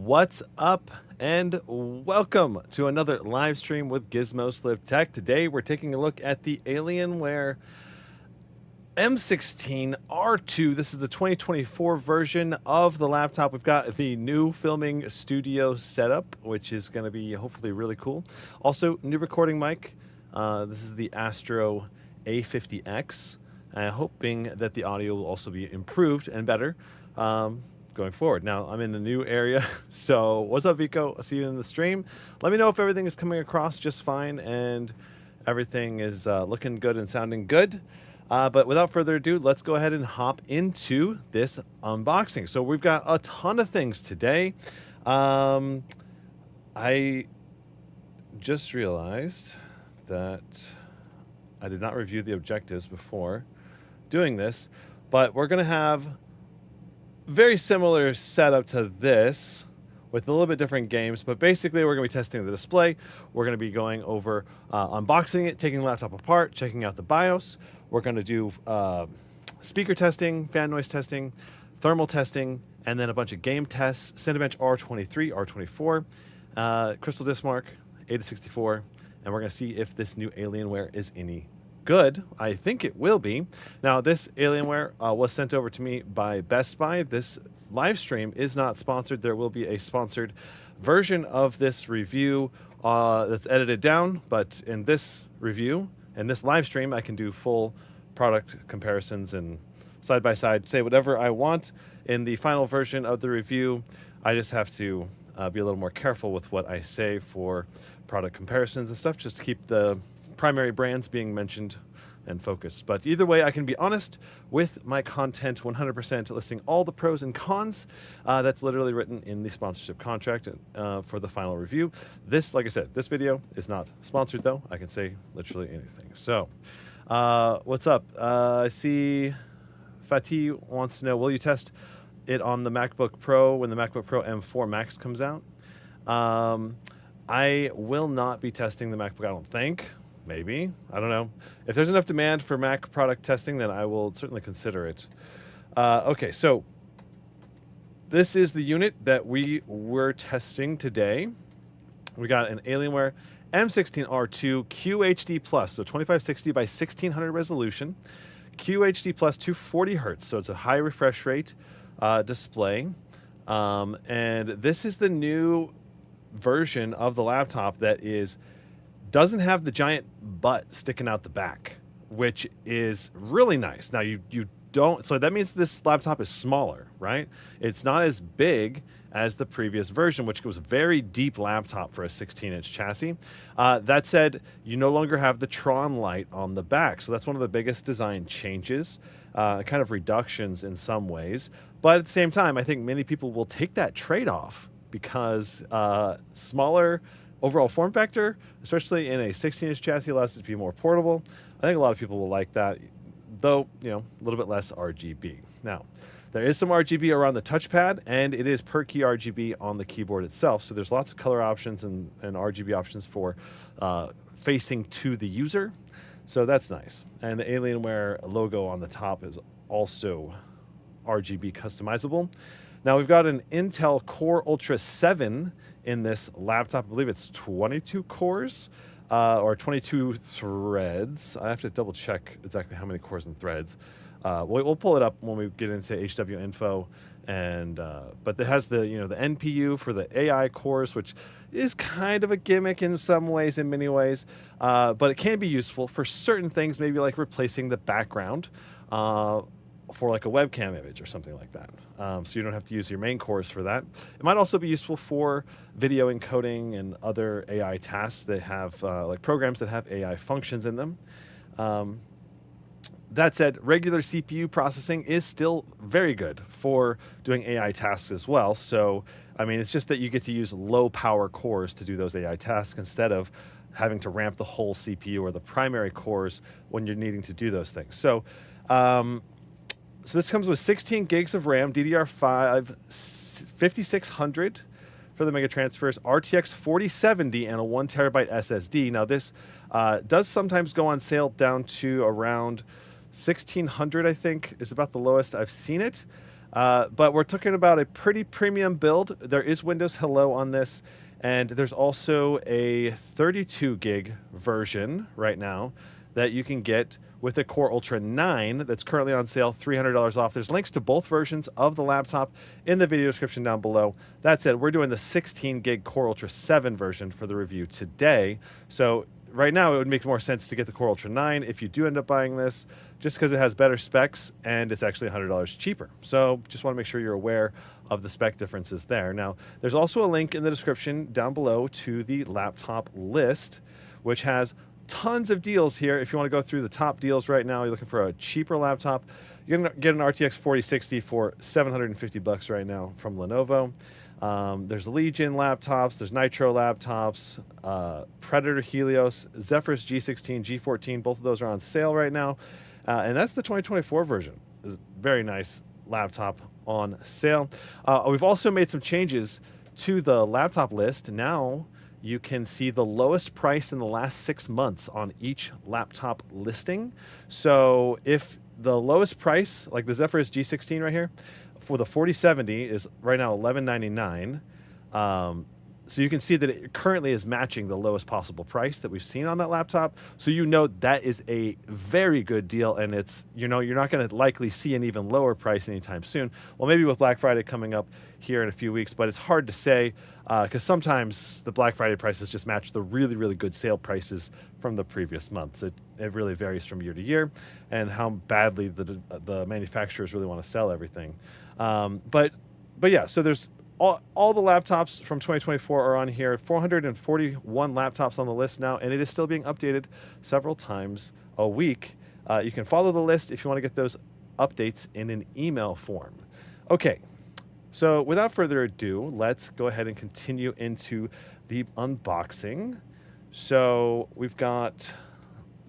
What's up, and welcome to another live stream with Gizmo Tech. Today we're taking a look at the Alienware M16 R2. This is the 2024 version of the laptop. We've got the new filming studio setup, which is going to be hopefully really cool. Also, new recording mic. This is the Astro A50X. Hoping that the audio will also be improved and better going forward. Now, I'm in a new area, so what's up, Vico? I'll see you in the stream. Let me know if everything is coming across just fine and everything is looking good and sounding good. But without further ado, let's go ahead and hop into this unboxing. So we've got a ton of things today. I just realized that I did not review the objectives before doing this, but we're going to have very similar setup to this with a little bit different games, but basically we're going to be testing the display. We're going to be going over unboxing it, taking the laptop apart, checking out the BIOS. We're going to do speaker testing, fan noise testing, thermal testing, and then a bunch of game tests. Cinebench R23, R24, CrystalDiskMark, 8-64, and we're going to see if this new Alienware is any good. I think it will be. Now, this Alienware was sent over to me by Best Buy. This live stream is not sponsored. There will be a sponsored version of this review that's edited down, but in this review and this live stream, I can do full product comparisons and side by side, say whatever I want. In the final version of the review, I just have to be a little more careful with what I say for product comparisons and stuff, just to keep the primary brands being mentioned and focused. But either way, I can be honest with my content 100%, listing all the pros and cons. That's literally written in the sponsorship contract for the final review. This, like I said, this video is not sponsored, though. I can say literally anything. So, what's up? I see Fatih wants to know, will you test it on the MacBook Pro when the MacBook Pro M4 Max comes out? I will not be testing the MacBook, I don't think. Maybe. I don't know. If there's enough demand for Mac product testing, then I will certainly consider it. Okay, so this is the unit that we were testing today. We got an Alienware M16 R2 QHD+, so 2560 by 1600 resolution. QHD+, 240 hertz, so it's a high refresh rate display. And this is the new version of the laptop that doesn't have the giant butt sticking out the back, which is really nice. Now you don't, so that means this laptop is smaller, right? It's not as big as the previous version, which was a very deep laptop for a 16-inch chassis. That said, you no longer have the Tron light on the back, so that's one of the biggest design changes, kind of reductions in some ways. But at the same time, I think many people will take that trade-off because smaller overall form factor, especially in a 16-inch chassis, allows it to be more portable. I think a lot of people will like that, though, you know, a little bit less RGB. Now, there is some RGB around the touchpad, and it is per key RGB on the keyboard itself. So there's lots of color options and RGB options for facing to the user. So that's nice. And the Alienware logo on the top is also RGB customizable. Now, we've got an Intel Core Ultra 7 in this laptop. I believe it's 22 cores or 22 threads. I have to double check exactly how many cores and threads. We'll pull it up when we get into HW info. And but it has the the NPU for the AI cores, which is kind of a gimmick in some ways, in many ways. But it can be useful for certain things, maybe like replacing the background for like a webcam image or something like that. So you don't have to use your main cores for that. It might also be useful for video encoding and other AI tasks that have like programs that have AI functions in them. That said, regular CPU processing is still very good for doing AI tasks as well. So, I mean, it's just that you get to use low power cores to do those AI tasks instead of having to ramp the whole CPU or the primary cores when you're needing to do those things. So, so this comes with 16 gigs of RAM, DDR5 5600 for the mega transfers, RTX 4070, and a 1 terabyte SSD. Now this does sometimes go on sale down to around 1600, I think, is about the lowest I've seen it. But we're talking about a pretty premium build. There is Windows Hello on this, and there's also a 32 gig version right now that you can get with a Core Ultra 9 that's currently on sale, $300 off. There's links to both versions of the laptop in the video description down below. That said, we're doing the 16 gig Core Ultra 7 version for the review today. So right now, it would make more sense to get the Core Ultra 9 if you do end up buying this, just because it has better specs and it's actually $100 cheaper. So just want to make sure you're aware of the spec differences there. Now, there's also a link in the description down below to the laptop list, which has tons of deals here. If you want to go through the top deals right now, you're looking for a cheaper laptop, you're going to get an RTX 4060 for $750 right now from Lenovo. There's Legion laptops, there's Nitro laptops, Predator Helios, Zephyrus G16, G14, both of those are on sale right now. And that's the 2024 version. It's a very nice laptop on sale. We've also made some changes to the laptop list. Now you can see the lowest price in the last 6 months on each laptop listing. So if the lowest price, like the Zephyrus G16 right here, for the 4070 is right now $1199. So you can see that it currently is matching the lowest possible price that we've seen on that laptop. So you know that is a very good deal, and it's, you know, you're not going to likely see an even lower price anytime soon. Well, maybe with Black Friday coming up here in a few weeks, but it's hard to say because sometimes the Black Friday prices just match the really, really good sale prices from the previous month. So it really varies from year to year and how badly the manufacturers really want to sell everything. But yeah, so there's all the laptops from 2024 are on here. 441 laptops on the list now, and it is still being updated several times a week. You can follow the list if you want to get those updates in an email form. Okay, so without further ado, let's go ahead and continue into the unboxing. So we've got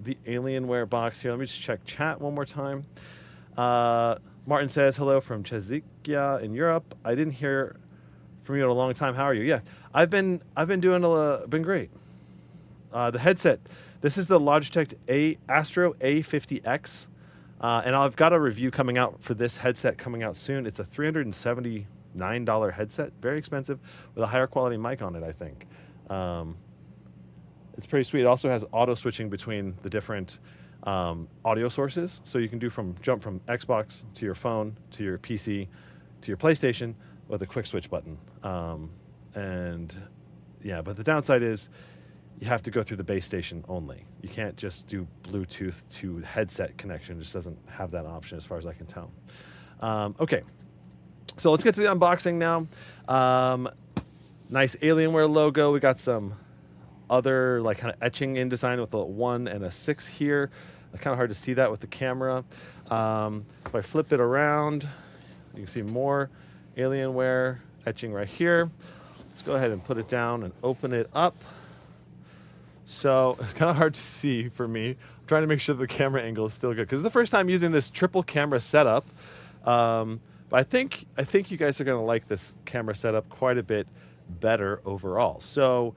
the Alienware box here. Let me just check chat one more time. Martin says, hello from Czechia in Europe. I didn't hear from you in a long time. How are you? Yeah, I've been been great. The headset. This is the Logitech Astro A50X, and I've got a review coming out for this headset coming out soon. It's a $379 headset, very expensive, with a higher quality mic on it, I think. It's pretty sweet. It also has auto switching between the different audio sources, so you can jump from Xbox to your phone to your PC to your PlayStation with a quick switch button. And yeah, but the downside is you have to go through the base station only. You can't just do Bluetooth to headset connection. It just doesn't have that option as far as I can tell. Okay, so let's get to the unboxing now. Nice Alienware logo. We got some other like kind of etching in design with a 1 and a 6 here. Kind of hard to see that with the camera. If I flip it around, you can see more Alienware etching right here. Let's go ahead and put it down and open it up. So it's kind of hard to see for me. I'm trying to make sure the camera angle is still good because it's the first time using this triple camera setup. But I think you guys are going to like this camera setup quite a bit better overall. So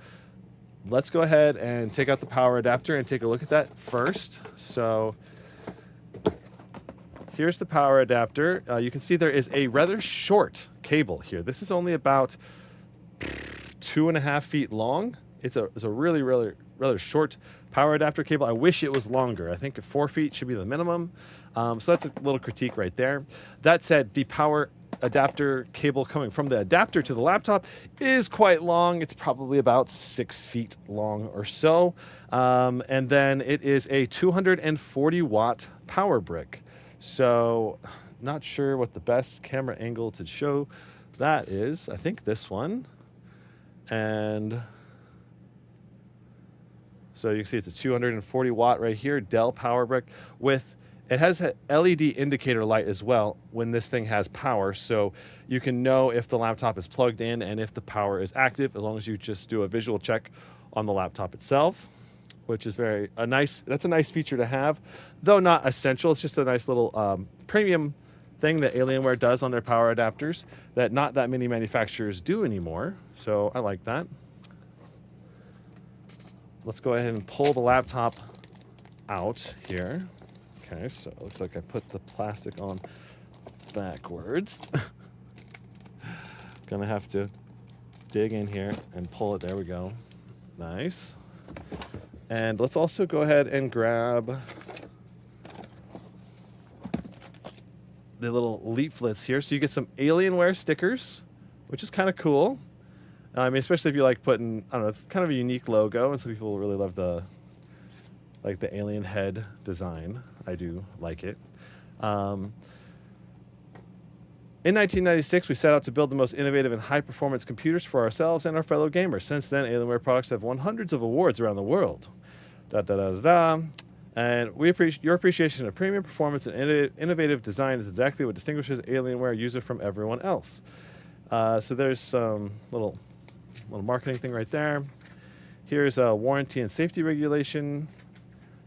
let's go ahead and take out the power adapter and take a look at that first. So here's the power adapter. You can see there is a rather short cable here. This is only about 2.5 feet long. It's a really, rather short power adapter cable. I wish it was longer. I think 4 feet should be the minimum. So that's a little critique right there. That said, the power adapter cable coming from the adapter to the laptop is quite long. It's probably about 6 feet long or so. And then it is a 240 watt power brick. So not sure what the best camera angle to show that is. I think this one. And so you can see it's a 240 watt right here, Dell power brick with, it has an LED indicator light as well when this thing has power. So you can know if the laptop is plugged in and if the power is active, as long as you just do a visual check on the laptop itself, which is that's a nice feature to have, though not essential. It's just a nice little premium thing that Alienware does on their power adapters that not that many manufacturers do anymore. So I like that. Let's go ahead and pull the laptop out here. Okay, so it looks like I put the plastic on backwards. Gonna have to dig in here and pull it. There we go. Nice. And let's also go ahead and grab the little leaflets here. So you get some Alienware stickers, which is kind of cool. I mean, especially if you like putting, I don't know, it's kind of a unique logo, and some people really love the alien head design. I do like it. In 1996, we set out to build the most innovative and high-performance computers for ourselves and our fellow gamers. Since then, Alienware products have won hundreds of awards around the world. And your appreciation of premium performance and innovative design is exactly what distinguishes Alienware user from everyone else. So there's some little marketing thing right there. Here's a warranty and safety regulation.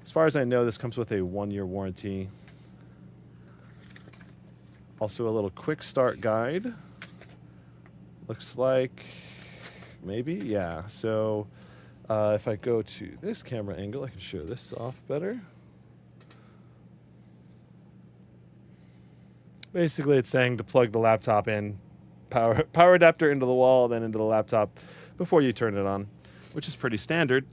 As far as I know, this comes with a 1-year warranty. Also a little quick start guide. Looks like maybe, yeah. So if I go to this camera angle, I can show this off better. Basically, it's saying to plug the laptop in, power adapter into the wall, then into the laptop before you turn it on, which is pretty standard.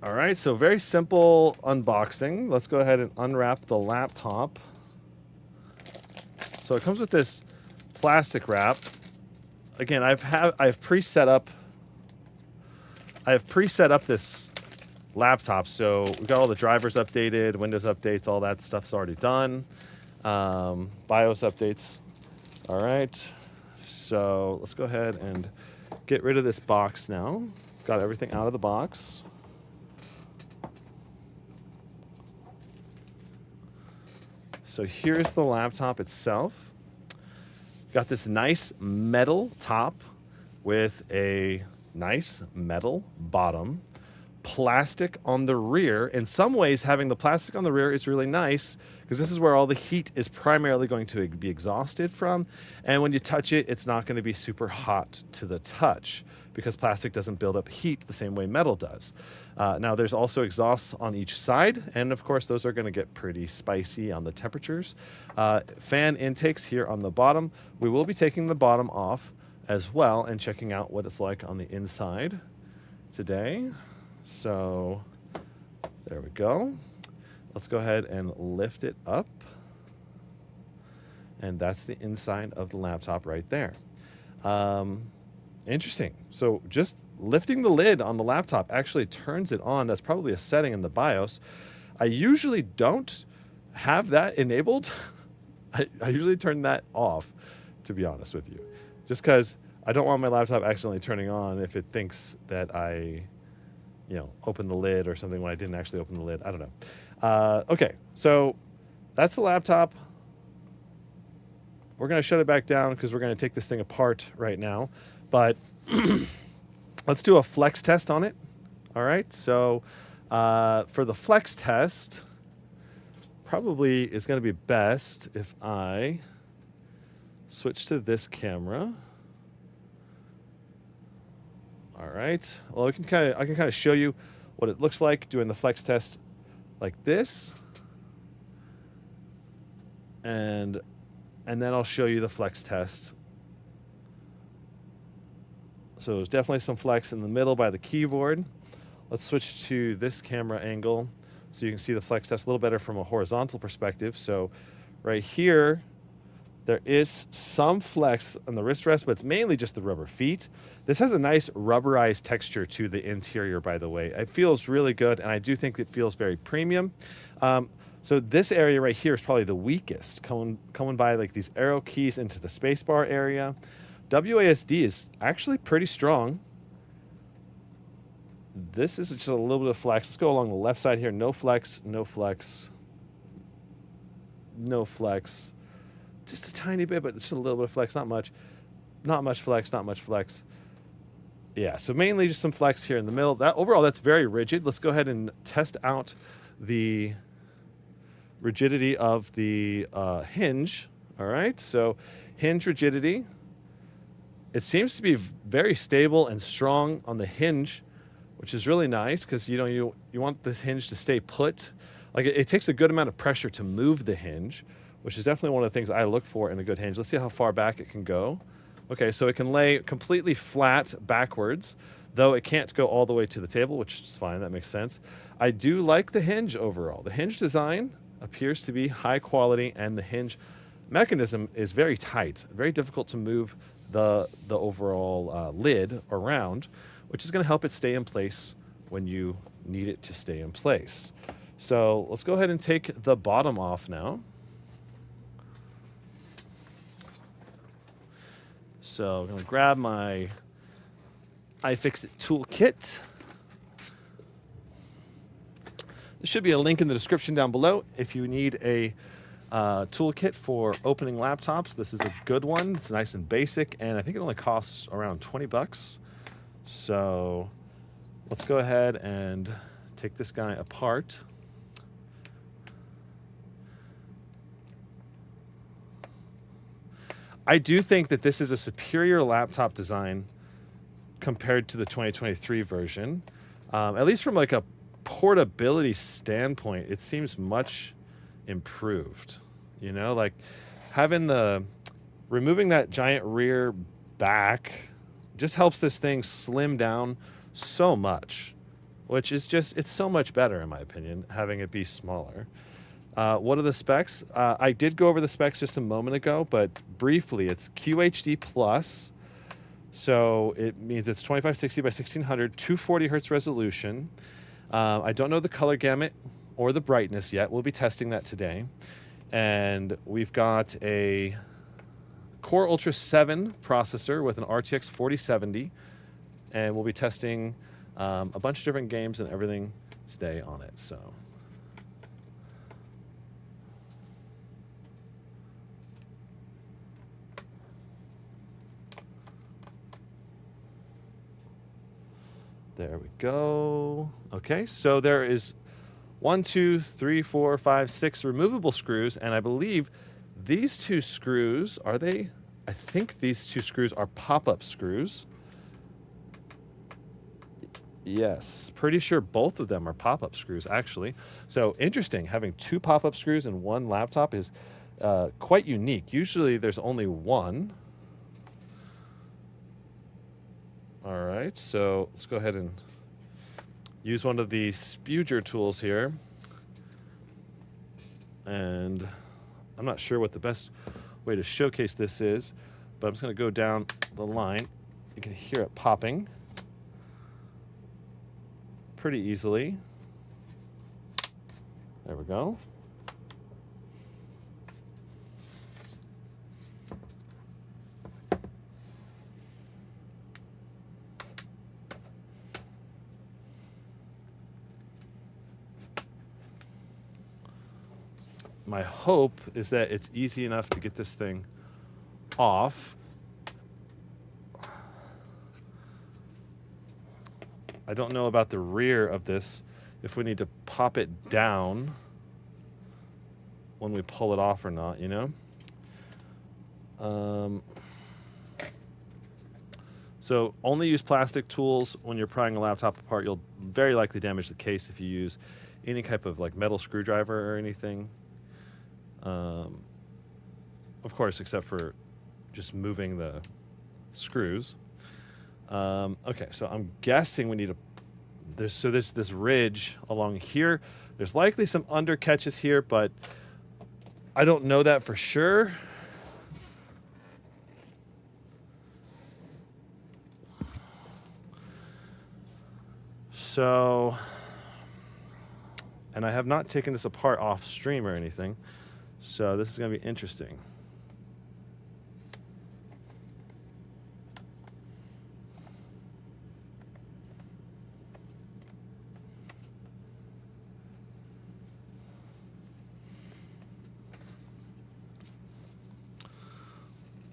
All right, so very simple unboxing. Let's go ahead and unwrap the laptop. So it comes with this plastic wrap. Again, I've pre-set up this laptop, so we've got all the drivers updated, Windows updates, all that stuff's already done. BIOS updates. All right, so let's go ahead and get rid of this box now. Got everything out of the box. So here's the laptop itself. Got this nice metal top with a nice metal bottom. Plastic on the rear. In some ways, having the plastic on the rear is really nice because this is where all the heat is primarily going to be exhausted from. And when you touch it, it's not going to be super hot to the touch because plastic doesn't build up heat the same way metal does. Now, there's also exhausts on each side, and of course, those are going to get pretty spicy on the temperatures. Fan intakes here on the bottom. We will be taking the bottom off as well and checking out what it's like on the inside today. So there we go. Let's go ahead and lift it up. And that's the inside of the laptop right there. Interesting. So just lifting the lid on the laptop actually turns it on. That's probably a setting in the BIOS. I usually don't have that enabled. I usually turn that off, to be honest with you. Just because I don't want my laptop accidentally turning on if it thinks that I, open the lid or something when I didn't actually open the lid. I don't know. Okay, so that's the laptop. We're going to shut it back down because we're going to take this thing apart right now. But let's do a flex test on it. All right, so for the flex test, probably is going to be best if I switch to this camera. All right. Well, I can kind of show you what it looks like doing the flex test like this, and then I'll show you the flex test. So there's definitely some flex in the middle by the keyboard. Let's switch to this camera angle so you can see the flex test a little better from a horizontal perspective. So right here, there is some flex on the wrist rest, but it's mainly just the rubber feet. This has a nice rubberized texture to the interior, by the way. It feels really good, and I do think it feels very premium. So this area right here is probably the weakest, coming by like these arrow keys into the spacebar area. WASD is actually pretty strong. This is just a little bit of flex. Let's go along the left side here. No flex, no flex, no flex. Just a tiny bit, but just a little bit of flex, not much. Not much flex, not much flex. Yeah, so mainly just some flex here in the middle. Overall, that's very rigid. Let's go ahead and test out the rigidity of the hinge. All right, so hinge rigidity. It seems to be very stable and strong on the hinge, which is really nice because you want this hinge to stay put. Like it takes a good amount of pressure to move the hinge, which is definitely one of the things I look for in a good hinge. Let's see how far back it can go. Okay, so it can lay completely flat backwards, though it can't go all the way to the table, which is fine. That makes sense. I do like the hinge overall. The hinge design appears to be high quality, and the hinge mechanism is very tight, very difficult to move the overall lid around, which is going to help it stay in place when you need it to stay in place. So let's go ahead and take the bottom off now. So I'm going to grab my iFixit toolkit. There should be a link in the description down below if you need a toolkit for opening laptops. This is a good one. It's nice and basic, and I think it only costs around 20 bucks. So let's go ahead and take this guy apart. I do think that this is a superior laptop design compared to the 2023 version. At least from like a portability standpoint, it seems much improved. You know, like removing that giant rear back just helps this thing slim down so much, which is it's so much better in my opinion, having it be smaller. What are the specs? I did go over the specs just a moment ago, but briefly, it's QHD+. So it means it's 2560 by 1600, 240 hertz resolution. I don't know the color gamut or the brightness yet. We'll be testing that today. And we've got a Core Ultra 7 processor with an RTX 4070. And we'll be testing a bunch of different games and everything today on it. So there we go. Okay, so there is 1, 2, 3, 4, 5, 6 removable screws, and I believe these two screws, are they? I think these two screws are pop-up screws. Yes, pretty sure both of them are pop-up screws, actually. So interesting, having two pop-up screws in one laptop is quite unique. Usually there's only one. All right, so let's go ahead and use one of the spuger tools here. And I'm not sure what the best way to showcase this is, but I'm just going to go down the line. You can hear it popping pretty easily. There we go. My hope is that it's easy enough to get this thing off. I don't know about the rear of this, if we need to pop it down when we pull it off or not, you know? So only use plastic tools when you're prying a laptop apart. You'll very likely damage the case if you use any type of like metal screwdriver or anything. Of course, except for just moving the screws. Okay, so I'm guessing we need there's this ridge along here. There's likely some under catches here, but I don't know that for sure. So, and I have not taken this apart off stream or anything. So this is going to be interesting.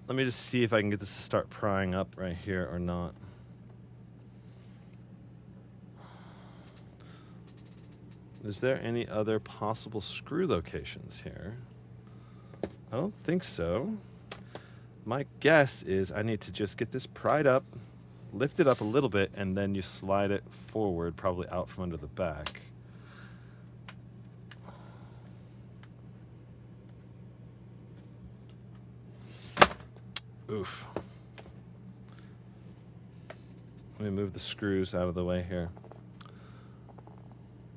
Let me just see if I can get this to start prying up right here or not. Is there any other possible screw locations here? I don't think so. My guess is I need to just get this pried up, lift it up a little bit, and then you slide it forward, probably out from under the back. Oof. Let me move the screws out of the way here.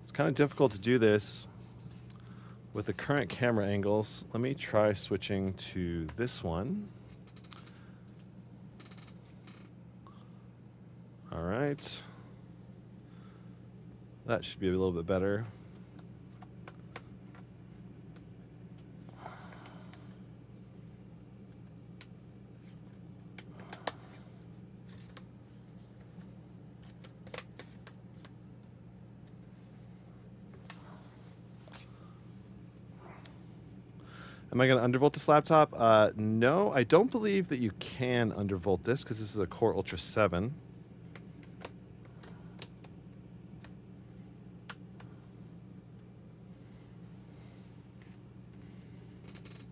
It's kind of difficult to do this with the current camera angles. Let me try switching to this one. All right. That should be a little bit better. Am I going to undervolt this laptop? No, I don't believe that you can undervolt this because this is a Core Ultra 7.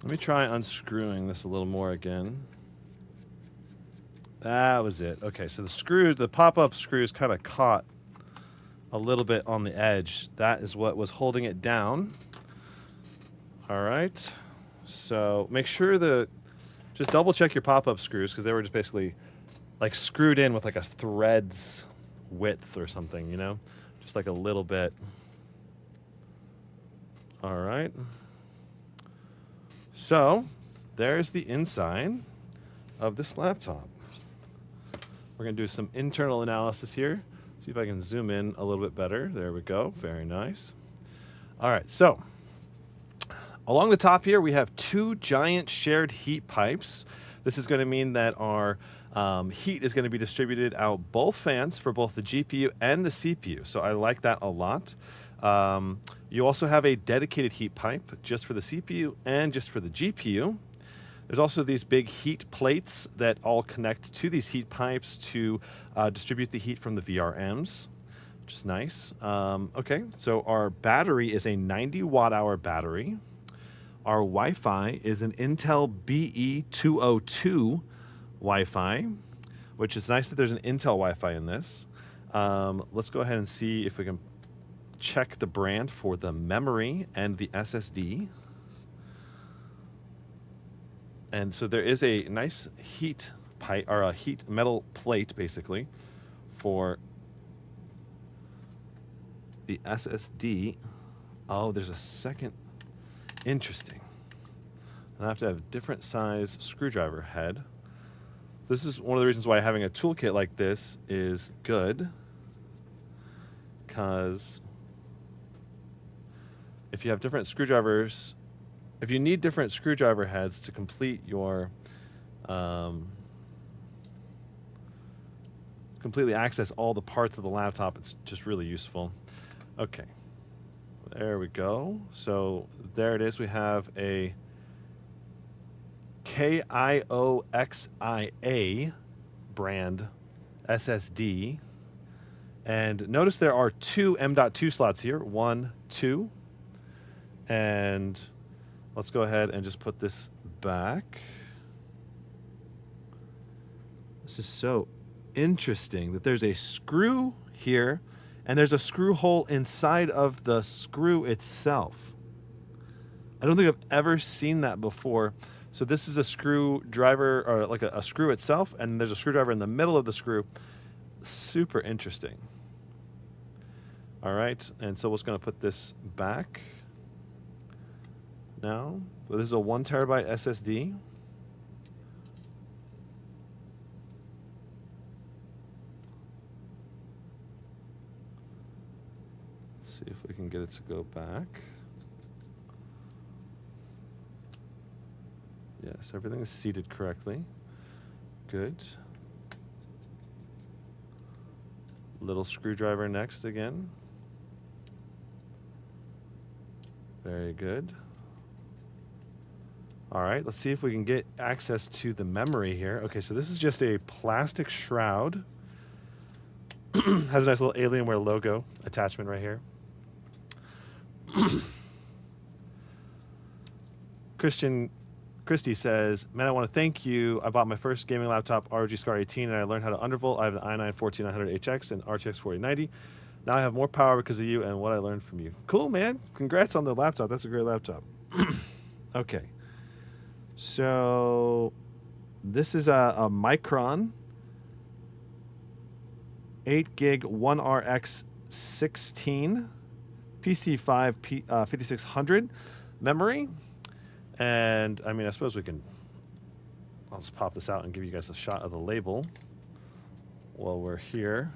Let me try unscrewing this a little more again. That was it. Okay, so the screw, the pop-up screws kind of caught a little bit on the edge. That is what was holding it down. All right. So make sure just double check your pop-up screws because they were just basically like screwed in with like a thread's width or something, you know? Just like a little bit. All right. So there's the inside of this laptop. We're going to do some internal analysis here. See if I can zoom in a little bit better. There we go. Very nice. All right. So along the top here, we have two giant shared heat pipes. This is going to mean that our heat is going to be distributed out both fans for both the GPU and the CPU. So I like that a lot. You also have a dedicated heat pipe just for the CPU and just for the GPU. There's also these big heat plates that all connect to these heat pipes to distribute the heat from the VRMs, which is nice. Okay, so our battery is a 90 watt-hour battery. Our Wi-Fi is an Intel BE202 Wi-Fi, which is nice that there's an Intel Wi-Fi in this. Let's go ahead and see if we can check the brand for the memory and the SSD. And so there is a nice heat pipe or a heat metal plate basically for the SSD. Oh, there's a second. Interesting. And I have to have a different size screwdriver head. This is one of the reasons why having a toolkit like this is good, because if you have different screwdrivers, if you need different screwdriver heads to complete your completely access all the parts of the laptop, it's just really useful. Okay, there we go. So there it is. We have a KIOXIA brand SSD. And notice there are two M.2 slots here. 1, 2. And let's go ahead and just put this back. This is so interesting that there's a screw here and there's a screw hole inside of the screw itself. I don't think I've ever seen that before. So this is a screwdriver, or like a screw itself, and there's a screwdriver in the middle of the screw. Super interesting. All right, and so we're just going to put this back now. So this is a 1 terabyte SSD. Let's see if we can get it to go back. Yes, everything is seated correctly. Good. Little screwdriver next again. Very good. All right, let's see if we can get access to the memory here. Okay, so this is just a plastic shroud. Has a nice little Alienware logo attachment right here. Christy says, man, I want to thank you. I bought my first gaming laptop, ROG Scar 18, and I learned how to undervolt. I have an i9-14900HX and RTX 4090. Now I have more power because of you and what I learned from you. Cool, man. Congrats on the laptop. That's a great laptop. Okay. So This is a Micron 8 gig 1RX 16 PC5 5600 memory. And I mean, I suppose we can, I'll just pop this out and give you guys a shot of the label while we're here.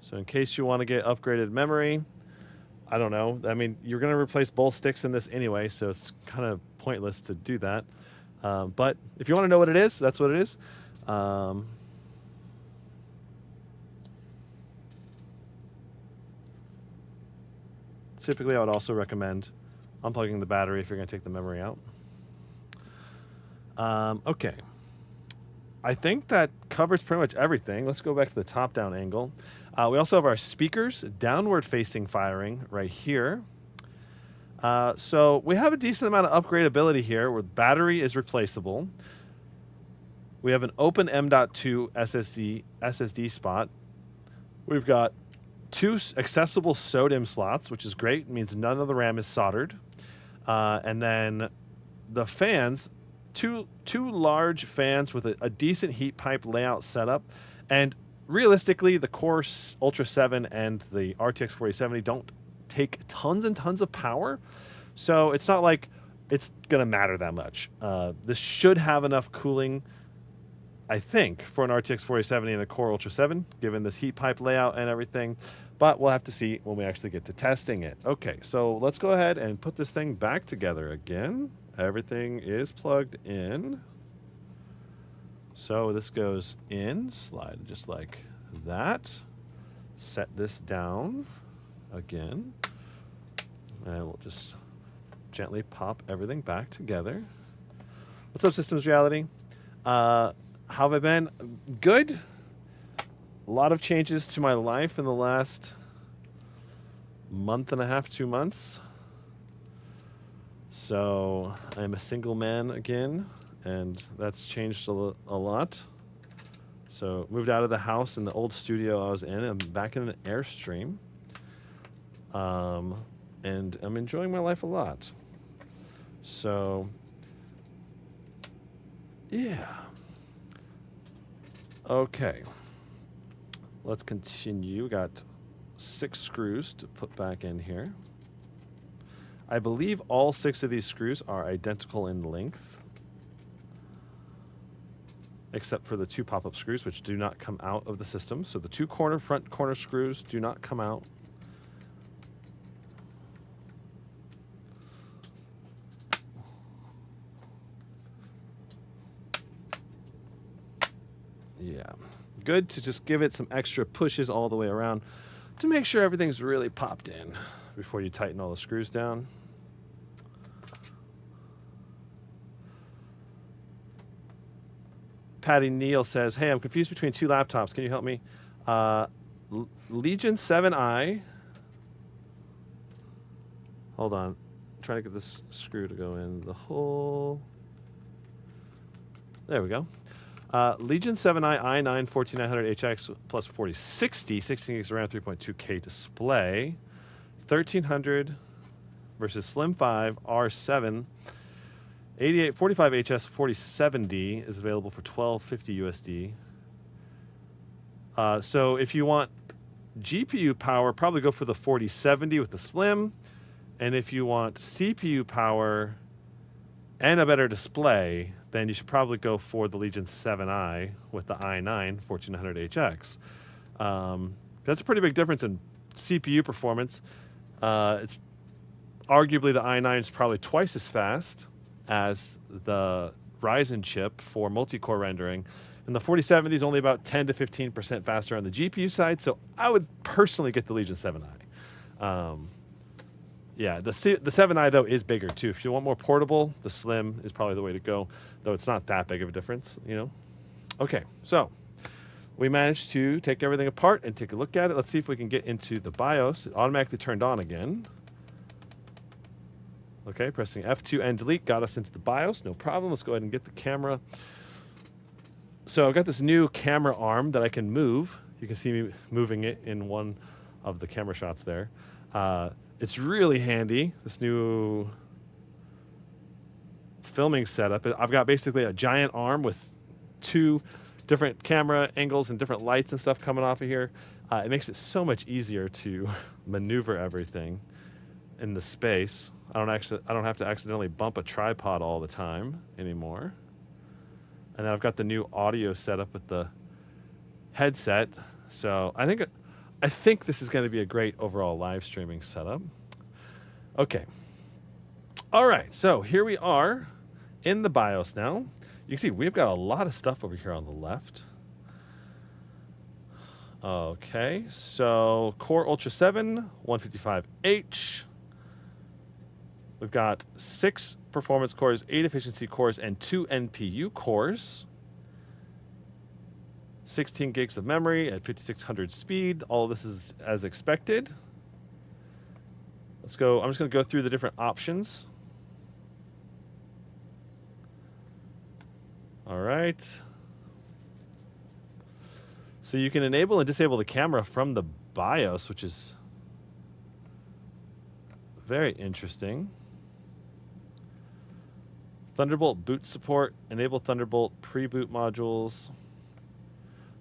So in case you want to get upgraded memory, I don't know. I mean, you're going to replace both sticks in this anyway, so it's kind of pointless to do that. But if you want to know what it is, that's what it is. Typically, I would also recommend unplugging the battery if you're going to take the memory out. Okay. I think that covers pretty much everything. Let's go back to the top-down angle. We also have our speakers, downward-facing firing right here. So we have a decent amount of upgradability here where the battery is replaceable. We have an open M.2 SSD spot. We've got 2 accessible SODIMM slots, which is great. It means none of the RAM is soldered. And then the fans, two large fans with a decent heat pipe layout setup. And realistically, the Core Ultra 7 and the RTX 4070 don't take tons and tons of power. So it's not like it's going to matter that much. This should have enough cooling, I think, for an RTX 4070 and a Core Ultra 7, given this heat pipe layout and everything. But we'll have to see when we actually get to testing it. Okay, so let's go ahead and put this thing back together again. Everything is plugged in. So this goes in, slide just like that. Set this down again. And we'll just gently pop everything back together. What's up, Systems Reality? How have I been? Good. A lot of changes to my life in the last month and a half, 2 months. So I'm a single man again, and that's changed a lot. So moved out of the house in the old studio I was in. I'm back in an Airstream. And I'm enjoying my life a lot. So, yeah. Okay. Let's continue. We got 6 screws to put back in here. I believe all 6 of these screws are identical in length, except for the 2 pop-up screws, which do not come out of the system. So the 2 front corner screws do not come out. Yeah. Good to just give it some extra pushes all the way around to make sure everything's really popped in before you tighten all the screws down. Patty Neal says, hey, I'm confused between 2 laptops. Can you help me? Legion 7i. Hold on. I'm trying to get this screw to go in the hole. There we go. Legion 7i i9 14900HX plus 4060, 16 gigs around 3.2K display. 1300 versus Slim 5 R7. 8845HS 4070 is available for $1250 USD. So if you want GPU power, probably go for the 4070 with the Slim. And if you want CPU power and a better display, then you should probably go for the Legion 7i with the i9 14900HX. That's a pretty big difference in CPU performance. It's arguably the i9 is probably twice as fast as the Ryzen chip for multi-core rendering. And the 4070 is only about 10 to 15% faster on the GPU side, so I would personally get the Legion 7i. Yeah, the 7i, though, is bigger, too. If you want more portable, the Slim is probably the way to go, though it's not that big of a difference, you know? Okay, so we managed to take everything apart and take a look at it. Let's see if we can get into the BIOS. It automatically turned on again. Okay, pressing F2 and delete got us into the BIOS. No problem. Let's go ahead and get the camera. So I've got this new camera arm that I can move. You can see me moving it in one of the camera shots there. It's really handy, this new filming setup. I've got basically a giant arm with 2 different camera angles and different lights and stuff coming off of here. It makes it so much easier to maneuver everything in the space. I don't have to accidentally bump a tripod all the time anymore. And then I've got the new audio setup with the headset. So I think this is going to be a great overall live streaming setup. Okay. All right. So here we are in the BIOS now. You can see we've got a lot of stuff over here on the left. Okay. So Core Ultra 7, 155H. We've got 6 performance cores, 8 efficiency cores, and 2 NPU cores. 16 gigs of memory at 5600 speed. All of this is as expected. Let's go. I'm just going to go through the different options. All right. So you can enable and disable the camera from the BIOS, which is very interesting. Thunderbolt boot support, enable Thunderbolt pre-boot modules.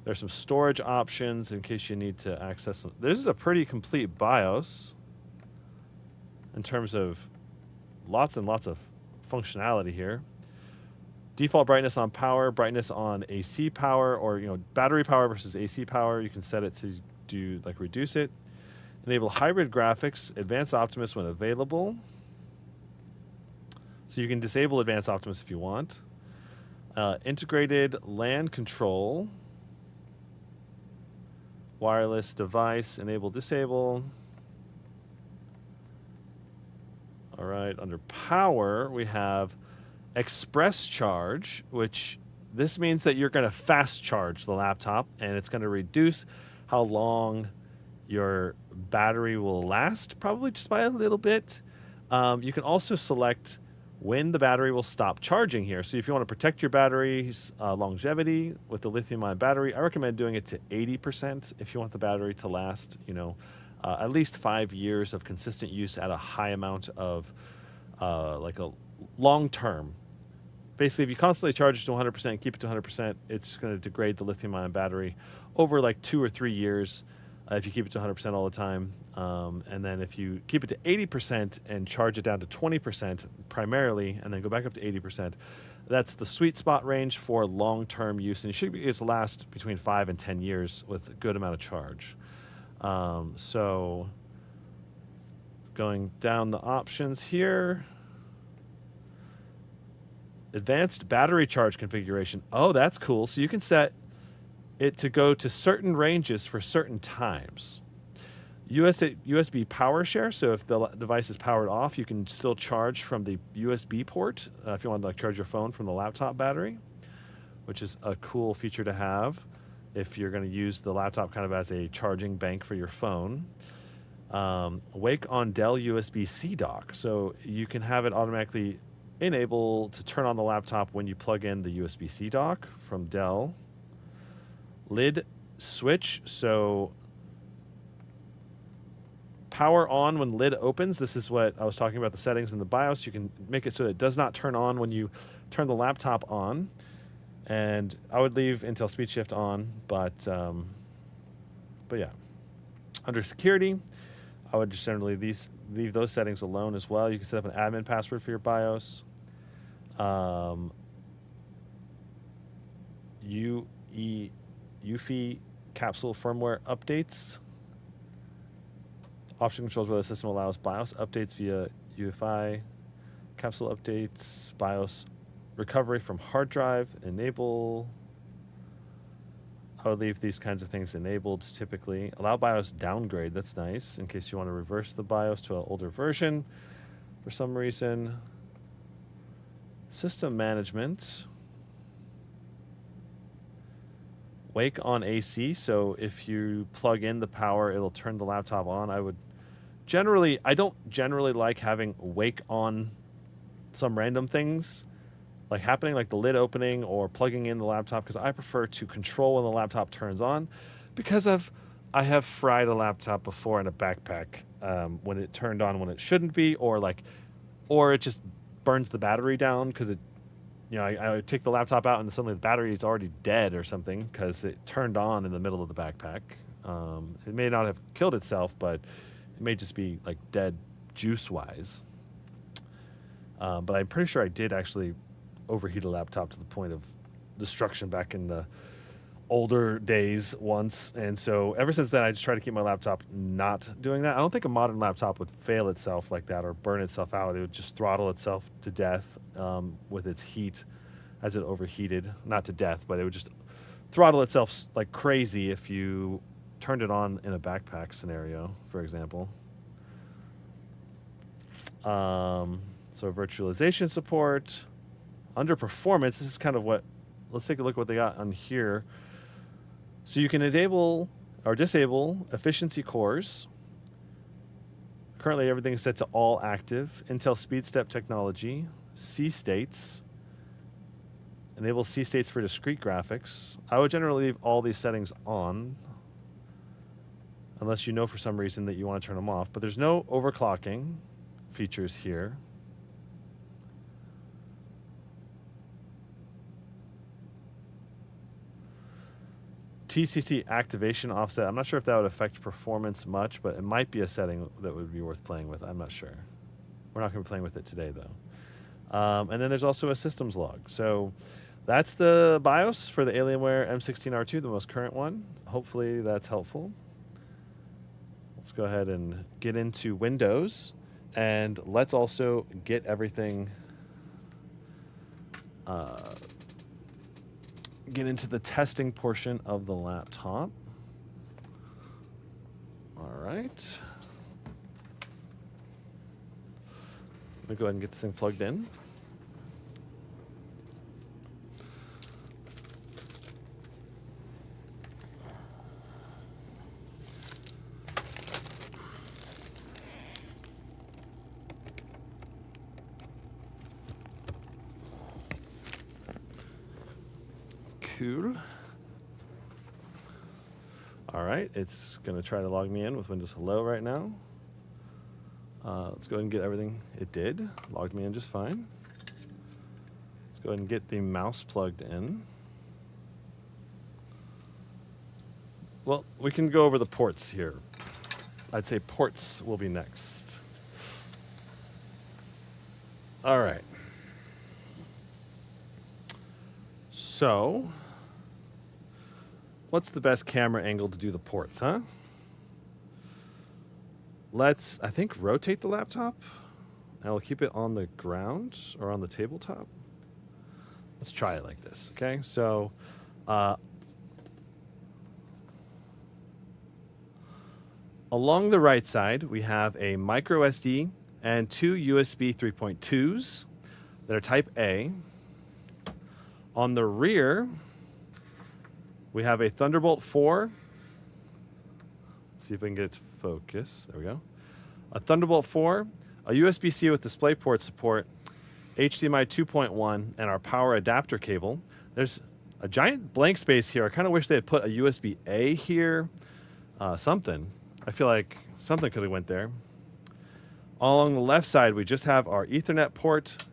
There's some storage options in case you need to access them. This is a pretty complete BIOS in terms of lots and lots of functionality here. Default brightness on power, brightness on AC power, or battery power versus AC power. You can set it to do reduce it. Enable hybrid graphics, advanced Optimus when available. So you can disable Advanced Optimus if you want. Integrated LAN control. Wireless device, enable, disable. All right, under power, we have express charge, which this means that you're going to fast charge the laptop, and it's going to reduce how long your battery will last, probably just by a little bit. You can also select when the battery will stop charging here. So if you want to protect your battery's longevity with the lithium-ion battery, I recommend doing it to 80% if you want the battery to last, at least 5 years of consistent use at a high amount of, like a long-term. Basically, if you constantly charge it to 100%, keep it to 100%, it's going to degrade the lithium-ion battery over like 2 or 3 years if you keep it to 100% all the time. And then if you keep it to 80% and charge it down to 20% primarily, and then go back up to 80%, that's the sweet spot range for long-term use. And it should be able to last between 5 and 10 years with a good amount of charge. So going down the options here. Advanced battery charge configuration. Oh, that's cool. So you can set it to go to certain ranges for certain times. USB power share. So if the device is powered off, you can still charge from the USB port if you want to charge your phone from the laptop battery, which is a cool feature to have if you're going to use the laptop kind of as a charging bank for your phone. Wake on Dell USB-C dock. So you can have it automatically enable to turn on the laptop when you plug in the USB-C dock from Dell. Lid switch, so power on when lid opens. This is what I was talking about, the settings in the BIOS. You can make it so it does not turn on when you turn the laptop on. And I would leave Intel Speed Shift on, but yeah. Under security, I would just generally leave those settings alone as well. You can set up an admin password for your BIOS. UEFI capsule firmware updates. Option controls whether the system allows BIOS updates via UEFI. Capsule updates, BIOS recovery from hard drive, enable. I would leave these kinds of things enabled typically. Allow BIOS downgrade, that's nice, in case you want to reverse the BIOS to an older version for some reason. System management. Wake on AC, so if you plug in the power, it'll turn the laptop on. I don't generally like having wake on some random things like happening, like the lid opening or plugging in the laptop, because I prefer to control when the laptop turns on, because I have fried a laptop before in a backpack when it turned on when it shouldn't be, or it just burns the battery down because it, I take the laptop out and suddenly the battery is already dead or something because it turned on in the middle of the backpack. It may not have killed itself, but it may just be like dead juice-wise. But I'm pretty sure I did actually overheat a laptop to the point of destruction back in the older days once. And so ever since then, I just try to keep my laptop not doing that. I don't think a modern laptop would fail itself like that or burn itself out. It would just throttle itself to death with its heat as it overheated. Not to death, but it would just throttle itself like crazy if you turned it on in a backpack scenario, for example. So virtualization support, under performance, this is kind of what, let's take a look at what they got on here. So you can enable or disable efficiency cores. Currently everything is set to all active. Intel SpeedStep technology, C states, enable C states for discrete graphics. I would generally leave all these settings on, unless you know for some reason that you want to turn them off, but there's no overclocking features here. TCC activation offset. I'm not sure if that would affect performance much, but it might be a setting that would be worth playing with. I'm not sure. We're not going to be playing with it today, though. And then there's also a systems log. So that's the BIOS for the Alienware M16 R2, the most current one. Hopefully that's helpful. Let's go ahead and get into Windows. And let's also get everything, get into the testing portion of the laptop. All right. Let me go ahead and get this thing plugged in. Cool. All right, it's going to try to log me in with Windows Hello right now. Let's go ahead and get everything it did. Logged me in just fine. Let's go ahead and get the mouse plugged in. Well, we can go over the ports here. I'd say ports will be next. All right. So, what's the best camera angle to do the ports, huh? Let's, I think, rotate the laptop. And I'll keep it on the ground or on the tabletop. Let's try it like this, okay? So, along the right side, we have a micro SD and two USB 3.2s that are type A. On the rear, we have a Thunderbolt 4. Let's see if we can get it to focus. There we go. A Thunderbolt 4, a USB-C with DisplayPort support, HDMI 2.1, and our power adapter cable. There's a giant blank space here. I kind of wish they had put a USB-A here. Something. I feel like something could have went there. All along the left side, we just have our Ethernet port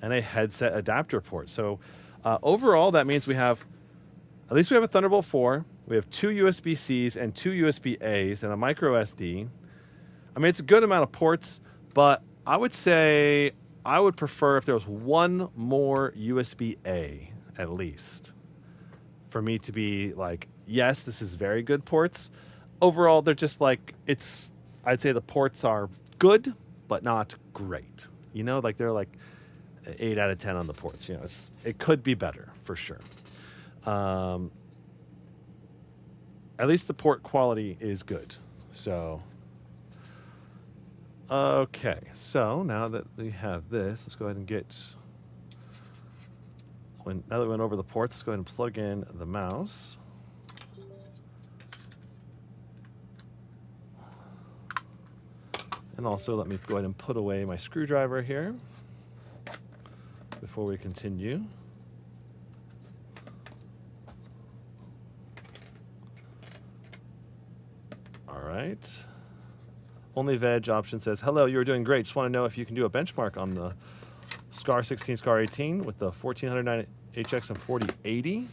and a headset adapter port. So overall, that means we have, at least we have a Thunderbolt 4. We have two USB-Cs and two USB-As and a micro SD. I mean, it's a good amount of ports, but I would say I would prefer if there was one more USB-A at least for me to be like, yes, this is very good ports. Overall, they're just like, I'd say the ports are good, but not great. You know, like they're like 8 out of 10 on the ports. You know, it could be better for sure. At least the port quality is good. So, okay. So now that we have this, let's go ahead and now that we went over the ports, let's go ahead and plug in the mouse. And also let me go ahead and put away my screwdriver here before we continue. Only Veg option says, hello, you're doing great. Just want to know if you can do a benchmark on the SCAR 16, SCAR 18 with the 1409 HX and 4080.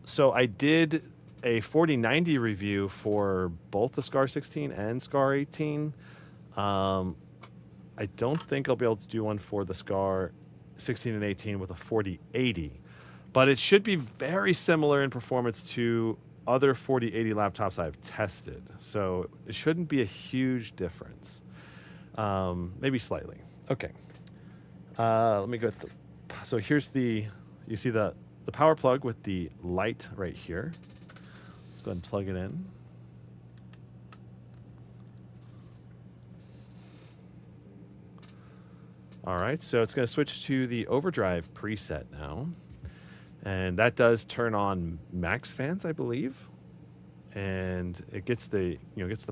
So I did a 4090 review for both the SCAR 16 and SCAR 18. I don't think I'll be able to do one for the SCAR 16 and 18 with a 4080, but it should be very similar in performance to other 4080 laptops I've tested. So it shouldn't be a huge difference. Maybe slightly. Okay. Let me go with so here's you see the power plug with the light right here. Let's go ahead and plug it in. All right, so it's going to switch to the Overdrive preset now. And that does turn on max fans, I believe. And it gets the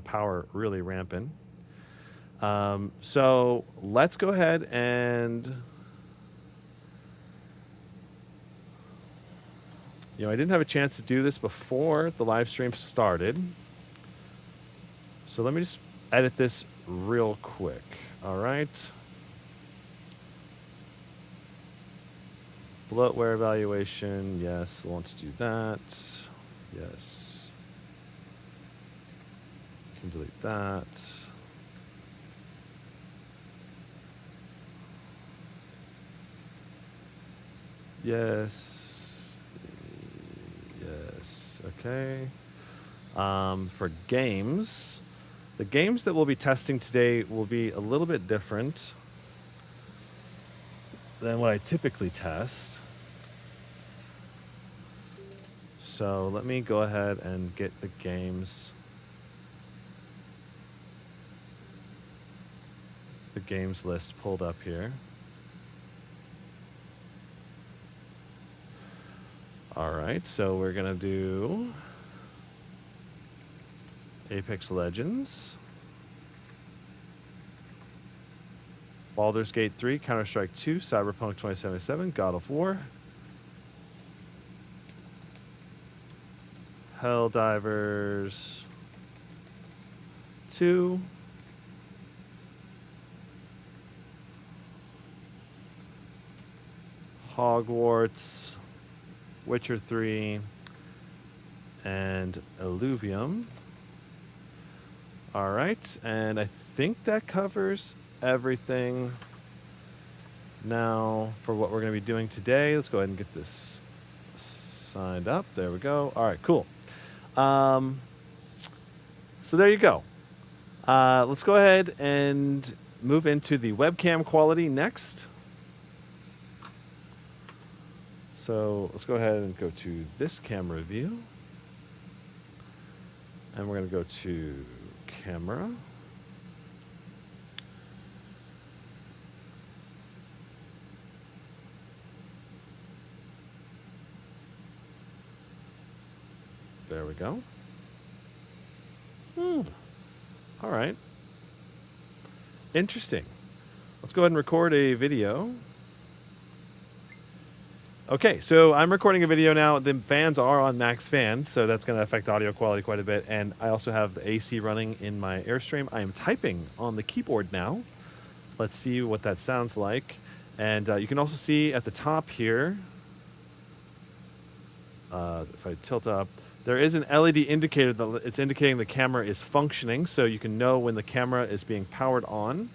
power really ramping. So let's go ahead and I didn't have a chance to do this before the live stream started. So let me just edit this real quick. All right. Bloatware evaluation, yes, we'll want to do that. Yes. Can delete that. Yes. Yes. Okay. For games, the games that we'll be testing today will be a little bit different than what I typically test. So let me go ahead and get the games list pulled up here. All right, so we're gonna do Apex Legends, Baldur's Gate 3, Counterstrike 2, Cyberpunk 2077, God of War, Helldivers 2, Hogwarts, Witcher 3, and Illuvium. All right, and I think that covers everything now for what we're going to be doing today. Let's go ahead and get this signed up. There we go. All right, cool. So there you go. Let's go ahead and move into the webcam quality next. So let's go ahead and go to this camera view. And we're going to go to camera. There we go. All right. Interesting. Let's go ahead and record a video. Okay, so I'm recording a video now. The fans are on max fans, so that's going to affect audio quality quite a bit. And I also have the AC running in my Airstream. I am typing on the keyboard now. Let's see what that sounds like. And you can also see at the top here, if I tilt up, there is an LED indicator that it's indicating the camera is functioning, so you can know when the camera is being powered on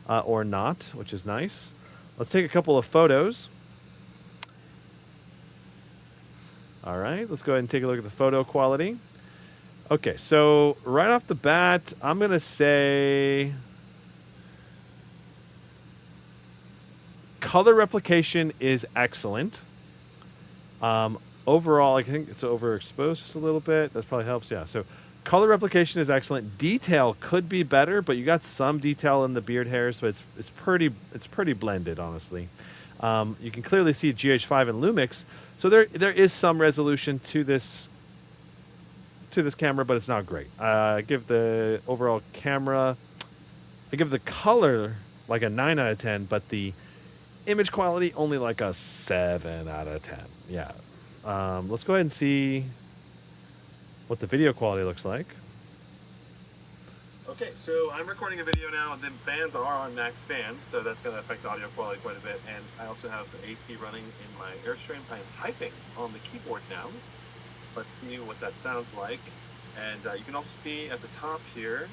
or not, which is nice. Let's take a couple of photos. All right, let's go ahead and take a look at the photo quality. Okay, so right off the bat, I'm going to say color replication is excellent. Overall, I think it's overexposed just a little bit. That probably helps, yeah. So color replication is excellent. Detail could be better, but you got some detail in the beard hairs, but it's pretty blended, honestly. You can clearly see GH5 and Lumix, so there is some resolution to this camera, but it's not great. I give the overall camera, I give the color like a 9 out of 10, but the image quality only like a 7 out of 10. Yeah. Let's go ahead and see what the video quality looks like. Okay, so I'm recording a video now. The fans are on max fans, so that's going to affect the audio quality quite a bit. And I also have the AC running in my Airstream. I am typing on the keyboard now. Let's see what that sounds like. And you can also see at the top here,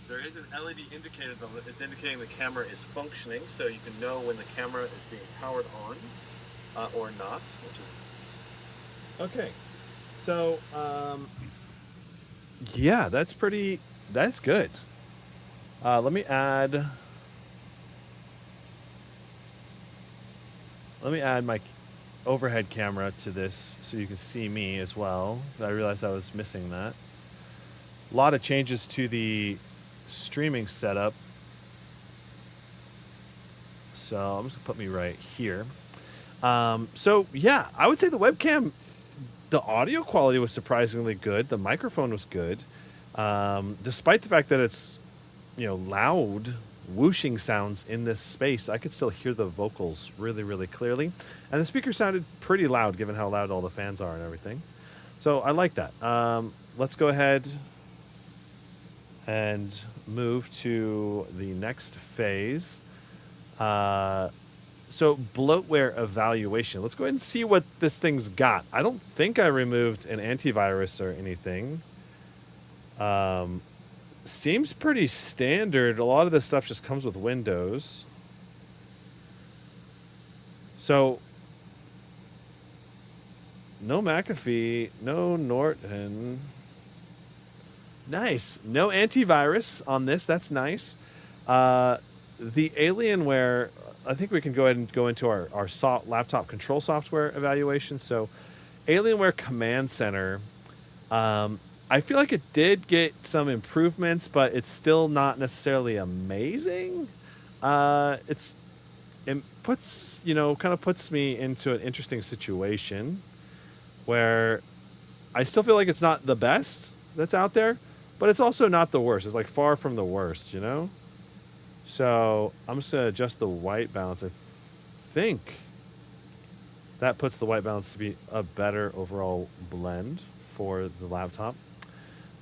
there is an LED indicator. It's indicating the camera is functioning, so you can know when the camera is being powered on or not, which is Okay. So, yeah, that's good. Let me add my overhead camera to this so you can see me as well. I realized I was missing that. A lot of changes to the streaming setup. So I'm just gonna put me right here. So yeah, I would say the webcam, the audio quality was surprisingly good. The microphone was good, despite the fact that it's, loud, whooshing sounds in this space. I could still hear the vocals really, really clearly, and the speaker sounded pretty loud given how loud all the fans are and everything. So I like that. Let's go ahead and move to the next phase. So bloatware evaluation. Let's go ahead and see what this thing's got. I don't think I removed an antivirus or anything. Seems pretty standard. A lot of this stuff just comes with Windows. So no McAfee, no Norton. Nice. No antivirus on this. That's nice. The Alienware, I think we can go ahead and go into our laptop control software evaluation. So Alienware Command Center, I feel like it did get some improvements, but it's still not necessarily amazing. It puts, kind of puts me into an interesting situation where I still feel like it's not the best that's out there, but it's also not the worst. It's like far from the worst, So I'm just going to adjust the white balance. I think that puts the white balance to be a better overall blend for the laptop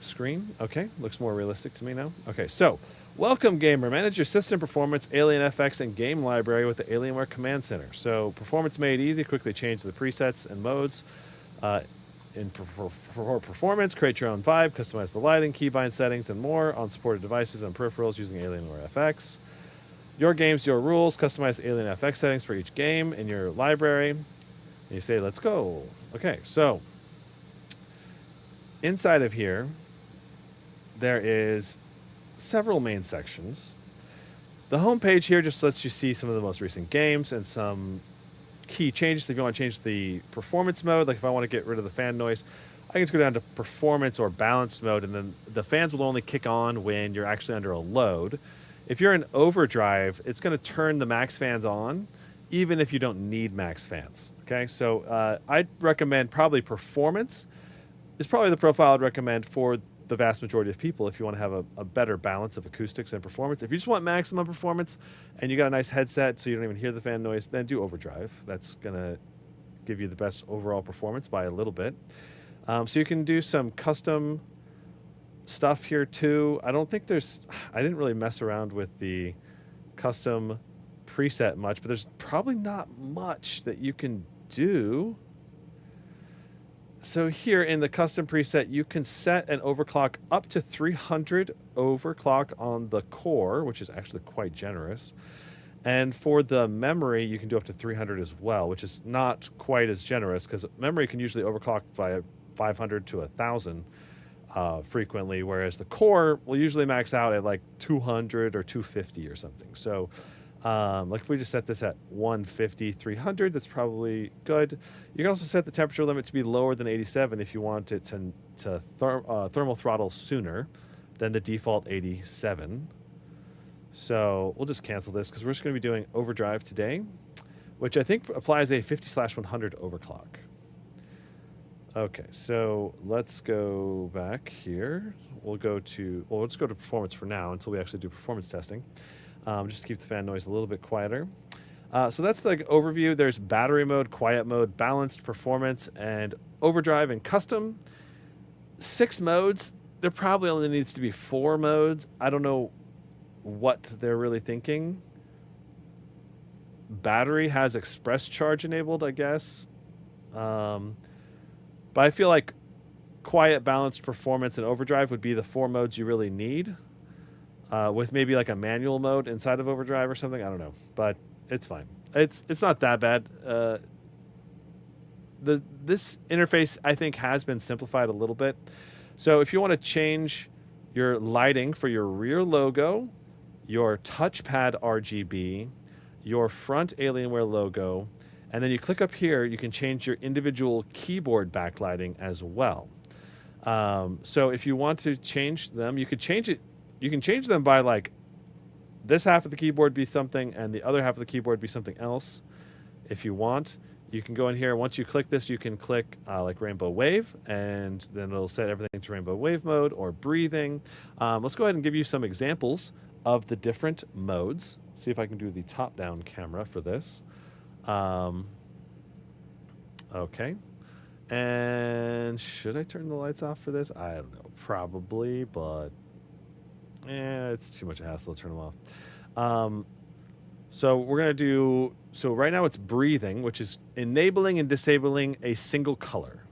screen. Okay, looks more realistic to me now. Okay, so welcome, gamer. Manage your system performance, Alien FX, and game library with the Alienware Command Center. So performance made easy. Quickly change the presets and modes. For performance, create your own vibe, customize the lighting, keybind settings, and more on supported devices and peripherals using Alienware FX. Your games, your rules. Customize Alien FX settings for each game in your library. And you say, let's go. Okay, so inside of here, there is several main sections. The home page here just lets you see some of the most recent games and some key changes. If you want to change the performance mode, like if I want to get rid of the fan noise, I can just go down to performance or balanced mode, and then the fans will only kick on when you're actually under a load. If you're in overdrive, it's going to turn the max fans on, even if you don't need max fans. Okay, so I'd recommend probably performance is probably the profile I'd recommend for the vast majority of people if you want to have a better balance of acoustics and performance. If you just want maximum performance and you got a nice headset so you don't even hear the fan noise, then do overdrive. That's going to give you the best overall performance by a little bit. So you can do some custom stuff here too. I didn't really mess around with the custom preset much, but there's probably not much that you can do. So here in the custom preset, you can set an overclock up to 300 overclock on the core, which is actually quite generous. And for the memory, you can do up to 300 as well, which is not quite as generous because memory can usually overclock by 500 to 1,000 frequently, whereas the core will usually max out at like 200 or 250 or something. So like if we just set this at 150, 300, that's probably good. You can also set the temperature limit to be lower than 87 if you want it to thermal throttle sooner than the default 87. So we'll just cancel this because we're just going to be doing overdrive today, which I think applies a 50/100 overclock. Okay, so let's go back here. Let's go to performance for now until we actually do performance testing. Just to keep the fan noise a little bit quieter. So that's the overview. There's battery mode, quiet mode, balanced performance, and overdrive and custom. 6 modes. There probably only needs to be 4 modes. I don't know what they're really thinking. Battery has express charge enabled, I guess. But I feel like quiet, balanced, performance, and overdrive would be the 4 modes you really need. With maybe like a manual mode inside of overdrive or something. I don't know, but it's fine. It's not that bad. This interface, I think, has been simplified a little bit. So if you want to change your lighting for your rear logo, your touchpad RGB, your front Alienware logo, and then you click up here, you can change your individual keyboard backlighting as well. So if you want to change them, you could change it. You can change them by like this half of the keyboard be something and the other half of the keyboard be something else. If you want, you can go in here. Once you click this, you can click like Rainbow Wave, and then it'll set everything to Rainbow Wave mode or breathing. Let's go ahead and give you some examples of the different modes. See if I can do the top-down camera for this. Okay. And should I turn the lights off for this? I don't know. Probably, but it's too much hassle to turn them off. So we're going to do... So right now it's breathing, which is enabling and disabling a single color.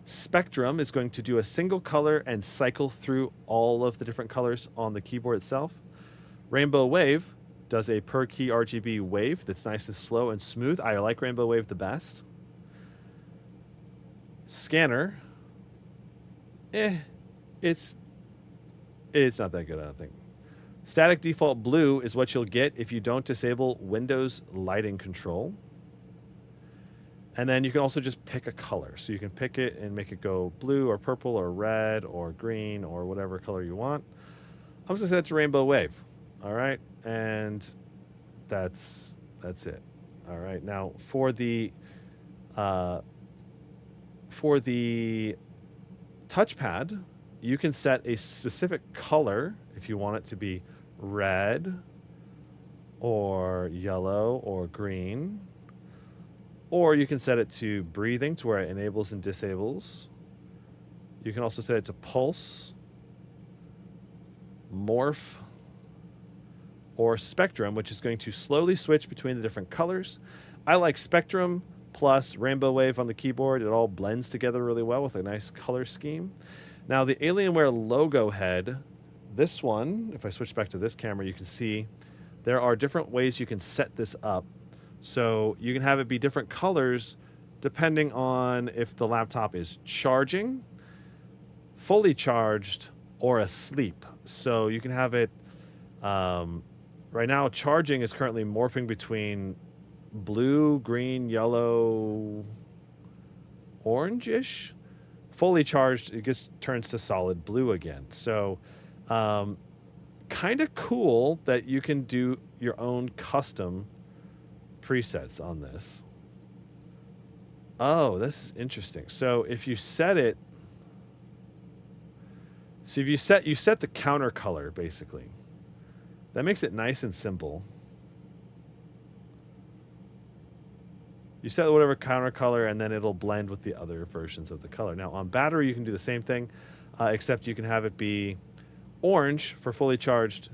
Spectrum is going to do a single color and cycle through all of the different colors on the keyboard itself. Rainbow Wave does a per key RGB wave that's nice and slow and smooth. I like Rainbow Wave the best. Scanner, it's not that good, I don't think. Static default blue is what you'll get if you don't disable Windows lighting control. And then you can also just pick a color. So you can pick it and make it go blue or purple or red or green or whatever color you want. I'm just going to set it to Rainbow Wave. All right. And that's it. All right. Now for the touchpad, you can set a specific color if you want it to be red or yellow or green. Or you can set it to breathing to where it enables and disables. You can also set it to pulse, morph, or spectrum, which is going to slowly switch between the different colors. I like spectrum plus Rainbow Wave on the keyboard. It all blends together really well with a nice color scheme. Now the Alienware logo head, this one, if I switch back to this camera, you can see there are different ways you can set this up. So you can have it be different colors depending on if the laptop is charging, fully charged, or asleep. So you can have it, right now charging is currently morphing between blue, green, yellow, orange-ish. Fully charged, it just turns to solid blue again. So kind of cool that you can do your own custom presets on this. Oh, this is interesting. So if you set it, so if you set the counter color basically. That makes it nice and simple. You set whatever counter color and then it'll blend with the other versions of the color. Now on battery you can do the same thing, except you can have it be orange for fully charged,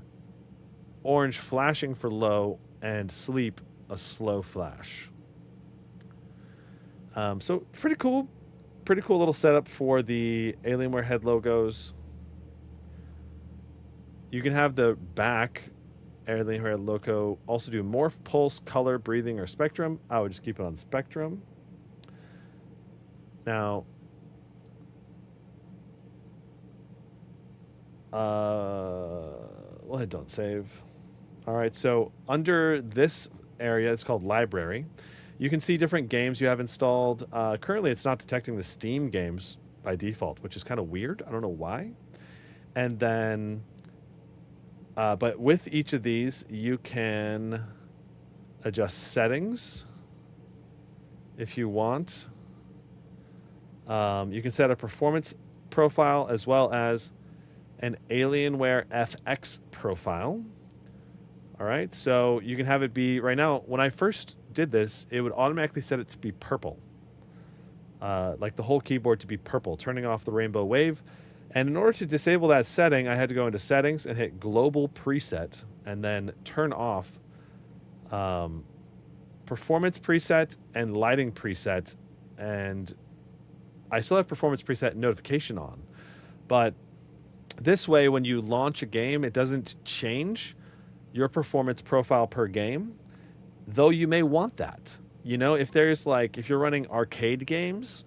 orange flashing for low, and sleep a slow flash. So pretty cool little setup for the Alienware head logos. You can have the back Alienware logo also do morph, pulse, color, breathing, or spectrum. I would just keep it on spectrum. Now, well, don't save. All right, so under this area, it's called library. You can see different games you have installed. Currently, it's not detecting the Steam games by default, which is kind of weird. I don't know why. And then, but with each of these, you can adjust settings if you want. You can set a performance profile as well as an Alienware FX profile. All right, so you can have it be, right now, when I first did this, it would automatically set it to be purple. like the whole keyboard to be purple, turning off the rainbow wave. And in order to disable that setting, I had to go into settings and hit global preset and then turn off performance preset and lighting preset. And I still have performance preset notification on. But this way, when you launch a game, it doesn't change your performance profile per game, though you may want that. You know, if you're running arcade games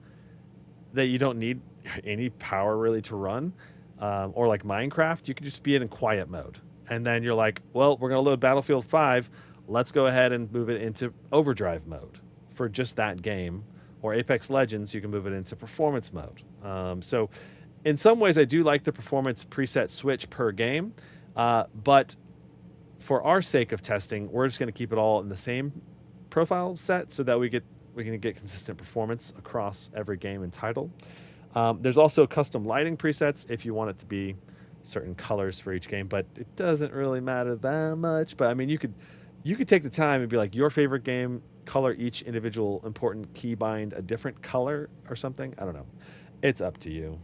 that you don't need any power really to run, or like Minecraft, you can just be in quiet mode. And then you're like, well, we're going to load Battlefield 5. Let's go ahead and move it into overdrive mode for just that game. Or Apex Legends, you can move it into performance mode. So in some ways, I do like the performance preset switch per game. But for our sake of testing, we're just going to keep it all in the same profile set so that we can get consistent performance across every game and title. There's also custom lighting presets if you want it to be certain colors for each game, but it doesn't really matter that much. But I mean, you could take the time and be like, your favorite game, color each individual important keybind a different color or something. I don't know. It's up to you.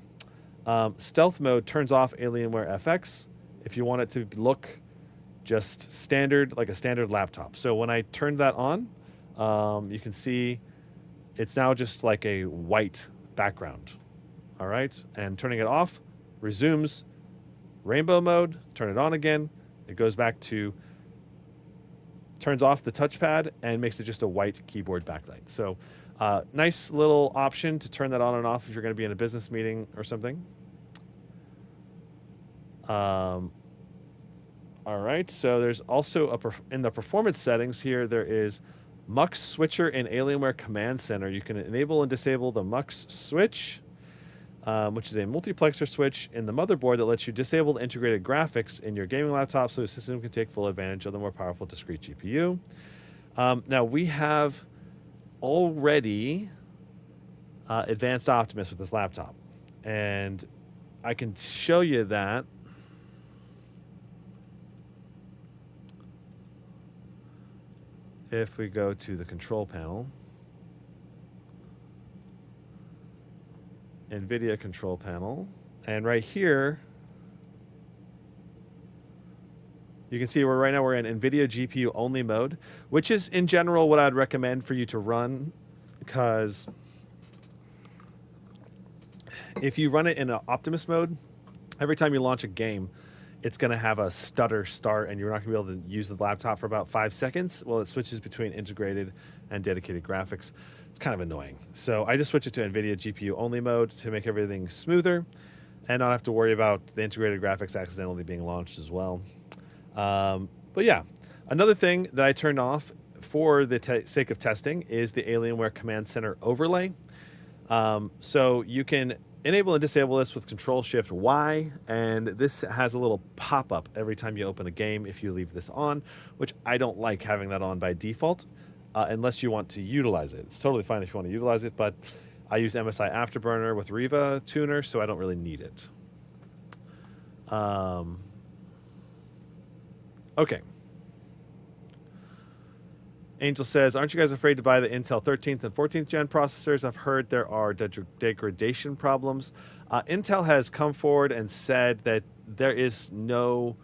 Stealth mode turns off Alienware FX if you want it to look just standard, like a standard laptop. So when I turned that on, you can see it's now just like a white background. All right. And turning it off resumes rainbow mode. Turn it on again. It goes back to, turns off the touchpad and makes it just a white keyboard backlight. So nice little option to turn that on and off if you're going to be in a business meeting or something. All right, so there's also in the performance settings here, there is Mux Switcher in Alienware Command Center. You can enable and disable the Mux Switch, which is a multiplexer switch in the motherboard that lets you disable the integrated graphics in your gaming laptop so the system can take full advantage of the more powerful discrete GPU. Now, we have already Advanced Optimus with this laptop, and I can show you that. If we go to the control panel, NVIDIA control panel, and right here, you can see right now we're in NVIDIA GPU only mode, which is in general what I'd recommend for you to run, because if you run it in an Optimus mode, every time you launch a game, it's going to have a stutter start and you're not going to be able to use the laptop for about 5 seconds. Well, it switches between integrated and dedicated graphics. It's kind of annoying. So I just switch it to NVIDIA GPU only mode to make everything smoother and not have to worry about the integrated graphics accidentally being launched as well. But yeah, another thing that I turned off for the sake of testing is the Alienware Command Center overlay. So you can enable and disable this with Control-Shift-Y, and this has a little pop-up every time you open a game if you leave this on, which I don't like having that on by default, unless you want to utilize it. It's totally fine if you want to utilize it, but I use MSI Afterburner with Riva Tuner, so I don't really need it. Okay. Angel says, aren't you guys afraid to buy the Intel 13th and 14th gen processors? I've heard there are degradation problems. Intel has come forward and said that there is no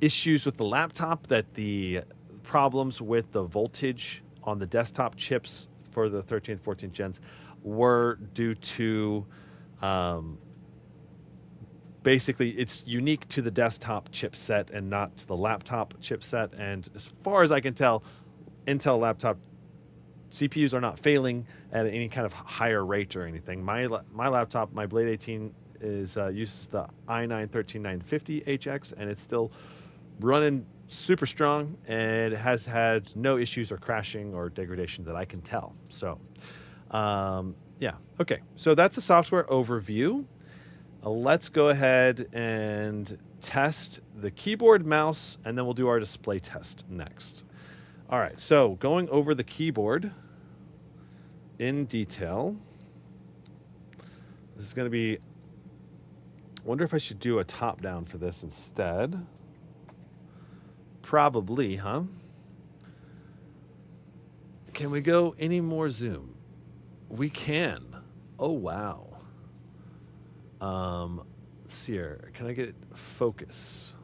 issues with the laptop, that the problems with the voltage on the desktop chips for the 13th, 14th gens were due to basically it's unique to the desktop chipset and not to the laptop chipset. And as far as I can tell, Intel laptop CPUs are not failing at any kind of higher rate or anything. My laptop, my Blade 18, uses the i9-13950HX, and it's still running super strong, and it has had no issues or crashing or degradation that I can tell. So, yeah, okay. So that's a software overview. Let's go ahead and test the keyboard, mouse, and then we'll do our display test next. All right, so going over the keyboard in detail. This is going to be, I wonder if I should do a top-down for this instead. Probably, huh? Can we go any more zoom? We can. Oh, wow. Let's see here. Can I get focus?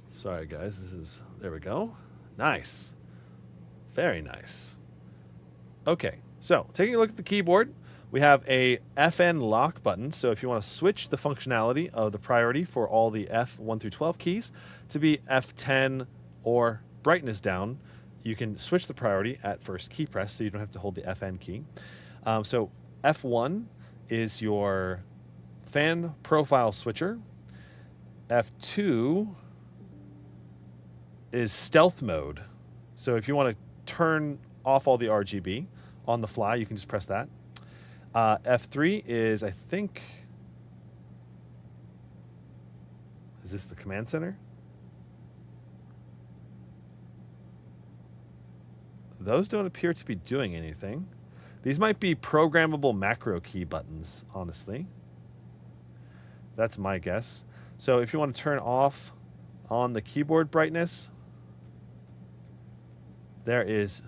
Sorry, guys. This is... There we go. Nice. Very nice. Okay. So, taking a look at the keyboard, we have a FN lock button. So, if you want to switch the functionality of the priority for all the F1 through 12 keys to be F10 or brightness down, you can switch the priority at first key press, so you don't have to hold the FN key. So F1 is your fan profile switcher. F2 is stealth mode. So if you want to turn off all the RGB on the fly, you can just press that. F3 is, I think... Is this the command center? Those don't appear to be doing anything. These might be programmable macro key buttons, honestly. That's my guess. So if you want to turn off on the keyboard brightness, there is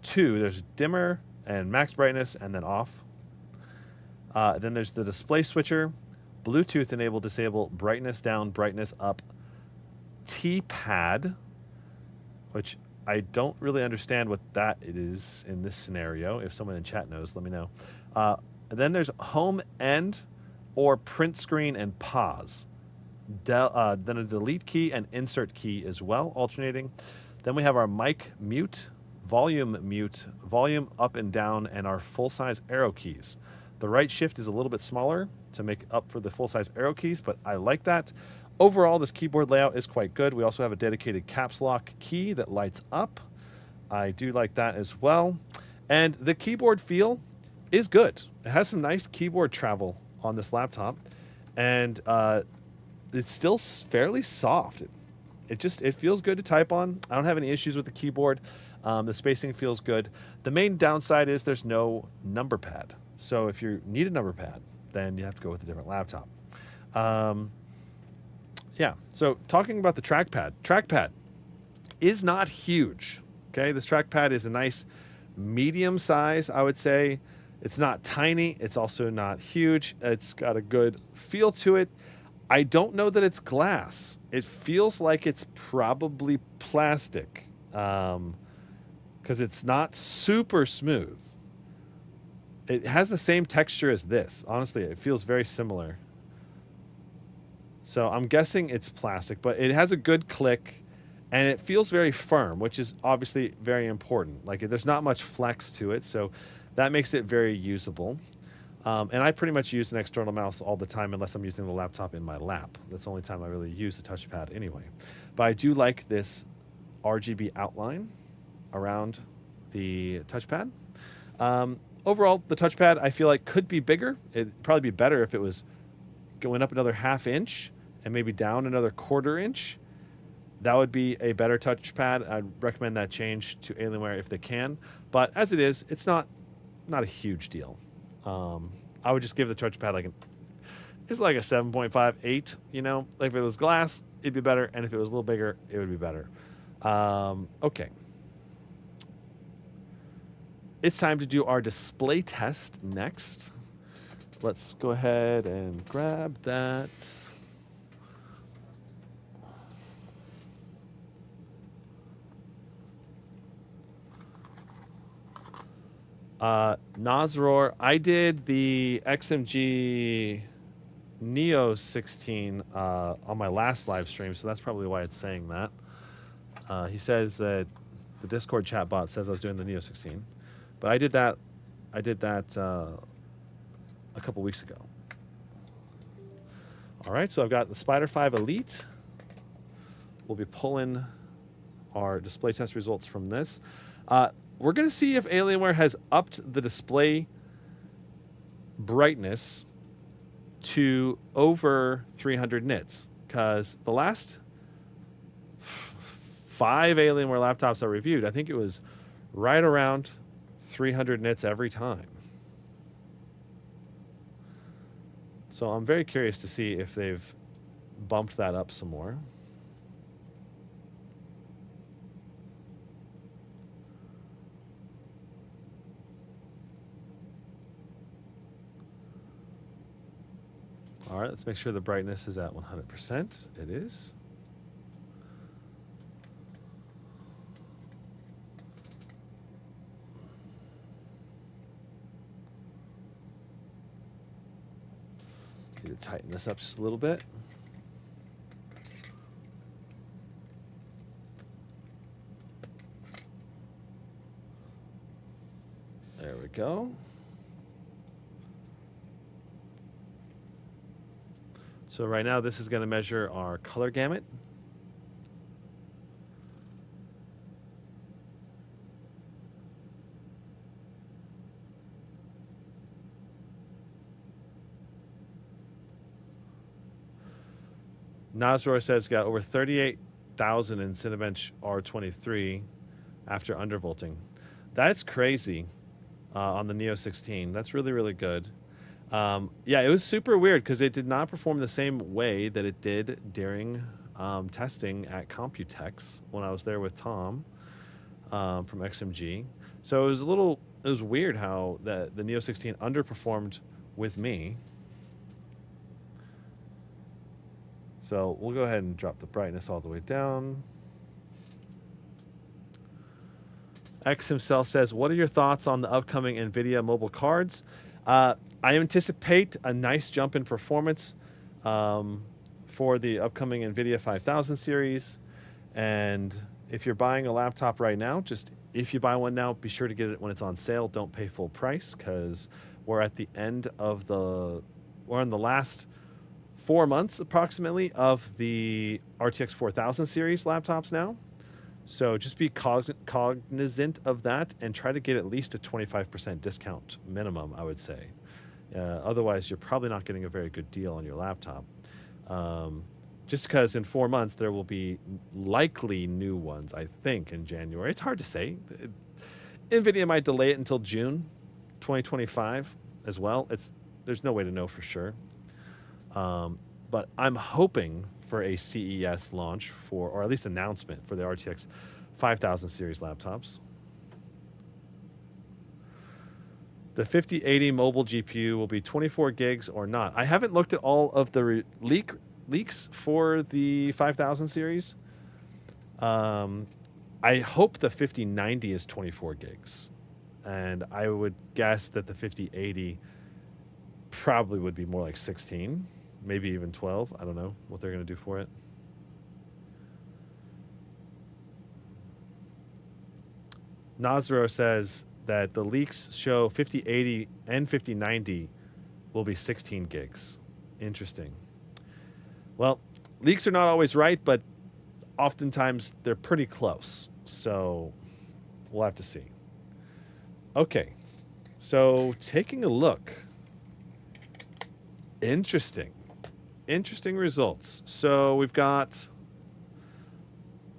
two. There's dimmer and max brightness and then off. Then there's the display switcher, Bluetooth enable, disable, brightness down, brightness up, T-pad, which I don't really understand what that is in this scenario. If someone in chat knows, let me know. Then there's home end or print screen and pause. Then a delete key and insert key as well, alternating. Then we have our mic mute, volume up and down, and our full-size arrow keys. The right shift is a little bit smaller to make up for the full-size arrow keys, but I like that. Overall, this keyboard layout is quite good. We also have a dedicated caps lock key that lights up. I do like that as well. And the keyboard feel is good. It has some nice keyboard travel on this laptop. And it's still fairly soft. It feels good to type on. I don't have any issues with the keyboard. The spacing feels good. The main downside is there's no number pad. So if you need a number pad, then you have to go with a different laptop. Yeah, so talking about the trackpad. Trackpad is not huge, okay? This trackpad is a nice medium size, I would say. It's not tiny. It's also not huge. It's got a good feel to it. I don't know that it's glass. It feels like it's probably plastic because it's not super smooth. It has the same texture as this. Honestly, it feels very similar. So I'm guessing it's plastic, but it has a good click, and it feels very firm, which is obviously very important. Like, there's not much flex to it, so that makes it very usable. And I pretty much use an external mouse all the time unless I'm using the laptop in my lap. That's the only time I really use the touchpad anyway. But I do like this RGB outline around the touchpad. Overall, the touchpad I feel like could be bigger. It'd probably be better if it was going up another ½ inch and maybe down another ¼ inch. That would be a better touchpad. I'd recommend that change to Alienware if they can. But as it is, it's not a huge deal. I would just give the touchpad it's like a 7.5, 8, you know? Like if it was glass, it'd be better. And if it was a little bigger, it would be better. Okay. It's time to do our display test next. Let's go ahead and grab that. Nazror, I did the XMG Neo 16 on my last live stream, so that's probably why it's saying that. He says that the Discord chat bot says I was doing the Neo 16, but I did that a couple weeks ago. All right, so I've got the Spider 5 Elite. We'll be pulling our display test results from this. We're going to see if Alienware has upped the display brightness to over 300 nits, because the last 5 Alienware laptops I reviewed, I think it was right around 300 nits every time. So I'm very curious to see if they've bumped that up some more. All right, let's make sure the brightness is at 100%. It is. Need to tighten this up just a little bit. There we go. So right now this is going to measure our color gamut. Nasroy says got over 38,000 in Cinebench R23 after undervolting. That's crazy on the Neo 16. That's really, really good. Yeah, it was super weird because it did not perform the same way that it did during testing at Computex when I was there with Tom from XMG. So it was weird how the Neo 16 underperformed with me. So we'll go ahead and drop the brightness all the way down. X himself says, what are your thoughts on the upcoming NVIDIA mobile cards? I anticipate a nice jump in performance for the upcoming NVIDIA 5000 series. And if you're buying a laptop right now, if you buy one now, be sure to get it when it's on sale. Don't pay full price because we're at the end of we're in the last 4 months approximately of the RTX 4000 series laptops now. So just be cognizant of that and try to get at least a 25% discount minimum, I would say. Otherwise, you're probably not getting a very good deal on your laptop. Just because in 4 months, there will be likely new ones, I think, in January. It's hard to say. NVIDIA might delay it until June 2025 as well. There's no way to know for sure. But I'm hoping for a CES launch or at least announcement for the RTX 5000 series laptops. The 5080 mobile GPU will be 24 gigs or not. I haven't looked at all of the leaks for the 5000 series. I hope the 5090 is 24 gigs. And I would guess that the 5080 probably would be more like 16. Maybe even 12. I don't know what they're going to do for it. Nazro says that the leaks show 5080 and 5090 will be 16 gigs. Interesting. Well, leaks are not always right, but oftentimes they're pretty close. So we'll have to see. Okay. So taking a look. Interesting results. So we've got,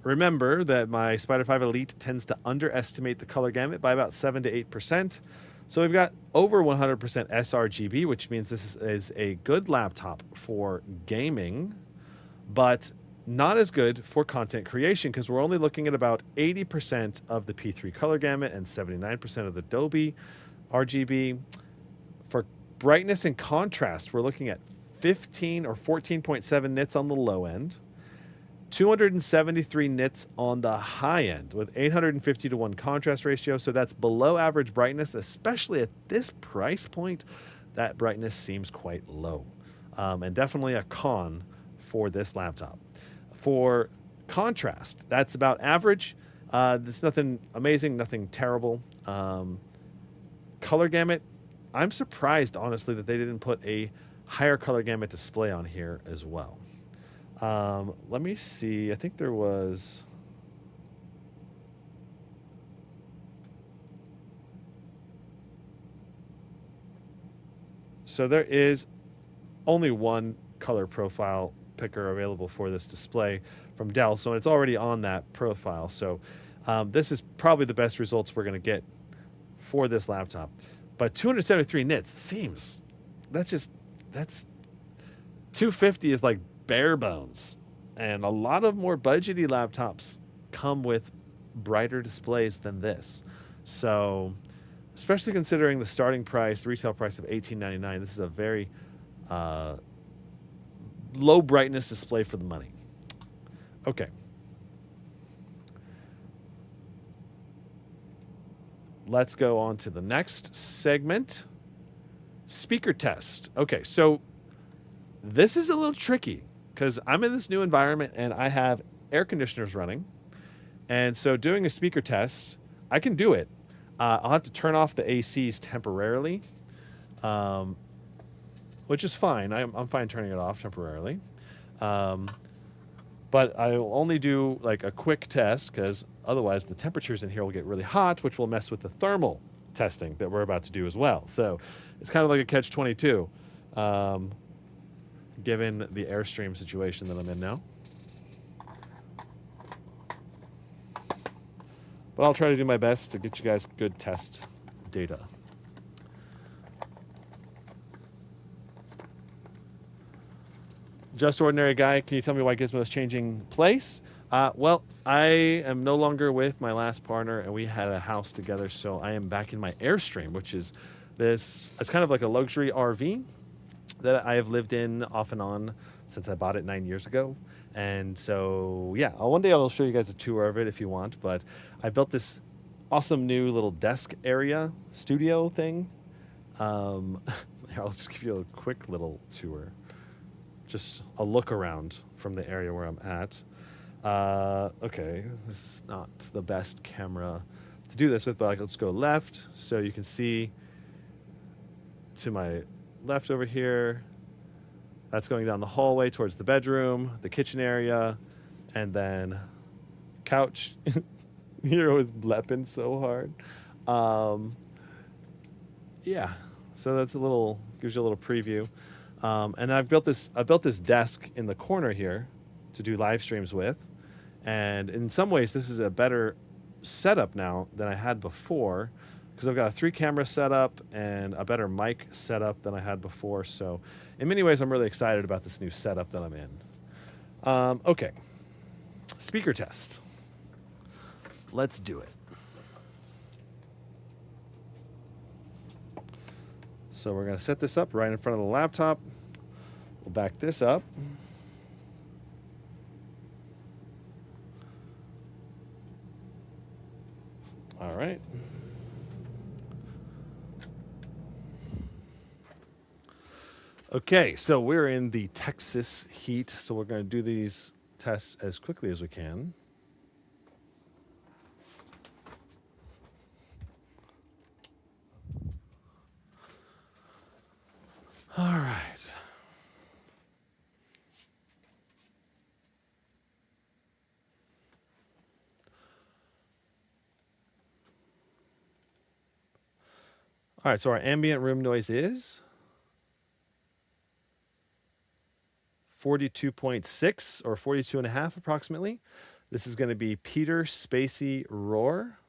remember that my Spider 5 Elite tends to underestimate the color gamut by about 7 to 8%. So we've got over 100% sRGB, which means this is a good laptop for gaming, but not as good for content creation because we're only looking at about 80% of the P3 color gamut and 79% of the Dolby RGB. For brightness and contrast, we're looking at 15 or 14.7 nits on the low end, 273 nits on the high end with 850 to 1 contrast ratio. So that's below average brightness, especially at this price point. That brightness seems quite low and definitely a con for this laptop. For contrast, that's about average. There's nothing amazing, nothing terrible. Color gamut, I'm surprised, honestly, that they didn't put a higher color gamut display on here as well. Let me see. I think there was... So there is only one color profile picker available for this display from Dell. So it's already on that profile. So this is probably the best results we're going to get for this laptop. But 273 nits seems... That's 250 is like bare bones. And a lot of more budgety laptops come with brighter displays than this. So, especially considering the starting price, the retail price of $1899, this is a very low brightness display for the money. Okay. Let's go on to the next segment. Speaker test. Okay, so this is a little tricky because I'm in this new environment and I have air conditioners running. And so doing a speaker test, I can do it. I'll have to turn off the ACs temporarily, which is fine. I'm fine turning it off temporarily. But I'll only do like a quick test because otherwise the temperatures in here will get really hot, which will mess with the thermal testing that we're about to do as well. So it's kind of like a catch-22, given the Airstream situation that I'm in now. But I'll try to do my best to get you guys good test data. Just Ordinary Guy, can you tell me why Gizmo is changing place? Well, I am no longer with my last partner, and we had a house together, so I am back in my Airstream, which is this, it's kind of like a luxury RV that I have lived in off and on since I bought it 9 years ago. And so, yeah, one day I'll show you guys a tour of it if you want, but I built this awesome new little desk area studio thing. I'll just give you a quick little tour. Just a look around from the area where I'm at. Okay, this is not the best camera to do this with, but like, let's go left so you can see to my left over here. That's going down the hallway towards the bedroom, the kitchen area, and then couch. Hero is blepping so hard. Yeah, so that's a little, gives you a little preview. And then I built this desk in the corner here to do live streams with. And in some ways, this is a better setup now than I had before because I've got a 3-camera setup and a better mic setup than I had before. So in many ways, I'm really excited about this new setup that I'm in. Okay, speaker test. Let's do it. So we're going to set this up right in front of the laptop. We'll back this up. All right. Okay, so we're in the Texas heat, so we're going to do these tests as quickly as we can. All right. All right, so our ambient room noise is 42.6 or 42.5 approximately. This is going to be Peter Spacey Roar.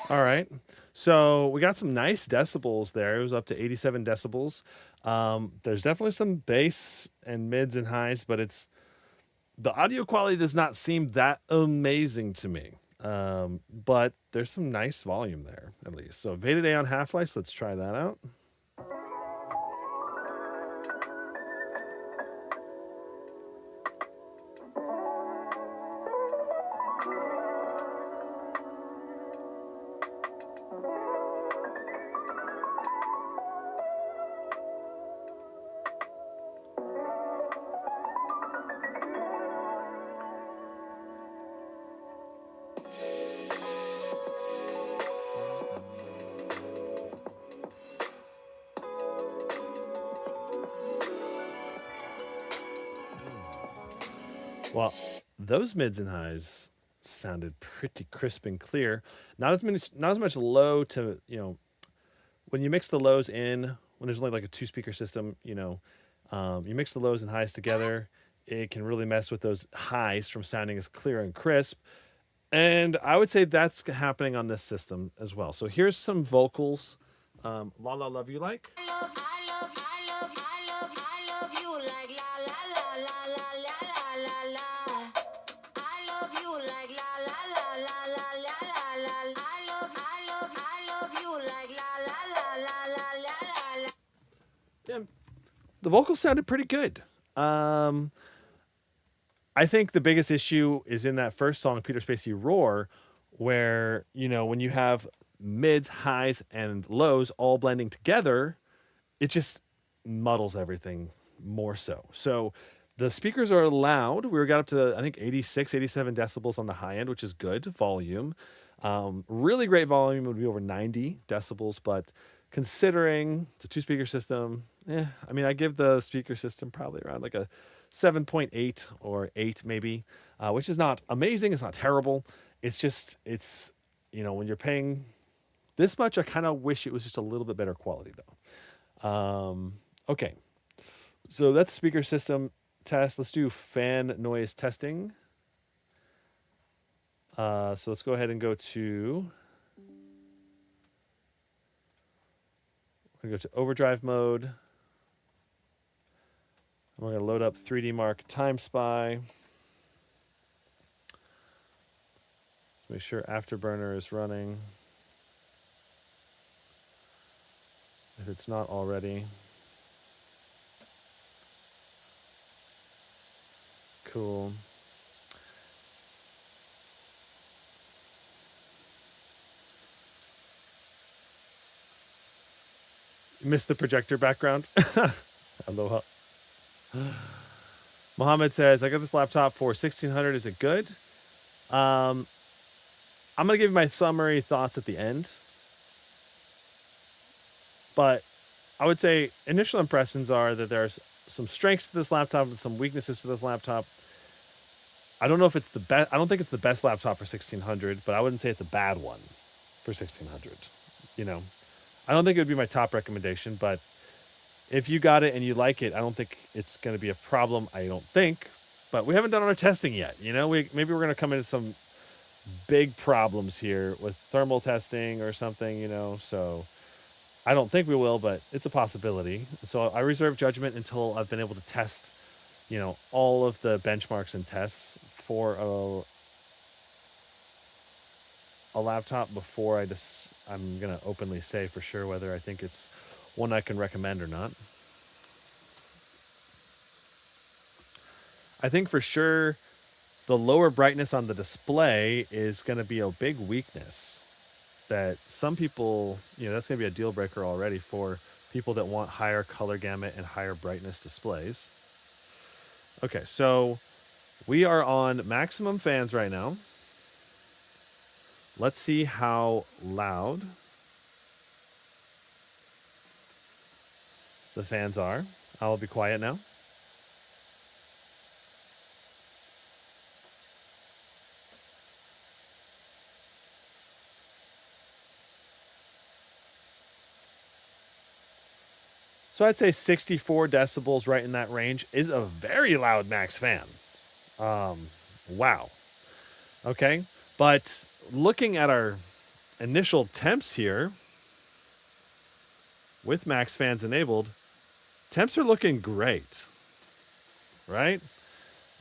All right. So we got some nice decibels there. It was up to 87 decibels. There's definitely some bass and mids and highs, but the audio quality does not seem that amazing to me. But there's some nice volume there, at least. So Beta Day on Half-Life, let's try that out. Well, those mids and highs sounded pretty crisp and clear. Not as much low to, when you mix the lows in, when there's only like a 2-speaker system, you mix the lows and highs together, it can really mess with those highs from sounding as clear and crisp. And I would say that's happening on this system as well. So here's some vocals. La La Love You Like. I love, I love, I love, I love, I love you like la la la la la la la la. I love you like la la la la la la la. I love, I love you like la la la la la la. Yeah, the vocals sounded pretty good. I think the biggest issue is in that first song, Peter Spacey Roar, where, when you have mids, highs, and lows all blending together, it just muddles everything more so. So the speakers are loud. We got up to, I think, 86, 87 decibels on the high end, which is good volume. Really great volume would be over 90 decibels, but considering it's a 2-speaker system, I give the speaker system probably around like a 7.8 or 8 maybe, which is not amazing. It's not terrible. It's just, when you're paying this much, I kind of wish it was just a little bit better quality though. Okay. So that's speaker system test. Let's do fan noise testing. So let's go ahead and go to overdrive mode. We're going to load up 3D Mark Time Spy. Let's make sure Afterburner is running, if it's not already. Cool. You missed the projector background. Aloha. Mohammed says, I got this laptop for $1,600. Is it good? I'm going to give you my summary thoughts at the end. But I would say initial impressions are that there's some strengths to this laptop and some weaknesses to this laptop. I don't know if it's the best. I don't think it's the best laptop for $1,600, but I wouldn't say it's a bad one for $1,600. I don't think it would be my top recommendation, but if you got it and you like it, I don't think it's going to be a problem. I don't think, but we haven't done our testing yet. Maybe we're going to come into some big problems here with thermal testing or something, so I don't think we will, but it's a possibility. So I reserve judgment until I've been able to test, all of the benchmarks and tests for a laptop before I'm going to openly say for sure whether I think it's one I can recommend or not. I think for sure the lower brightness on the display is going to be a big weakness that some people, that's going to be a deal breaker already for people that want higher color gamut and higher brightness displays. Okay, so we are on maximum fans right now. Let's see how loud the fans are. I'll be quiet now. So I'd say 64 decibels, right in that range, is a very loud max fan. Wow. Okay, but looking at our initial temps here, with max fans enabled, temps are looking great, right?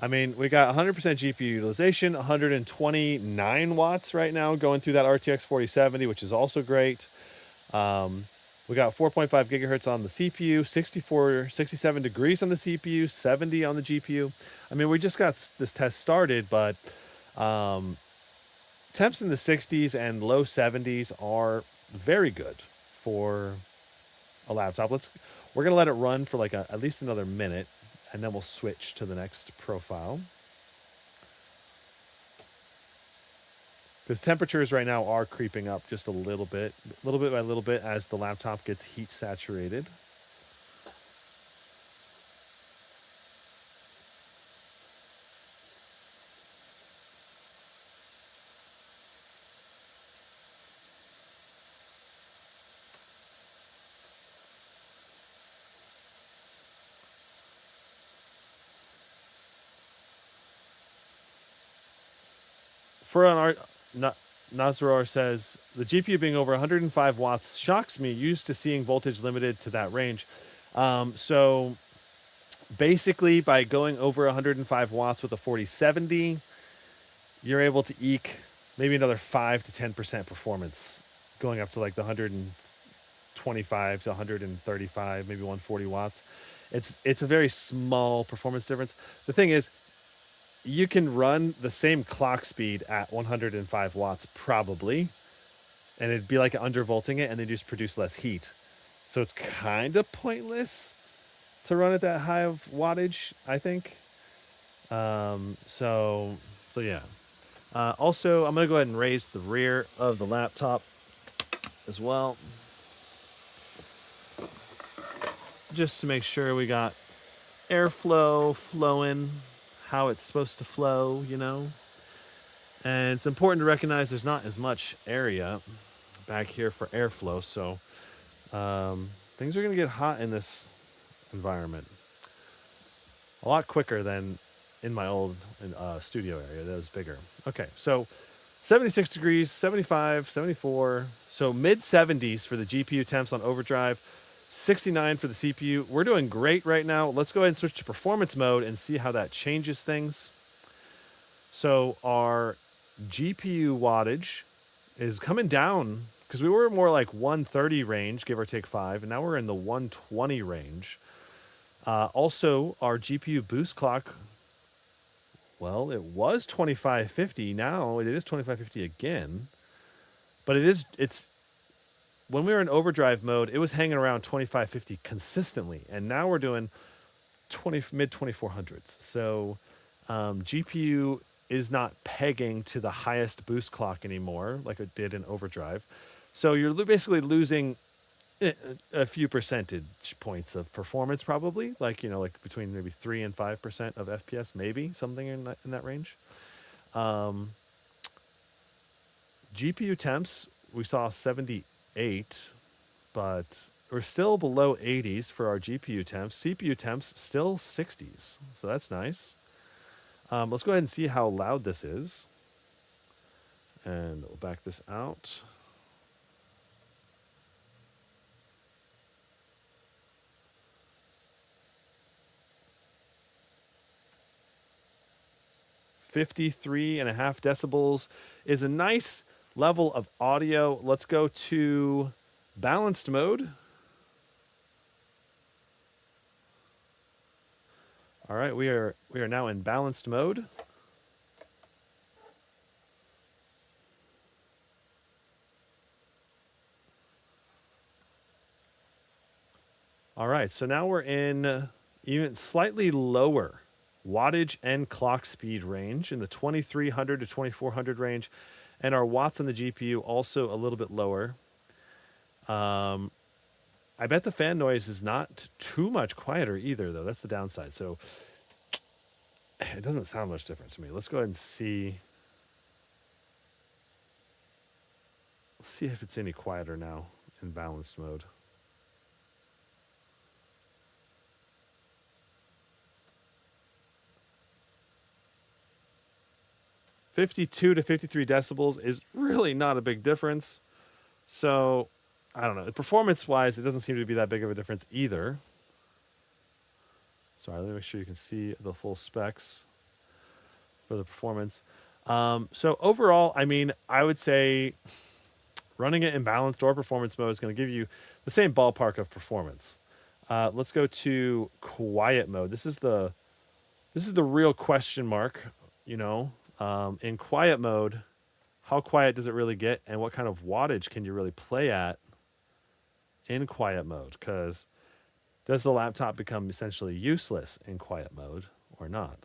We got 100% GPU utilization, 129 watts right now going through that RTX 4070, which is also great. We got 4.5 gigahertz on the CPU, 67 degrees on the CPU, 70 on the GPU. We just got this test started, but temps in the 60s and low 70s are very good for a laptop. We're going to let it run for at least another minute, and then we'll switch to the next profile. Because temperatures right now are creeping up just a little bit by little bit as the laptop gets heat saturated. Furon Art Nazaror says the GPU being over 105 watts shocks me. Used to seeing voltage limited to that range. So basically, by going over 105 watts with a 4070, you're able to eke maybe another 5 to 10% performance, going up to like the 125 to 135, maybe 140 watts. It's a very small performance difference. The thing is, you can run the same clock speed at 105 watts probably, and it'd be like undervolting it, and they just produce less heat. So it's kind of pointless to run at that high of wattage, I think. So yeah. Also, I'm going to go ahead and raise the rear of the laptop as well, just to make sure we got airflow flowing how it's supposed to flow, you know. And it's important to recognize there's not as much area back here for airflow, so things are going to get hot in this environment a lot quicker than in my old studio area. That was bigger. Okay, so 76 degrees, 75, 74. So mid 70s for the GPU temps on Overdrive, 69 for the CPU. We're doing great right now. Let's go ahead and switch to performance mode and see how that changes things. So our GPU wattage is coming down because we were more like 130 range, give or take 5, and now we're in the 120 range. Also, our GPU boost clock, well, it was 2550. Now it is 2550 again. But it's when we were in overdrive mode, it was hanging around 2550 consistently. And now we're doing mid 2400s. So GPU is not pegging to the highest boost clock anymore like it did in overdrive. So you're basically losing a few percentage points of performance, probably, like, you know, like between maybe 3 and 5% of FPS, maybe something in that range. GPU temps, we saw 78, but we're still below 80s for our GPU temps. CPU temps still 60s, so that's nice. Let's go ahead and see how loud this is, and we'll back this out. .5 decibels is a nice level of audio. Let's go to balanced mode. All right, we are now in balanced mode. All right, so now we're in even slightly lower wattage and clock speed range in the 2300 to 2400 range, and our watts on the GPU also a little bit lower. I bet the fan noise is not too much quieter either, though. That's the downside. So it doesn't sound much different to me. Let's go ahead and see. Let's see if it's any quieter now in balanced mode. .52 to 53 decibels is really not a big difference. So, I don't know. Performance-wise, it doesn't seem to be that big of a difference either. Sorry, let me make sure you can see the full specs for the performance. So overall, I mean, I would say running it in balanced or performance mode is going to give you the same ballpark of performance. Let's go to quiet mode. This is the real question mark, you know. In quiet mode, how quiet does it really get, and what kind of wattage can you really play at in quiet mode? Because does the laptop become essentially useless in quiet mode or not?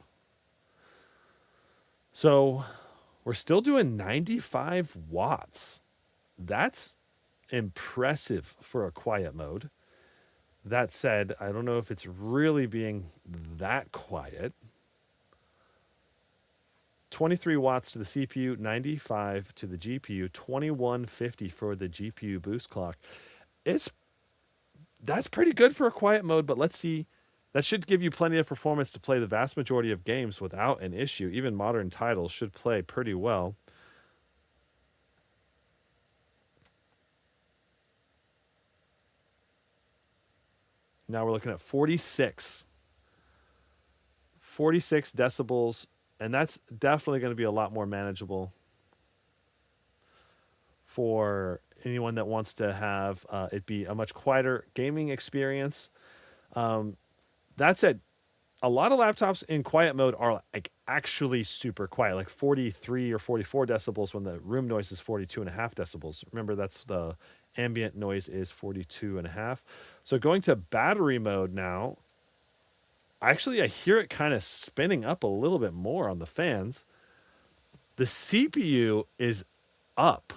So we're still doing 95 watts. That's impressive for a quiet mode. That said, I don't know if it's really being that quiet. 23 watts to the CPU, 95 to the GPU, 2150 for the GPU boost clock. That's pretty good for a quiet mode, but let's see. That should give you plenty of performance to play the vast majority of games without an issue. Even modern titles should play pretty well. Now we're looking at 46. 46 decibels, and that's definitely going to be a lot more manageable for anyone that wants to have it be a much quieter gaming experience. That said, a lot of laptops in quiet mode are like actually super quiet, like 43 or 44 decibels when the room noise is 42.5 decibels. Remember, that's the ambient noise is 42.5. So going to battery mode now, actually I hear it kind of spinning up a little bit more on the fans. The CPU is up.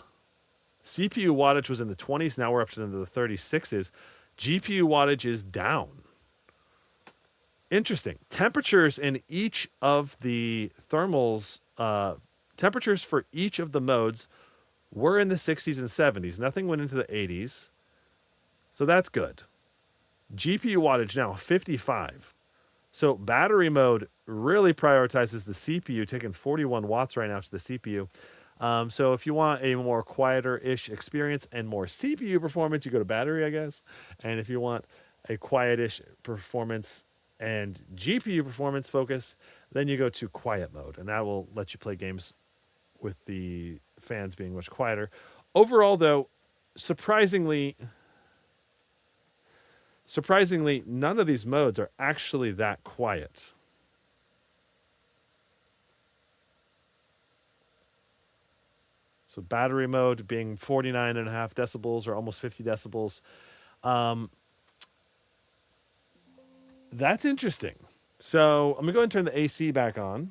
CPU wattage was in the 20s. Now we're up to the 36s. GPU wattage is down. Interesting. Temperatures in each of the thermals, temperatures for each of the modes were in the 60s and 70s. Nothing went into the 80s. So that's good. GPU wattage now 55. So battery mode really prioritizes the CPU, taking 41 watts right now to the CPU. So if you want a more quieter-ish experience and more CPU performance, you go to battery, I guess. And if you want a quiet-ish performance and GPU performance focus, then you go to quiet mode. And that will let you play games with the fans being much quieter. Overall, though, surprisingly, none of these modes are actually that quiet. So battery mode being 49.5 decibels or almost 50 decibels. That's interesting. So I'm going to go ahead and turn the AC back on.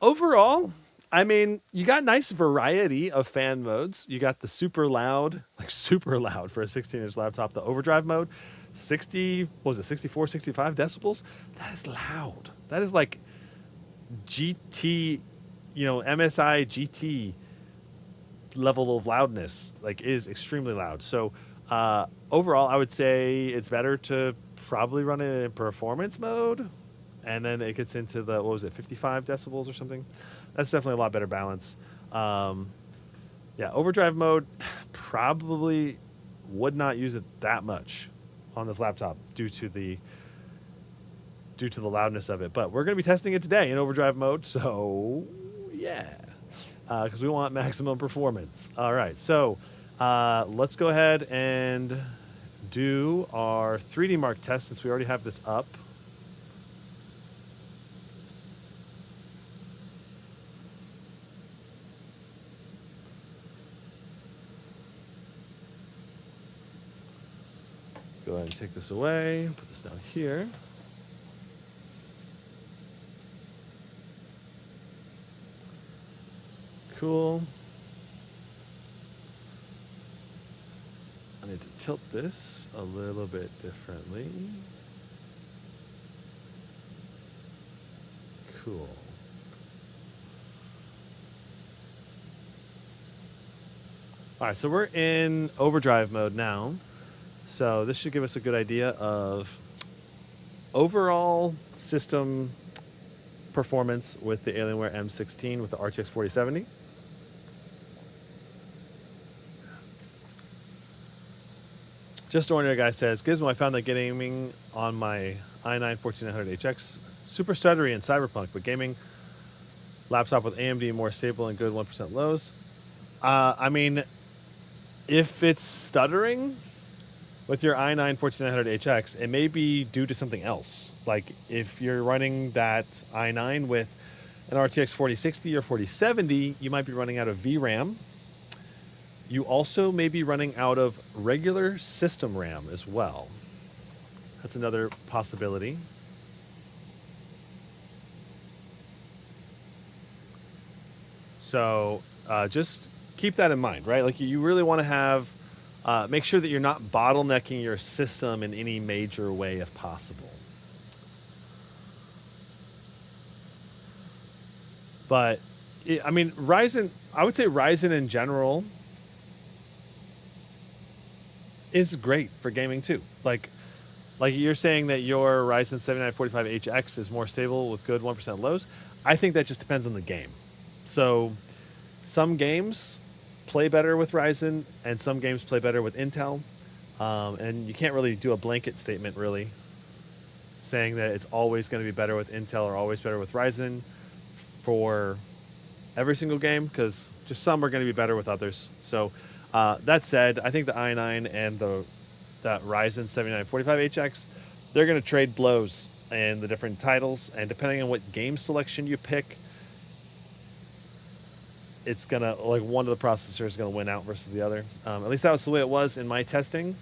Overall, I mean, you got nice variety of fan modes. You got the super loud, like super loud for a 16-inch laptop, the overdrive mode, 64, 65 decibels. That is loud. That is like GT, MSI GT level of loudness, like is extremely loud. So overall, I would say it's better to probably run it in performance mode. And then it gets into the, 55 decibels or something. That's definitely a lot better balance. Overdrive mode, probably would not use it that much on this laptop due to the loudness of it. But we're going to be testing it today in overdrive mode. So, yeah, because we want maximum performance. All right, so let's go ahead and do our 3D Mark test since we already have this up. Go ahead and take this away, put this down here. Cool. I need to tilt this a little bit differently. Cool. All right, so we're in overdrive mode now. So this should give us a good idea of overall system performance with the Alienware M16 with the RTX 4070. Just ordinary guy says, Gizmo, I found that gaming on my i9 14900HX super stuttery in Cyberpunk, but gaming laptop with AMD more stable and good 1% lows. I mean, if it's stuttering with your i9 14900HX, it may be due to something else. Like if you're running that i9 with an RTX 4060 or 4070, you might be running out of VRAM. You also may be running out of regular system RAM as well. That's another possibility. So just keep that in mind, right? Like you really want to have make sure that you're not bottlenecking your system in any major way if possible. But, I mean, Ryzen, I would say Ryzen in general is great for gaming too. Like you're saying that your Ryzen 7945HX is more stable with good 1% lows. I think that just depends on the game. So some games play better with Ryzen, and some games play better with Intel. And you can't really do a blanket statement, really, saying that it's always going to be better with Intel or always better with Ryzen for every single game, because just some are going to be better with others. So that said, I think the i9 and that Ryzen 7945HX, they're going to trade blows in the different titles, and depending on what game selection you pick, it's gonna, like, one of the processors is gonna win out versus the other. At least that was the way it was in my testing.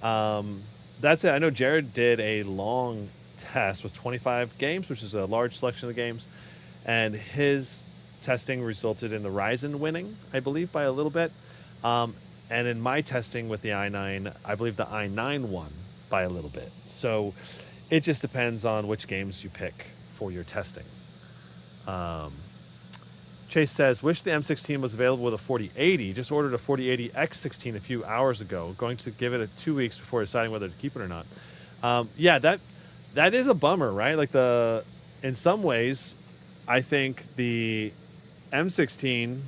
That's it. I know Jared did a long test with 25 games, which is a large selection of games, and his testing resulted in the Ryzen winning, I believe, by a little bit. And in my testing with the i9, I believe the i9 won by a little bit. So it just depends on which games you pick for your testing. Chase says, wish the M16 was available with a 4080. Just ordered a 4080 X16 a few hours ago. Going to give it 2 weeks before deciding whether to keep it or not. Yeah, that is a bummer, right? Like, in some ways, I think the M16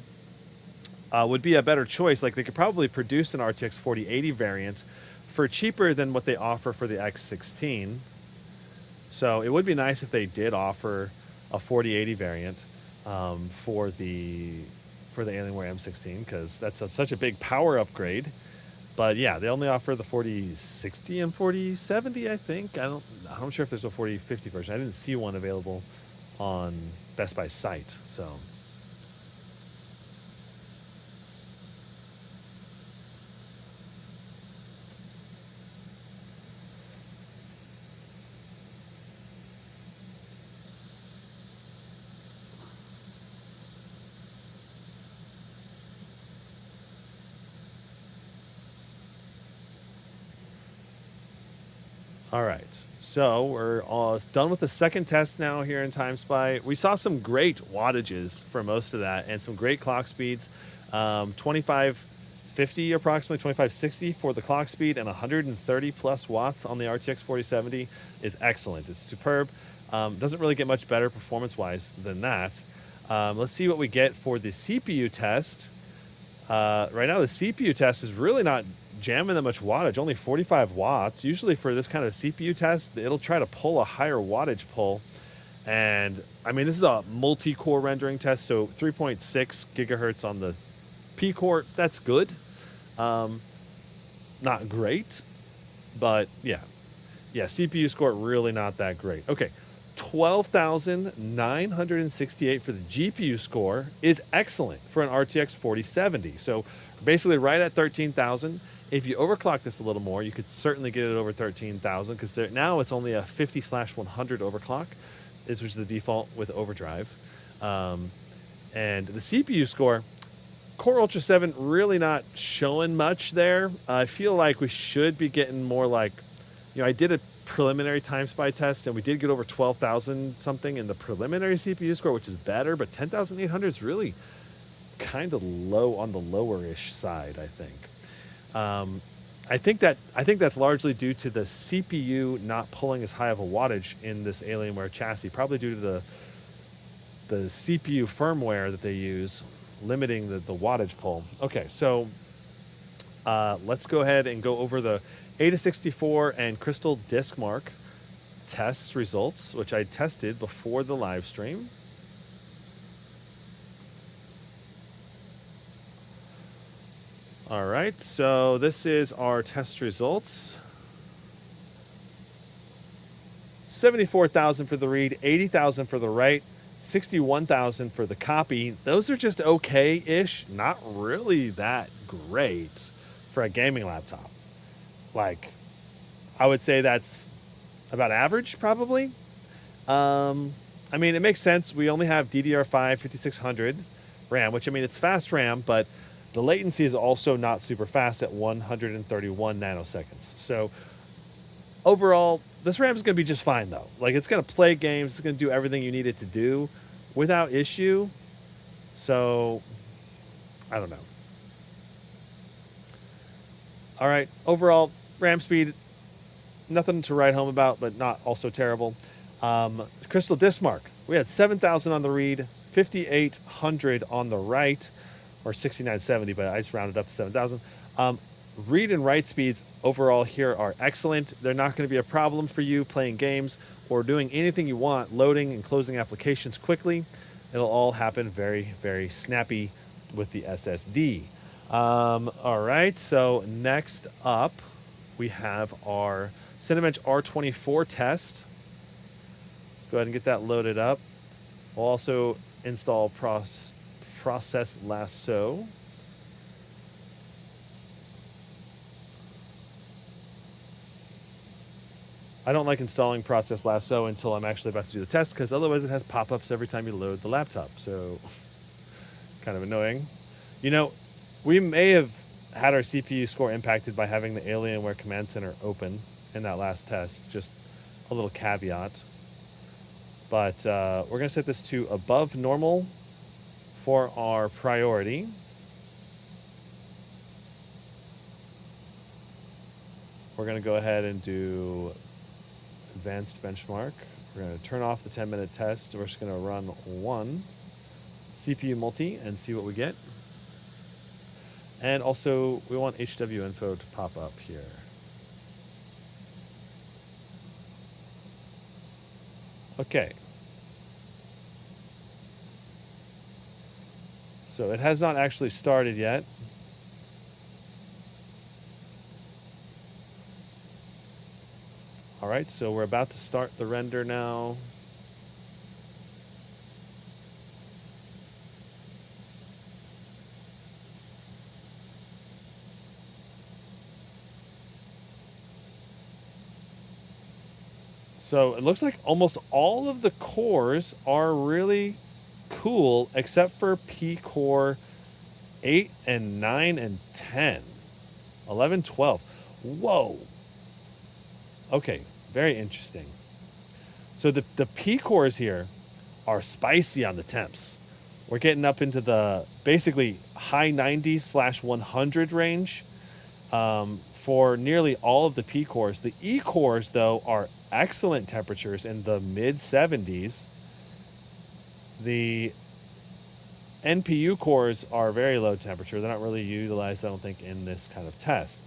would be a better choice. Like, they could probably produce an RTX 4080 variant for cheaper than what they offer for the X16. So it would be nice if they did offer a 4080 variant for the Alienware M16, because that's such a big power upgrade. But yeah, they only offer the 4060 and 4070, I think. I'm not sure if there's a 4050 version. I didn't see one available on Best Buy site, so. All right, so we're all done with the second test now here in TimeSpy. We saw some great wattages for most of that and some great clock speeds. 2550 approximately, 2560 for the clock speed, and 130 plus watts on the RTX 4070 is excellent. It's superb. Doesn't really get much better performance-wise than that. Let's see what we get for the CPU test. Right now, the CPU test is really not jamming that much wattage, only 45 watts. Usually for this kind of CPU test, it'll try to pull a higher wattage pull. And I mean, this is a multi-core rendering test, so 3.6 gigahertz on the P core, that's good. Not great, but yeah, CPU score really not that great. Okay, 12,968 for the GPU score is excellent for an RTX 4070. So basically right at 13,000. If you overclock this a little more, you could certainly get it over 13,000, because now it's only a 50/100 overclock, which is the default with Overdrive. And the CPU score, Core Ultra 7, really not showing much there. I feel like we should be getting more like, I did a preliminary TimeSpy test, and we did get over 12,000 something in the preliminary CPU score, which is better, but 10,800 is really kind of low on the lower-ish side, I think. I think that's largely due to the CPU not pulling as high of a wattage in this Alienware chassis, probably due to the CPU firmware that they use, limiting the wattage pull. Okay, so let's go ahead and go over the Ada64 and CrystalDiskMark test results, which I tested before the live stream. All right, so this is our test results. 74,000 for the read, 80,000 for the write, 61,000 for the copy. Those are just okay-ish, not really that great for a gaming laptop. Like, I would say that's about average, probably. I mean, it makes sense. We only have DDR5 5600 RAM, which, I mean, it's fast RAM, but the latency is also not super fast at 131 nanoseconds. So overall, this RAM is going to be just fine, though. Like, it's going to play games. It's going to do everything you need it to do without issue. So, I don't know. All right. Overall, RAM speed, nothing to write home about, but not also terrible. CrystalDiskMark, we had 7,000 on the read, 5,800 on the write. or 6970, but I just rounded up to 7,000. Read and write speeds overall here are excellent. They're not going to be a problem for you playing games or doing anything you want, loading and closing applications quickly. It'll all happen very, very snappy with the SSD. All right, so next up, we have our Cinebench R24 test. Let's go ahead and get that loaded up. We'll also install Process Lasso. I don't like installing Process Lasso until I'm actually about to do the test, because otherwise it has pop-ups every time you load the laptop. So kind of annoying. You know, we may have had our CPU score impacted by having the Alienware Command Center open in that last test. Just a little caveat. But we're going to set this to above normal for our priority. We're going to go ahead and do advanced benchmark. We're going to turn off the 10-minute test. We're just going to run one CPU multi and see what we get. And also, we want HW info to pop up here. Okay. So it has not actually started yet. All right, so we're about to start the render now. So it looks like almost all of the cores are really cool, except for P Core 8 and 9 and 10. 11, 12. Whoa. Okay, very interesting. So the P cores here are spicy on the temps. We're getting up into the basically high 90s / 100 range for nearly all of the P cores. The E cores, though, are excellent temperatures in the mid 70s. The NPU cores are very low temperature. They're not really utilized, I don't think, in this kind of test.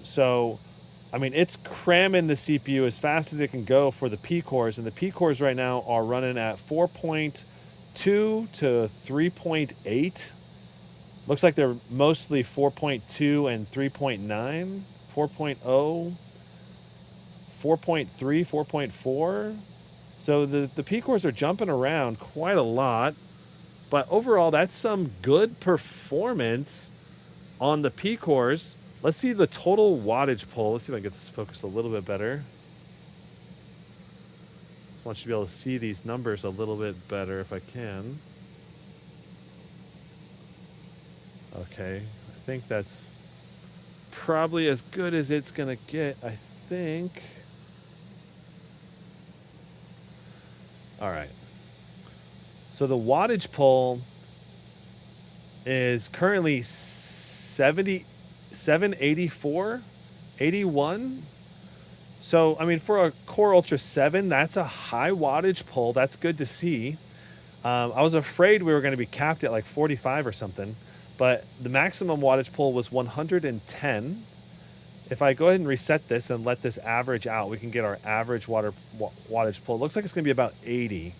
So, I mean, it's cramming the CPU as fast as it can go for the P cores, and the P cores right now are running at 4.2 to 3.8. Looks like they're mostly 4.2 and 3.9, 4.0, 4.3, 4.4. So the P cores are jumping around quite a lot, but overall that's some good performance on the P cores. Let's see the total wattage pull. Let's see if I can get this focused a little bit better. I want you to be able to see these numbers a little bit better if I can. Okay, I think that's probably as good as it's gonna get, I think. All right. So the wattage pull is currently 784, 81. So, I mean, for a Core Ultra 7, that's a high wattage pull. That's good to see. I was afraid we were going to be capped at like 45 or something, but the maximum wattage pull was 110. If I go ahead and reset this and let this average out, we can get our average wattage pull. It looks like it's going to be about 80.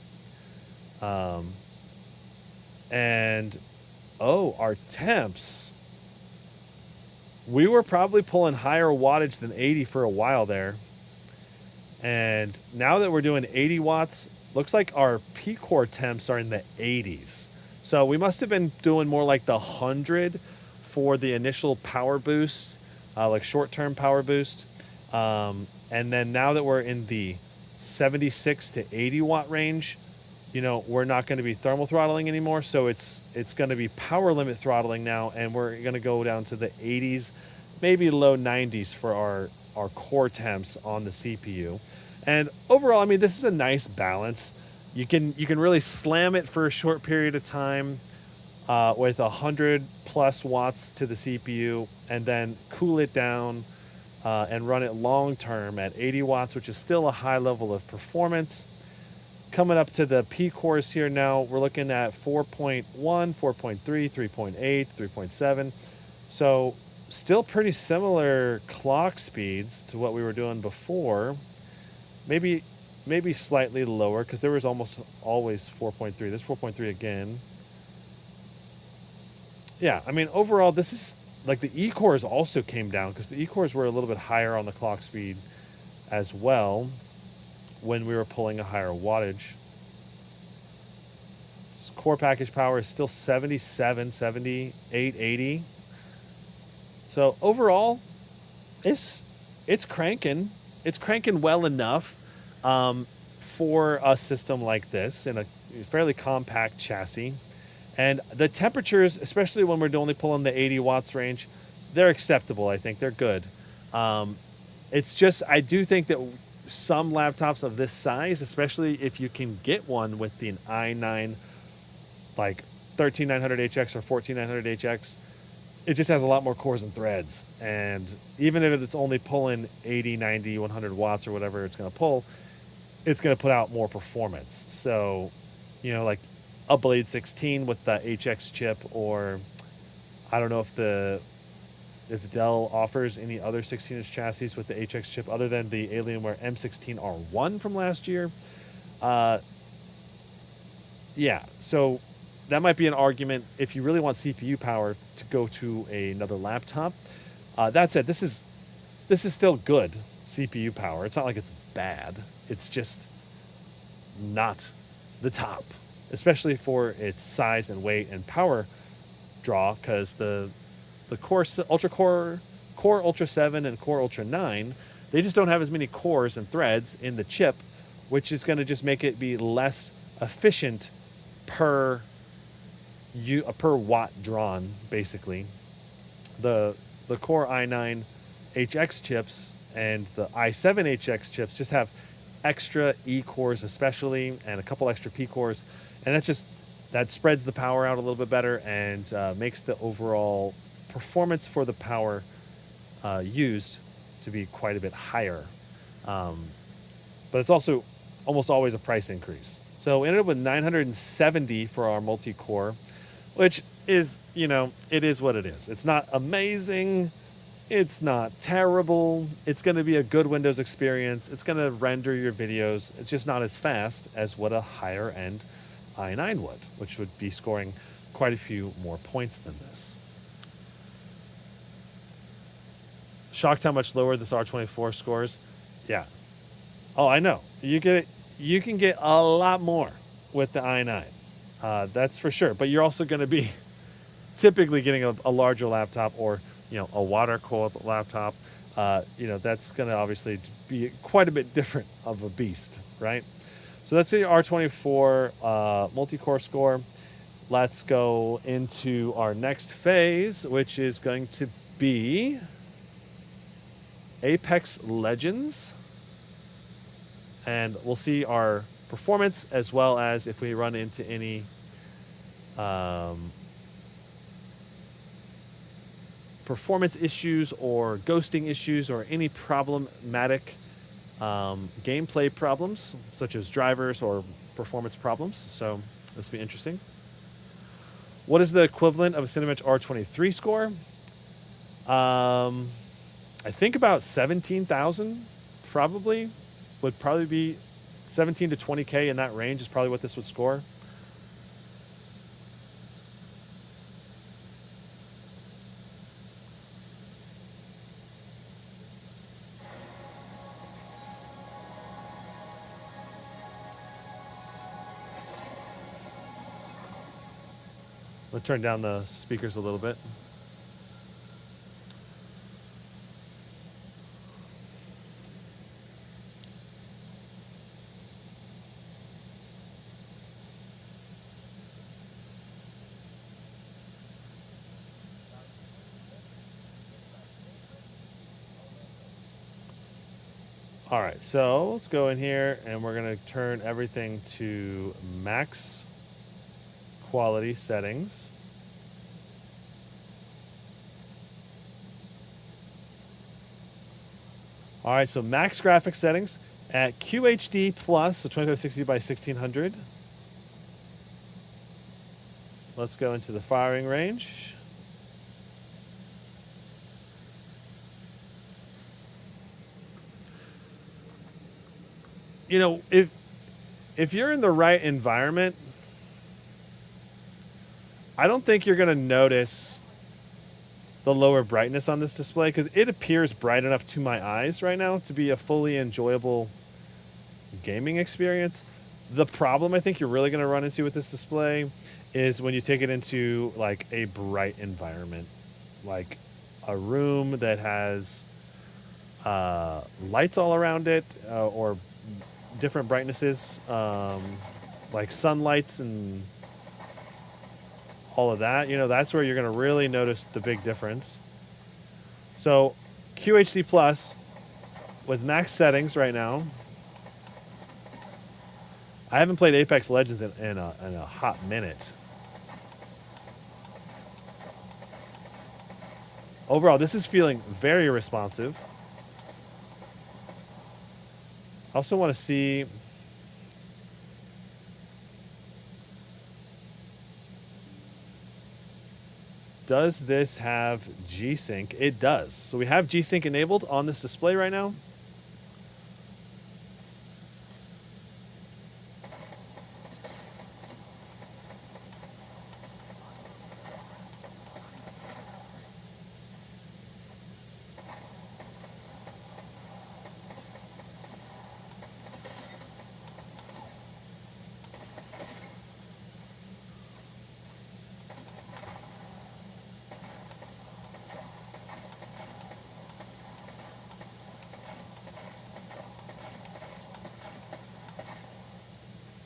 And, oh, our temps. We were probably pulling higher wattage than 80 for a while there. And now that we're doing 80 watts, looks like our P-Core temps are in the 80s. So we must have been doing more like the 100 for the initial power boost, like short-term power boost. And then now that we're in the 76 to 80 watt range, you know, we're not going to be thermal throttling anymore. So it's going to be power limit throttling now, and we're going to go down to the 80s, maybe low 90s for our core temps on the CPU. And overall, I mean, this is a nice balance. You can really slam it for a short period of time with 100 plus watts to the CPU, and then cool it down and run it long term at 80 watts, which is still a high level of performance. coming up to the P cores here now. We're looking at 4.1, 4.3, 3.8, 3.7. So still pretty similar clock speeds to what we were doing before. Maybe slightly lower because there was almost always 4.3. There's 4.3 again. Yeah, I mean, overall, this is like the E-cores also came down because the E-cores were a little bit higher on the clock speed as well when we were pulling a higher wattage. Core package power is still 77, 78, 80. So overall, it's cranking. It's cranking well enough for a system like this in a fairly compact chassis. And the temperatures, especially when we're only pulling the 80 watts range, they're acceptable. I think they're good. It's just, I do think that some laptops of this size, especially if you can get one with the i9, like 13900HX or 14900HX, it just has a lot more cores and threads. And even if it's only pulling 80, 90, 100 watts or whatever it's going to pull, it's going to put out more performance. So, you know, like a Blade 16 with the HX chip, or I don't know if Dell offers any other 16-inch chassis with the HX chip other than the Alienware M16 R1 from last year. Yeah, so that might be an argument if you really want CPU power to go to another laptop. That said, this is still good CPU power. It's not like it's bad. It's just not the top, especially for its size and weight and power draw, because the Core Ultra 7 and Core Ultra 9, they just don't have as many cores and threads in the chip, which is going to just make it be less efficient per watt drawn, basically. The Core i9 HX chips and the i7 HX chips just have extra E cores especially, and a couple extra P cores, and that spreads the power out a little bit better and makes the overall performance for the power used to be quite a bit higher. But it's also almost always a price increase. So we ended up with 970 for our multi-core, which is, you know, it is what it is. It's not amazing. It's not terrible. It's going to be a good Windows experience. It's going to render your videos. It's just not as fast as what a higher end i9 would, which would be scoring quite a few more points than this. Shocked how much lower this R24 scores. Yeah. Oh, I know. You can get a lot more with the i9. That's for sure. But you're also going to be typically getting a larger laptop, or, you know, a water-cooled laptop. You know, that's going to obviously be quite a bit different of a beast, right? So that's the R24 multi-core score. Let's go into our next phase, which is going to be Apex Legends. And we'll see our performance, as well as if we run into any performance issues or ghosting issues or any problematic gameplay problems, such as drivers or performance problems. So this will be interesting. What is the equivalent of a Cinebench R23 score? I think about 17,000 probably. Would probably be 17 to 20K in that range is probably what this would score. I'll turn down the speakers a little bit. All right, so let's go in here and we're going to turn everything to max quality settings. All right, so max graphics settings, At QHD plus, so 2560 by 1600. Let's go into the firing range. You know, if you're in the right environment, I don't think you're going to notice the lower brightness on this display because it appears bright enough to my eyes right now to be a fully enjoyable gaming experience. The problem I think you're really going to run into with this display is when you take it into like a bright environment, like a room that has lights all around it or different brightnesses, like sunlights and all of that. You know, that's where you're going to really notice the big difference. So QHD plus with max settings right now. I haven't played Apex Legends in a hot minute. Overall, this is feeling very responsive. I also want to see... Does this have G-Sync? It does. So we have G-Sync enabled on this display right now.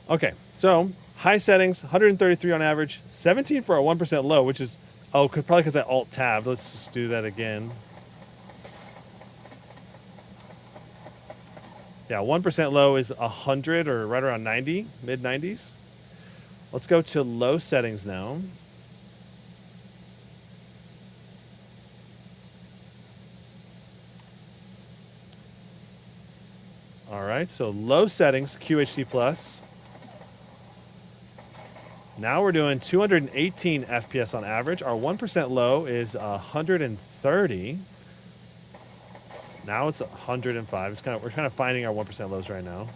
Okay, so high settings, 133 on average, 17 for a 1% low, which is, probably because I alt-tabbed. Let's just do that again. Yeah, 1% low is 100 or right around 90, mid-90s. Let's go to low settings now. All right, so low settings, QHD plus. Now we're doing 218 FPS on average. Our 1% low is 130. Now it's 105. We're kind of finding our 1% lows right now.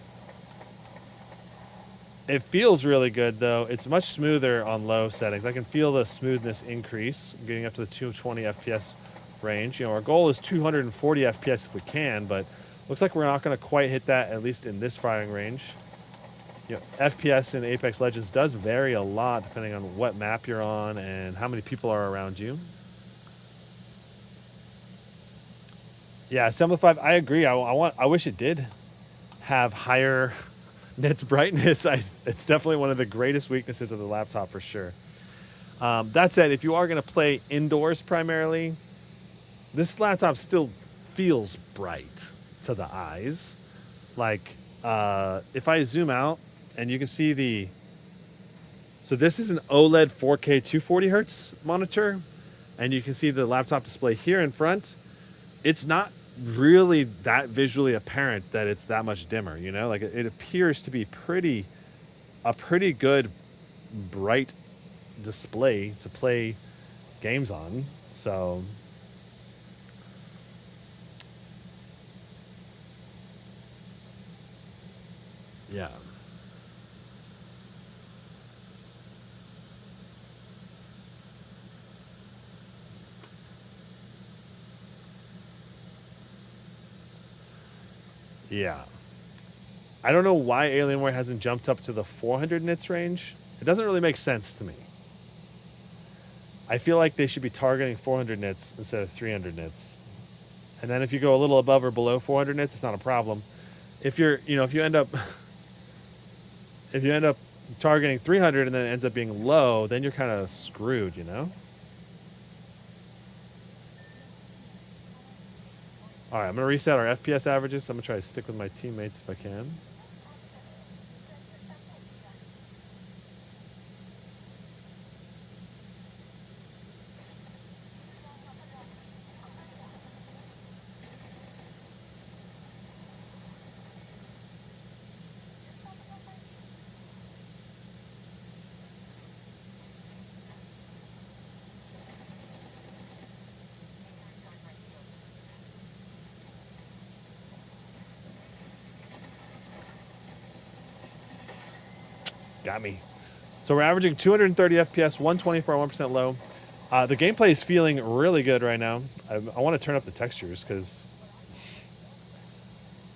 It feels really good though. It's much smoother on low settings. I can feel the smoothness increase, getting up to the 220 FPS range. You know, our goal is 240 FPS if we can, but looks like we're not going to quite hit that, at least in this firing range. You know, FPS in Apex Legends does vary a lot depending on what map you're on and how many people are around you. Yeah, Assembly 5, I agree. I wish it did have higher nits brightness. It's definitely one of the greatest weaknesses of the laptop for sure. That said, if you are going to play indoors primarily, this laptop still feels bright to the eyes. Like, if I zoom out, and you can see so this is an OLED 4K 240 hertz monitor, and you can see the laptop display here in front. It's not really that visually apparent that it's that much dimmer, you know? Like it appears to be a pretty good bright display to play games on. So yeah. Yeah. I don't know why Alienware hasn't jumped up to the 400 nits range. It doesn't really make sense to me. I feel like they should be targeting 400 nits instead of 300 nits. And then if you go a little above or below 400 nits, it's not a problem. If you end up targeting 300 and then it ends up being low, then you're kind of screwed, you know? All right, I'm going to reset our FPS averages. I'm going to try to stick with my teammates if I can. got me. So we're averaging 230 FPS, 124, 1% low. The gameplay is feeling really good right now. I want to turn up the textures because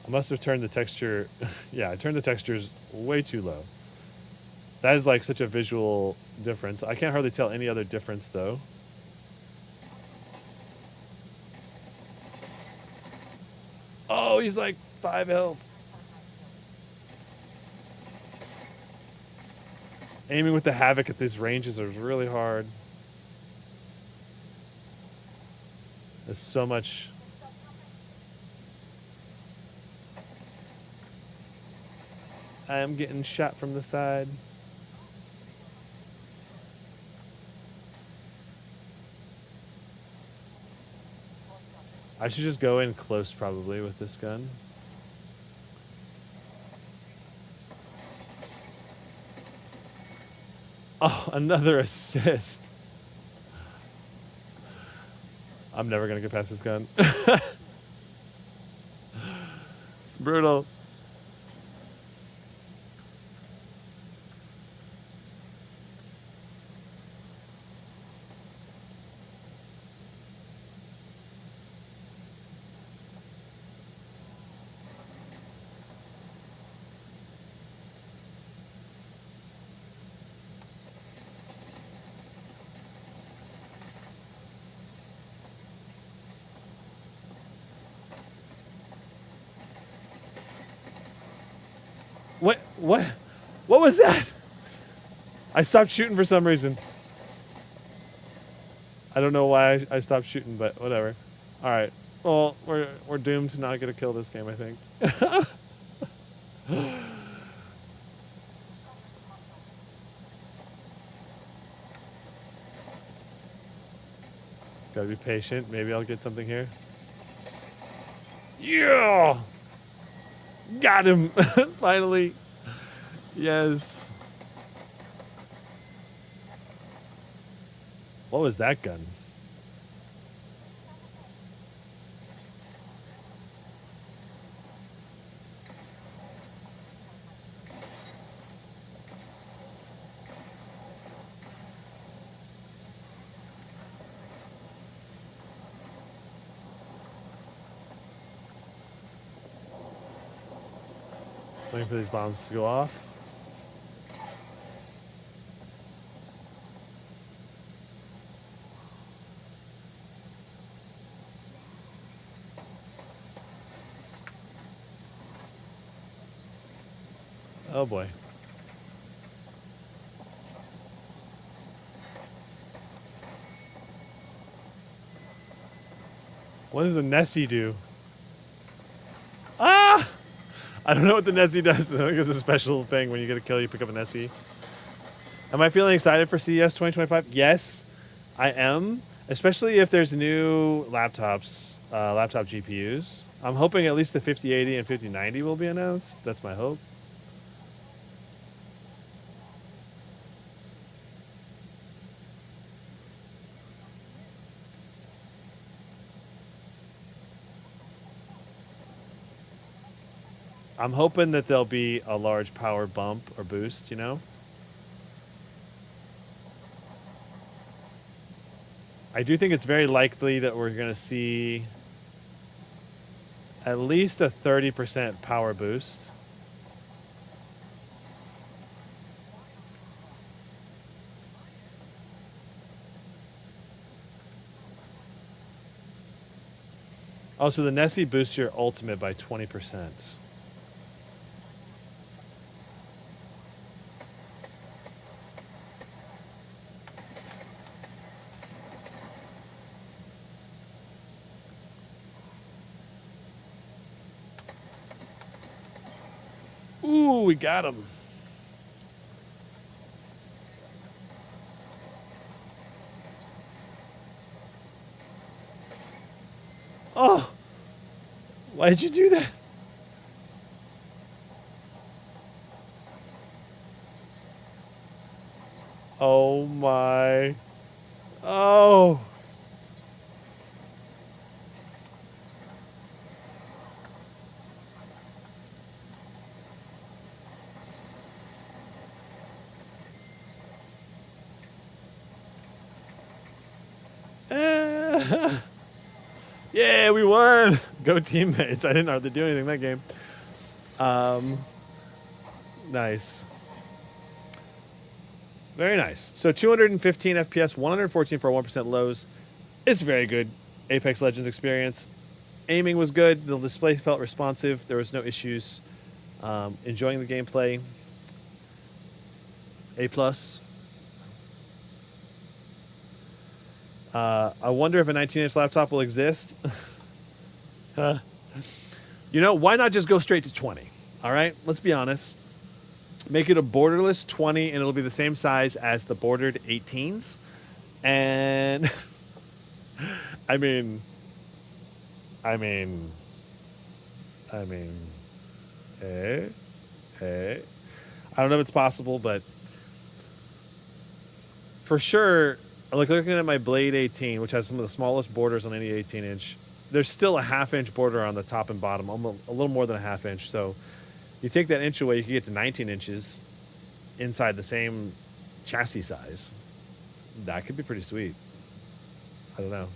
I must have turned the texture. Yeah, I turned the textures way too low. That is like such a visual difference. I can't hardly tell any other difference though. Oh, he's like 5 health. Aiming with the Havoc at these ranges is really hard. There's so much. I am getting shot from the side. I should just go in close probably with this gun. Oh, another assist. I'm never going to get past this gun. It's brutal. What was that? I stopped shooting for some reason. I don't know why I stopped shooting, but whatever. All right. Well, we're doomed to not get a kill this game, I think. Just gotta be patient. Maybe I'll get something here. Yeah! Got him! Finally. Yes. What was that gun? Waiting for these bombs to go off. Oh boy. What does the Nessie do? Ah! I don't know what the Nessie does. I think it's a special thing. When you get a kill, you pick up a Nessie. Am I feeling excited for CES 2025? Yes, I am. Especially if there's new laptops, laptop GPUs. I'm hoping at least the 5080 and 5090 will be announced. That's my hope. I'm hoping that there'll be a large power bump or boost, you know? I do think it's very likely that we're going to see at least a 30% power boost. Also, the Nessie boosts your ultimate by 20%. Ooh, we got him. Oh, why did you do that? Oh my. Oh. Yeah, we won. Go teammates. I didn't hardly do anything that game. Nice. Very nice. So 215 FPS, 114 for 1% lows. It's very good Apex Legends experience. Aiming was good. The display felt responsive. There was no issues. Enjoying the gameplay. A+. I wonder if a 19-inch laptop will exist. You know, why not just go straight to 20? All right, let's be honest. Make it a borderless 20, and it'll be the same size as the bordered 18s. And I mean, hey. I don't know if it's possible, but for sure, like looking at my Blade 18, which has some of the smallest borders on any 18-inch, there's still a half-inch border on the top and bottom, almost a little more than a half-inch. So you take that inch away, you can get to 19 inches inside the same chassis size. That could be pretty sweet. I don't know.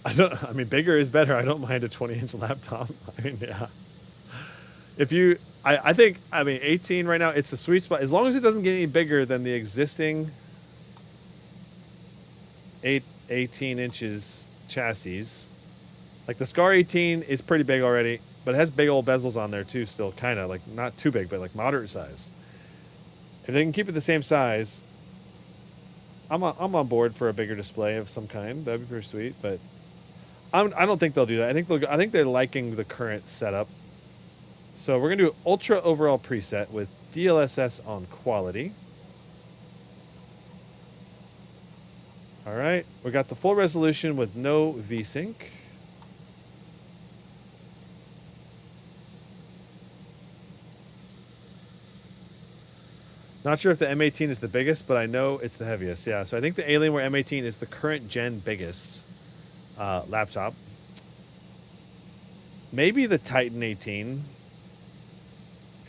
I mean, bigger is better. I don't mind a 20-inch laptop. I mean, yeah. If you, I think, 18 right now, it's the sweet spot. As long as it doesn't get any bigger than the existing 18 inches chassis. Like the Scar 18 is pretty big already, but it has big old bezels on there too still, kind of. Like not too big, but like moderate size. If they can keep it the same size, I'm on board for a bigger display of some kind. That'd be pretty sweet, but I don't think they'll do that. I think they're liking the current setup. So we're gonna do ultra overall preset with DLSS on quality. All right, we got the full resolution with no VSync. Not sure if the M18 is the biggest, but I know it's the heaviest. Yeah, so I think the Alienware M18 is the current gen biggest laptop. Maybe the Titan 18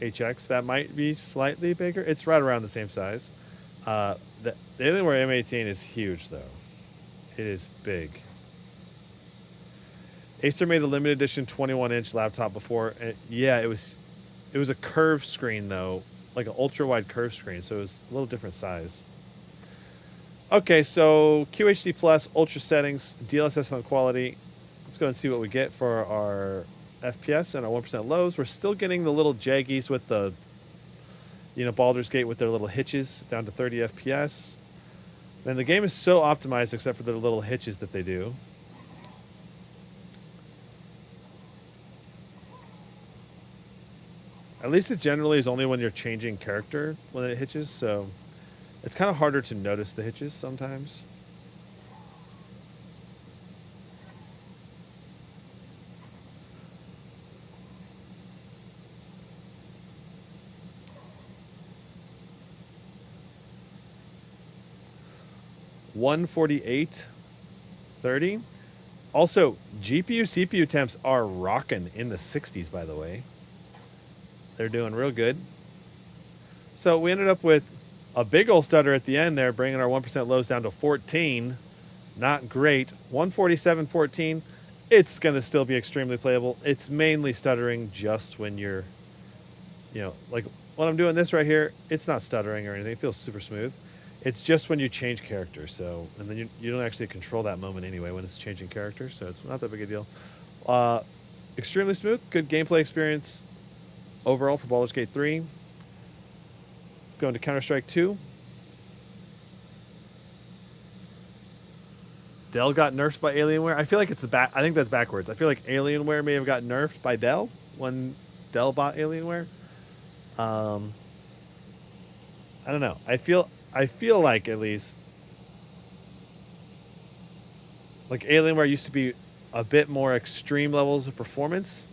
HX, that might be slightly bigger. It's right around the same size. The Alienware M18 is huge, though. It is big. Acer made a limited edition 21-inch laptop before. Yeah, it was a curved screen, though. Like an ultra-wide curved screen, so it was a little different size. Okay, so QHD Plus, ultra settings, DLSS on quality. Let's go and see what we get for our FPS and our 1% lows. We're still getting the little jaggies with the, Baldur's Gate with their little hitches down to 30 FPS. And the game is so optimized except for the little hitches that they do. At least it generally is only when you're changing character when it hitches, so it's kind of harder to notice the hitches sometimes. $148.30. Also, GPU, CPU temps are rocking in the 60s, by the way. They're doing real good. So we ended up with a big old stutter at the end there, bringing our 1% lows down to 14. Not great. 147.14. It's going to still be extremely playable. It's mainly stuttering just when you're, like when I'm doing this right here, it's not stuttering or anything. It feels super smooth. It's just when you change characters. So, and then you don't actually control that moment anyway when it's changing characters. So it's not that big a deal. Extremely smooth. Good gameplay experience overall for Baldur's Gate 3. Let's go into Counterstrike 2. Dell got nerfed by Alienware. I feel like it's I think that's backwards. I feel like Alienware may have got nerfed by Dell when Dell bought Alienware. I don't know. I feel like at least like Alienware used to be a bit more extreme levels of performance.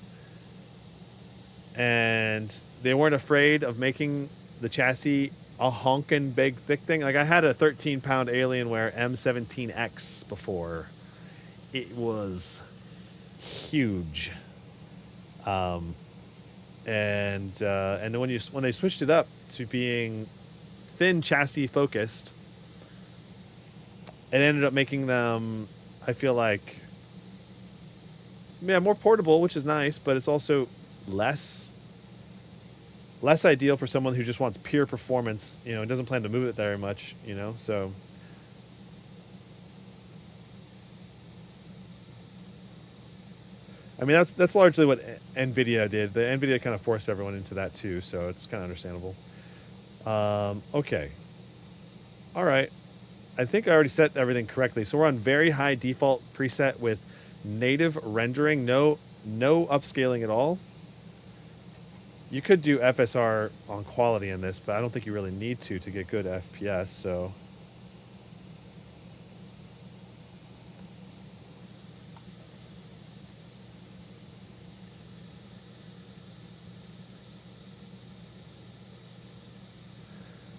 And they weren't afraid of making the chassis a honkin' big, thick thing. Like I had a 13-pound Alienware M16 X before. It was huge. And then when they switched it up to being thin chassis focused. It ended up making them, I feel like, yeah, more portable, which is nice, but it's also less ideal for someone who just wants pure performance, you know, and doesn't plan to move it very much, you know, so. I mean, that's largely what NVIDIA did. The NVIDIA kind of forced everyone into that too, so it's kind of understandable. Okay. All right. I think I already set everything correctly. So we're on very high default preset with native rendering, no upscaling at all. You could do FSR on quality in this, but I don't think you really need to get good FPS, so.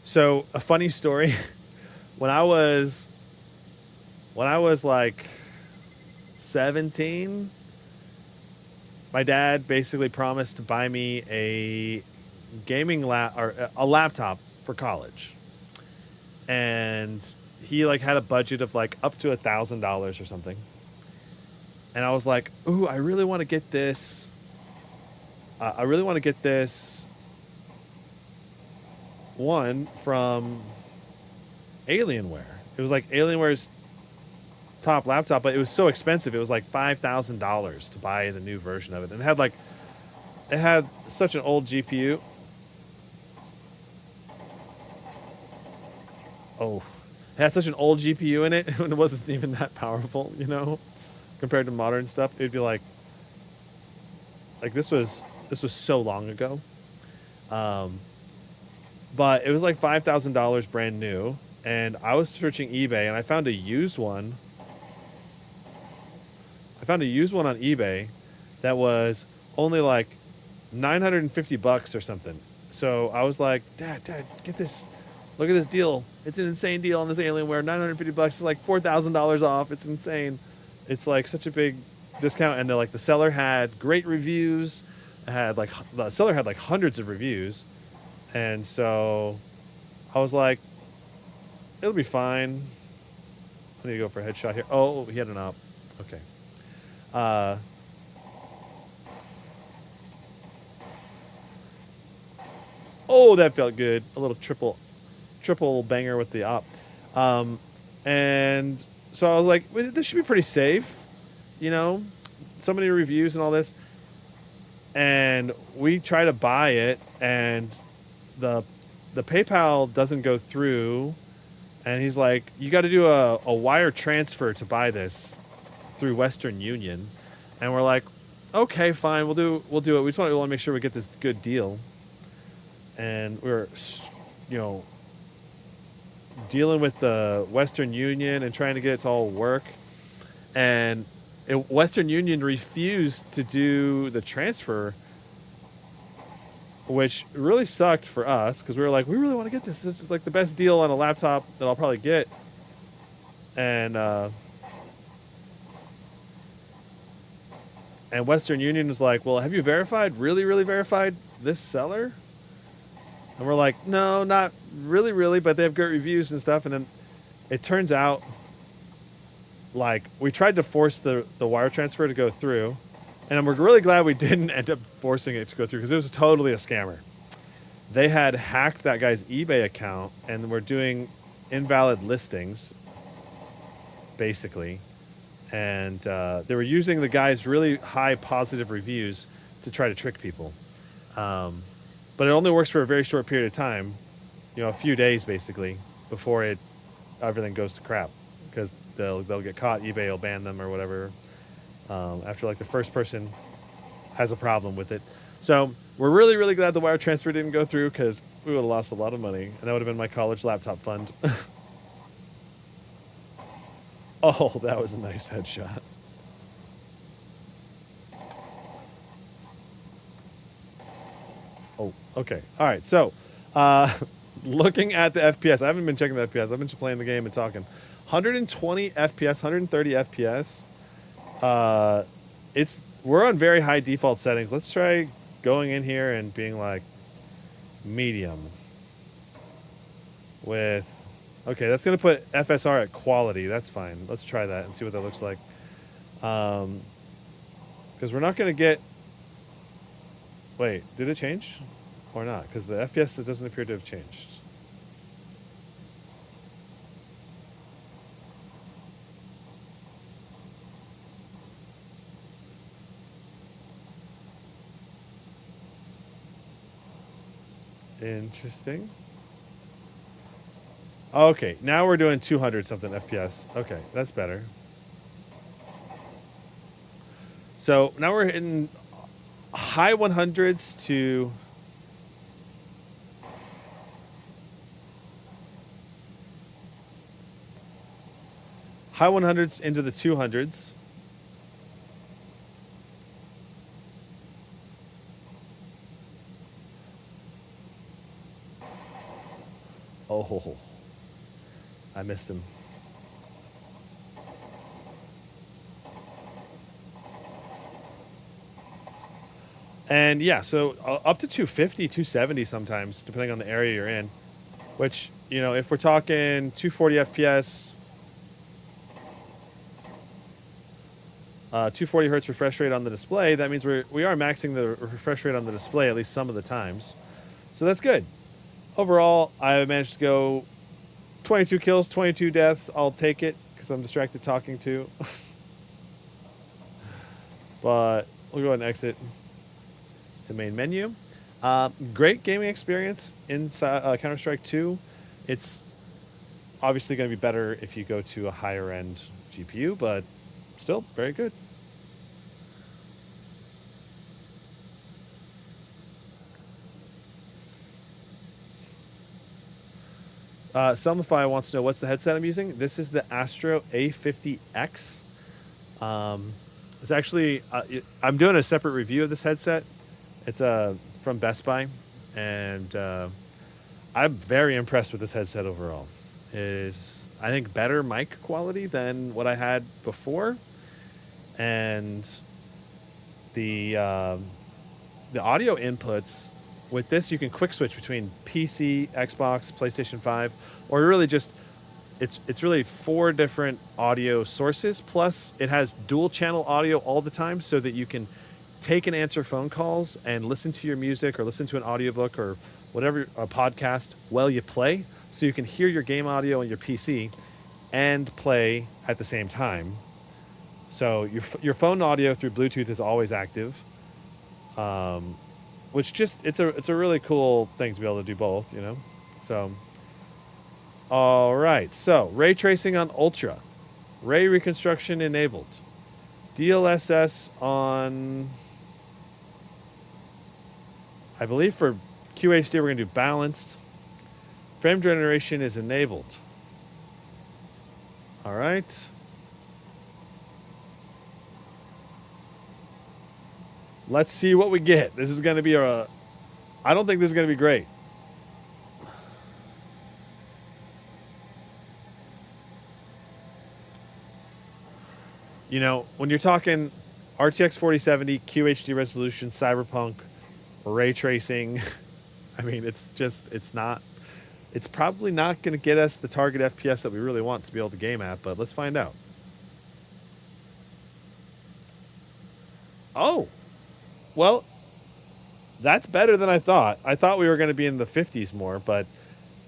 So a funny story, when I was like 17, my dad basically promised to buy me a gaming a laptop for college, and he like had a budget of like up to $1,000 or something, and I was like, ooh, I really want to get this. One from Alienware. It was like Alienware's top laptop, but it was so expensive. It was like $5,000 to buy the new version of it, and it had such an old GPU. Oh, it had such an old GPU in it, and it wasn't even that powerful, you know, compared to modern stuff. It'd be like this was so long ago. But it was like $5,000 brand new, and I was searching eBay, and I found a used one. I found a used one on eBay that was only like $950 or something. So I was like, Dad, get this. Look at this deal. It's an insane deal on this Alienware. $950 is like $4,000 off. It's insane. It's like such a big discount, and the seller had great reviews. The seller had like hundreds of reviews. And so I was like, it'll be fine. I need to go for a headshot here. Oh, he had an op. Okay. Oh, that felt good. A little triple banger with the op. And so I was like, well, this should be pretty safe. You know, so many reviews and all this. And we try to buy it, and the PayPal doesn't go through, and he's like, you got to do a wire transfer to buy this through Western Union. And we're like, okay, fine, we'll do it. We just want to make sure we get this good deal. And we were, you know, dealing with the Western Union and trying to get it to all work. And Western Union refused to do the transfer, which really sucked for us because we were like, we really want to get this. This is like the best deal on a laptop that I'll probably get. And Western Union was like, well, have you really verified this seller? And we're like, no, not really, but they have great reviews and stuff. And then it turns out, like, we tried to force the wire transfer to go through. And we're really glad we didn't end up forcing it to go through because it was totally a scammer. They had hacked that guy's eBay account and were doing invalid listings, basically. And they were using the guy's really high positive reviews to try to trick people. But it only works for a very short period of time, you know, a few days basically, before everything goes to crap because they'll get caught. eBay will ban them or whatever. After like the first person has a problem with it. So we're really glad the wire transfer didn't go through because we would have lost a lot of money, and that would have been my college laptop fund. Oh, that was a nice headshot. Oh, okay. All right. So looking at the FPS, I haven't been checking the FPS. I've been just playing the game and talking. 120 FPS, 130 FPS. We're on very high default settings. Let's try going in here and being like medium. with, okay, that's going to put FSR at quality. That's fine. Let's try that and see what that looks like. Because we're not going to get, wait, did it change or not? Because the FPS, it doesn't appear to have changed. Interesting. Okay, now we're doing 200 something FPS. Okay, that's better. So now we're hitting high 100s to high 100s into the 200s. Oh, I missed him. And yeah, so up to 250, 270 sometimes, depending on the area you're in. Which, you know, if we're talking 240 FPS, 240 hertz refresh rate on the display, that means we are maxing the refresh rate on the display at least some of the times. So that's good. Overall, I managed to go 22 kills, 22 deaths. I'll take it because I'm distracted talking too. But we'll go ahead and exit to main menu. Great gaming experience in Counterstrike 2. It's obviously going to be better if you go to a higher end GPU, but still very good. Selmify wants to know what's the headset I'm using. This is the Astro A50X. It's actually, I'm doing a separate review of this headset. It's from Best Buy, and I'm very impressed with this headset overall. It is, I think, better mic quality than what I had before, and the audio inputs. With this, you can quick switch between PC, Xbox, PlayStation 5, or really just, it's really 4 different audio sources, plus it has dual channel audio all the time so that you can take and answer phone calls and listen to your music or listen to an audiobook or whatever, a podcast while you play. So you can hear your game audio on your PC and play at the same time. So your phone audio through Bluetooth is always active. Which just, it's a really cool thing to be able to do both, you know? So, all right. So, ray tracing on Ultra. Ray reconstruction enabled. DLSS on, I believe for QHD, we're going to do balanced. Frame generation is enabled. All right. Let's see what we get. This is going to be I don't think this is going to be great. You know, when you're talking RTX 4070, QHD resolution, Cyberpunk, ray tracing, I mean, it's probably not going to get us the target FPS that we really want to be able to game at, but let's find out. Oh. Well, that's better than I thought. I thought we were going to be in the 50s more, but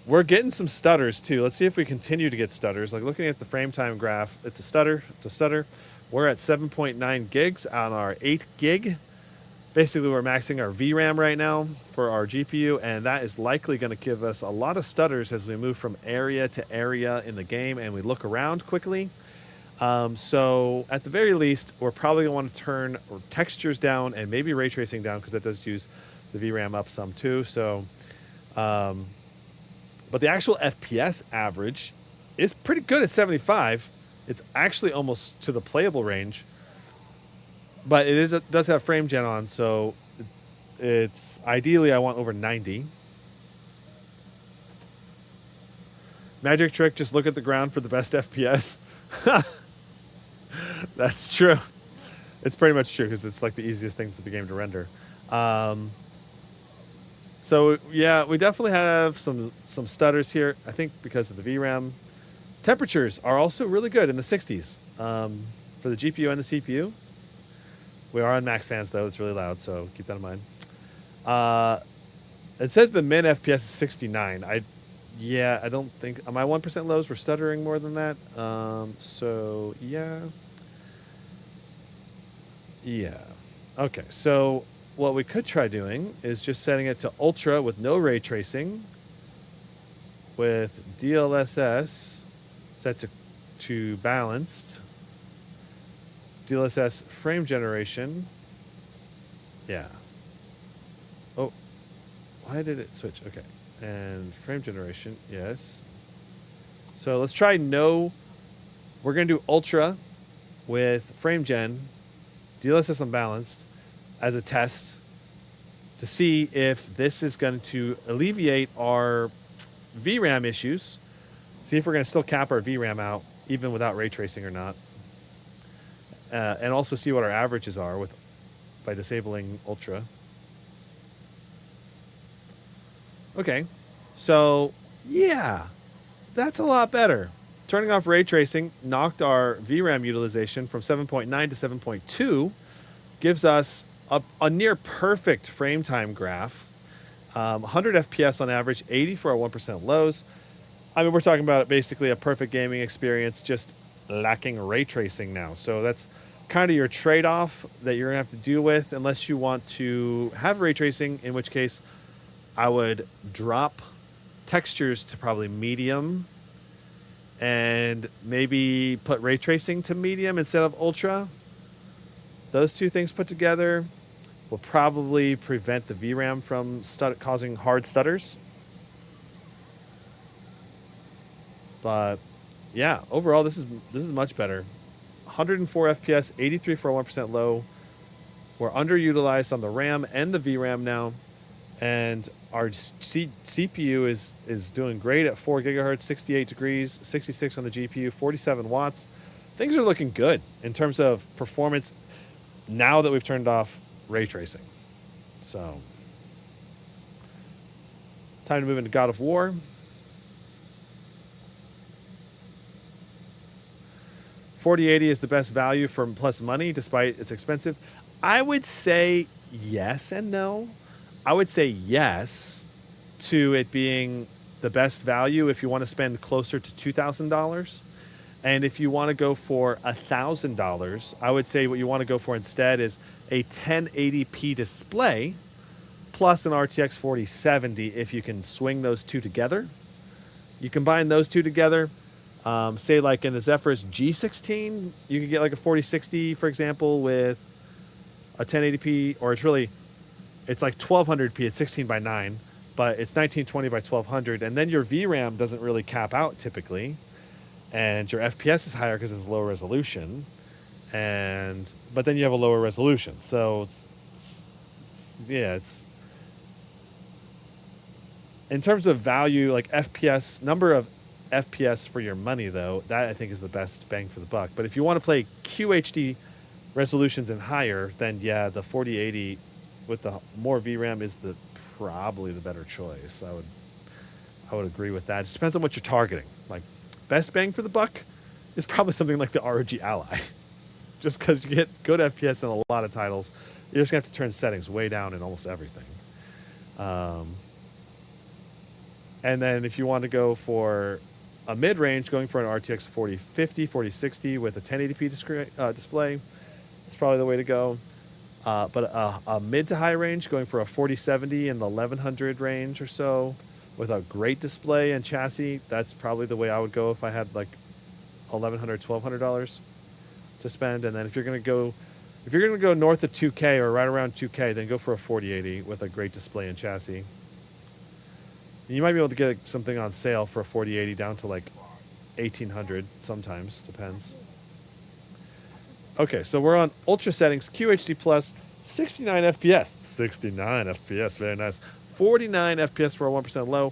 we're getting some stutters too. Let's see if we continue to get stutters. Like looking at the frame time graph, it's a stutter. It's a stutter. We're at 7.9 gigs on our 8 gig. Basically, we're maxing our VRAM right now for our GPU, and that is likely going to give us a lot of stutters as we move from area to area in the game and we look around quickly. So at the very least, we're probably going to want to turn textures down and maybe ray tracing down because that does use the VRAM up some too. So, but the actual FPS average is pretty good at 75. It's actually almost to the playable range, but it does have frame gen on. So it's ideally I want over 90. Magic trick, just look at the ground for the best FPS. That's true. It's pretty much true because it's like the easiest thing for the game to render. So yeah, we definitely have some stutters here. I think because of the VRAM. Temperatures are also really good in the 60s for the GPU and the CPU. We are on max fans though; it's really loud, so keep that in mind. It says the min FPS is 69. I don't think my 1% lows were stuttering more than that. So yeah. Okay, so what we could try doing is just setting it to ultra with no ray tracing, with DLSS set to balanced, DLSS frame generation. Yeah. Oh, why did it switch? Okay. And frame generation, yes. So let's try no. We're going to do ultra with frame gen, DLSS unbalanced as a test to see if this is going to alleviate our VRAM issues. See if we're going to still cap our VRAM out even without ray tracing or not. And also see what our averages are by disabling ultra. Okay, so yeah, that's a lot better. Turning off ray tracing knocked our VRAM utilization from 7.9 to 7.2, gives us a near perfect frame time graph. 100 FPS on average, 80 for our 1% lows. I mean, we're talking about basically a perfect gaming experience, just lacking ray tracing now. So that's kind of your trade-off that you're going to have to deal with unless you want to have ray tracing, in which case I would drop textures to probably medium and maybe put ray tracing to medium instead of ultra. Those two things put together will probably prevent the VRAM from causing hard stutters. But yeah, overall this is much better. 104 FPS, 83 for a 1% low. We're underutilized on the RAM and the VRAM now, and our CPU is doing great at 4 gigahertz, 68 degrees, 66 on the GPU, 47 watts. Things are looking good in terms of performance now that we've turned off ray tracing. So, time to move into God of War. $4080 is the best value for plus money, despite it's expensive. I would say yes and no. I would say yes to it being the best value if you want to spend closer to $2,000. And if you want to go for $1,000, I would say what you want to go for instead is a 1080p display plus an RTX 4070 if you can swing those two together. You combine those two together, say like in the Zephyrus G16, you could get like a 4060, for example, with a 1080p, or it's like 1200p, it's 16 by 9, but it's 1920 by 1200, and then your VRAM doesn't really cap out typically, and your FPS is higher because it's lower resolution, but then you have a lower resolution, so it's in terms of value, like FPS, number of FPS for your money, though, that I think is the best bang for the buck. But if you want to play QHD resolutions and higher, then yeah, the 4080 with the more VRAM is probably the better choice. I would agree with that. It just depends on what you're targeting. Like, best bang for the buck is probably something like the ROG Ally. Just because you get good FPS in a lot of titles, you're just going to have to turn settings way down in almost everything. And then if you want to go for a mid-range, going for an RTX 4050, 4060 with a 1080p display, it's probably the way to go. But a mid to high range, going for a 4070 in the 1100 range or so with a great display and chassis, that's probably the way I would go if I had like $1,100, $1,200 to spend. And then if you're going to go north of 2K or right around 2K, then go for a 4080 with a great display and chassis. You might be able to get something on sale for a 4080 down to like 1,800 sometimes, depends. Okay, so we're on ultra settings, QHD plus, 69 FPS. 69 FPS, very nice. 49 FPS for a 1% low.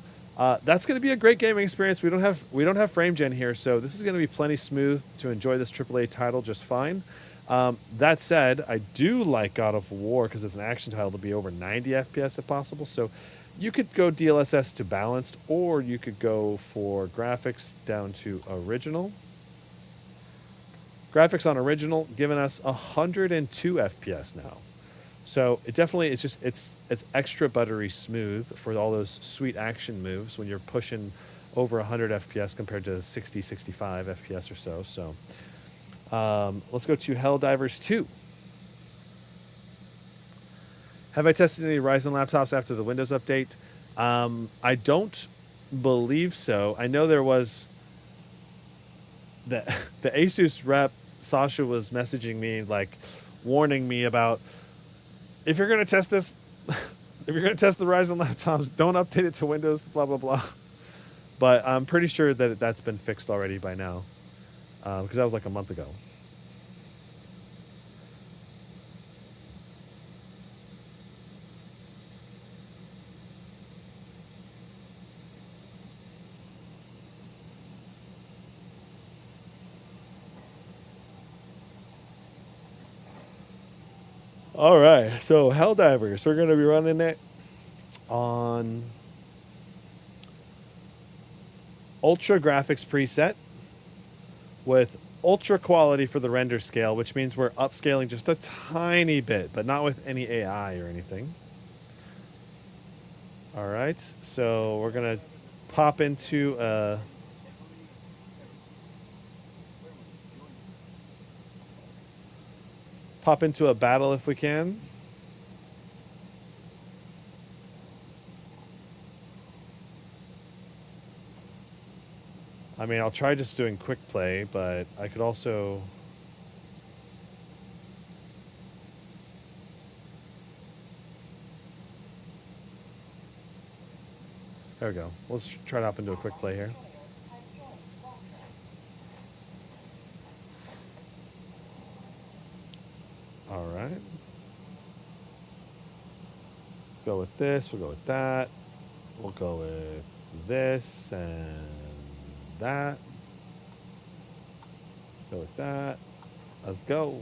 That's going to be a great gaming experience. We don't have frame gen here, so this is going to be plenty smooth to enjoy this AAA title just fine. That said, I do like God of War because it's an action title to be over 90 FPS if possible. So You could go DLSS to balanced, or you could go for graphics down to original. Graphics on original giving us 102 FPS now. So it definitely it's extra buttery smooth for all those sweet action moves when you're pushing over 100 FPS compared to 60, 65 FPS or so. So let's go to Helldivers 2. Have I tested any Ryzen laptops after the Windows update? I don't believe so. I know there was the Asus rep, Sasha, was messaging me, like, warning me about, if you're going to test this, if you're going to test the Ryzen laptops, don't update it to Windows, blah, blah, blah. But I'm pretty sure that that's been fixed already by now, because that was like a month ago. All right, so Helldivers, we're going to be running it on Ultra Graphics preset with ultra quality for the render scale, which means we're upscaling just a tiny bit, but not with any AI or anything. All right, so we're going to pop into a battle if we can. I mean, I'll try just doing quick play, but I could also... There we go. Let's try to hop into a quick play here. All right. Go with this. We'll go with that. We'll go with this and that. Go with that. Let's go.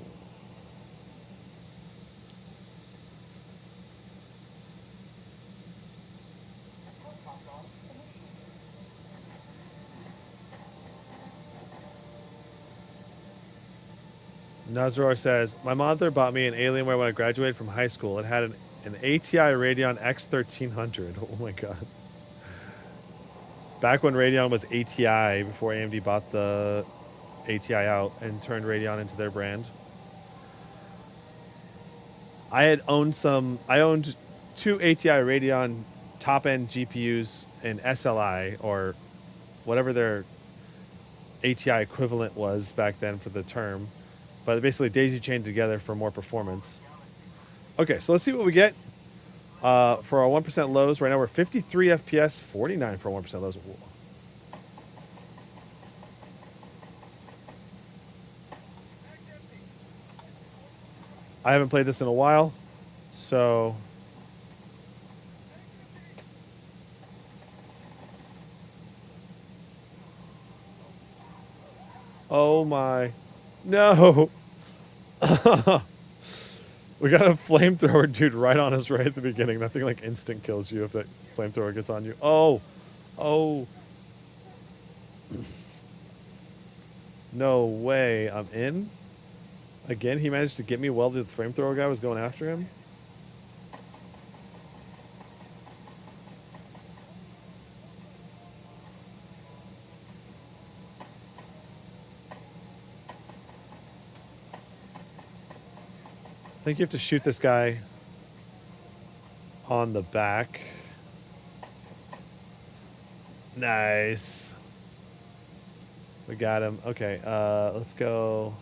Nazaror says, my mother bought me an Alienware when I graduated from high school. It had an ATI Radeon X1300. Oh my God. Back when Radeon was ATI, before AMD bought the ATI out and turned Radeon into their brand. I owned two ATI Radeon top-end GPUs in SLI, or whatever their ATI equivalent was back then for the term. But basically daisy-chained together for more performance. Okay, so let's see what we get for our 1% lows. Right now we're 53 FPS, 49 for 1% lows. I haven't played this in a while, so... Oh my... No! We got a flamethrower dude right on us right at the beginning. That thing like instant kills you if that flamethrower gets on you. Oh! Oh! No way. I'm in? Again, he managed to get me while the flamethrower guy was going after him? I think you have to shoot this guy on the back. Nice. We got him. Okay, let's go.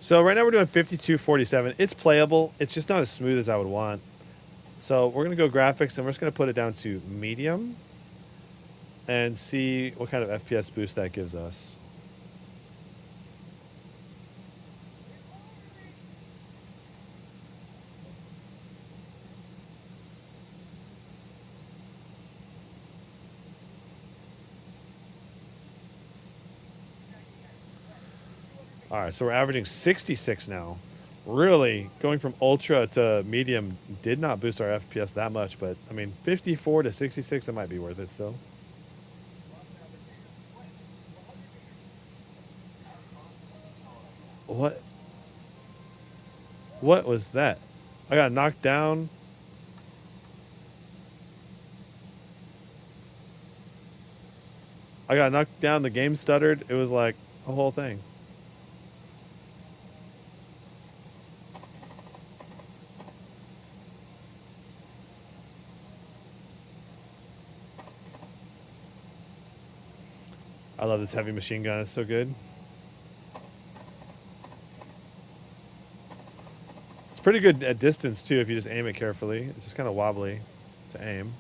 So right now we're doing 52-47. It's playable. It's just not as smooth as I would want. So we're going to go graphics, and we're just going to put it down to medium and see what kind of FPS boost that gives us. All right, so we're averaging 66 now. Really, going from ultra to medium did not boost our FPS that much, but I mean, 54 to 66, that might be worth it still. What? What was that? I got knocked down. I got knocked down. The game stuttered. It was like a whole thing. I love this heavy machine gun. It's so good. It's pretty good at distance, too, if you just aim it carefully. It's just kind of wobbly to aim.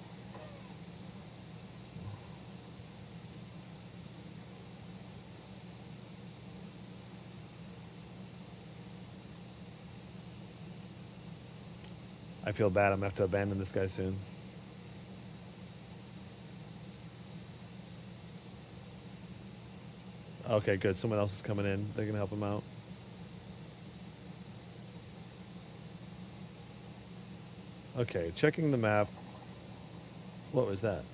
I feel bad. I'm going to have to abandon this guy soon. Okay, good. Someone else is coming in. They can help him out. Okay, checking the map. What was that?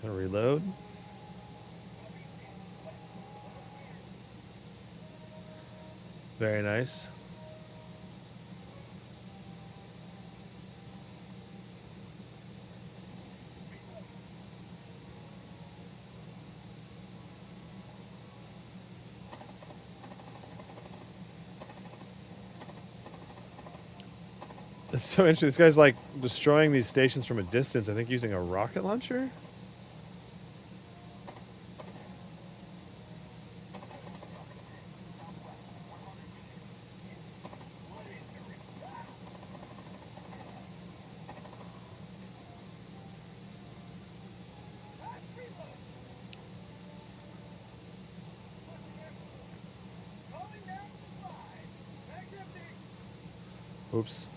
Gonna reload. Very nice. It's so interesting. This guy's like destroying these stations from a distance, I think using a rocket launcher? Oops.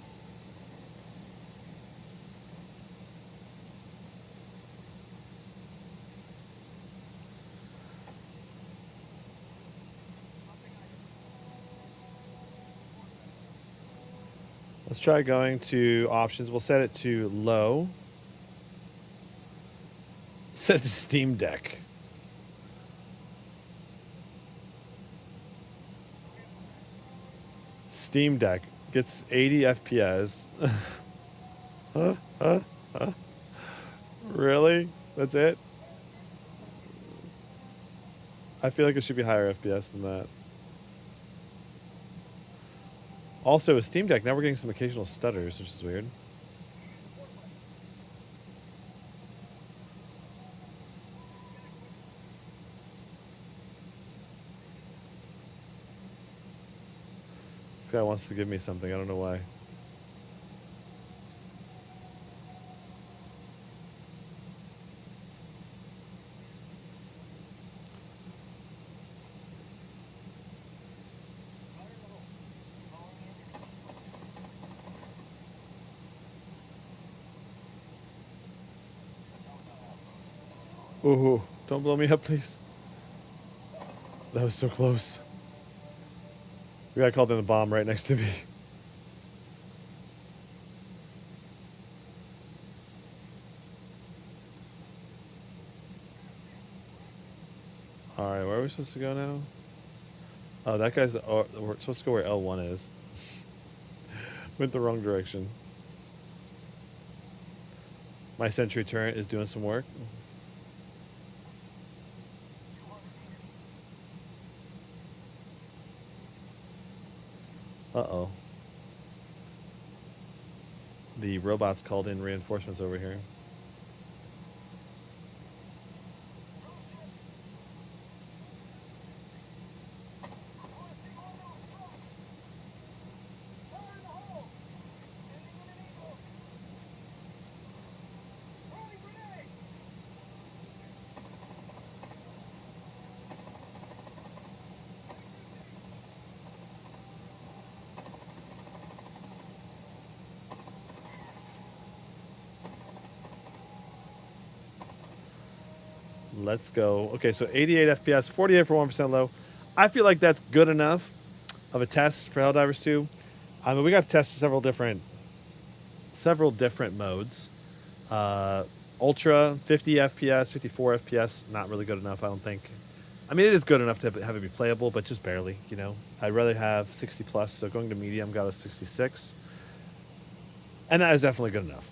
Let's try going to options. We'll set it to low. Set it to Steam Deck. Steam Deck gets 80 FPS. Really? That's it? I feel like it should be higher FPS than that. Also, with Steam Deck, now we're getting some occasional stutters, which is weird. This guy wants to give me something. I don't know why. Ooh, don't blow me up, please. That was so close. The guy called in a bomb right next to me. Alright, where are we supposed to go now? Oh, that guy's... Oh, we're supposed to go where L1 is. Went the wrong direction. My sentry turret is doing some work. Uh-oh. The robots called in reinforcements over here. Let's go. Okay, so 88 FPS, 48 for 1% low. I feel like that's good enough of a test for Helldivers 2. I mean, we got to test several different modes. Ultra, 50 FPS, 54 FPS, not really good enough, I don't think. I mean, it is good enough to have it be playable, but just barely, you know. I'd rather have 60 plus, so going to medium got a 66. And that is definitely good enough.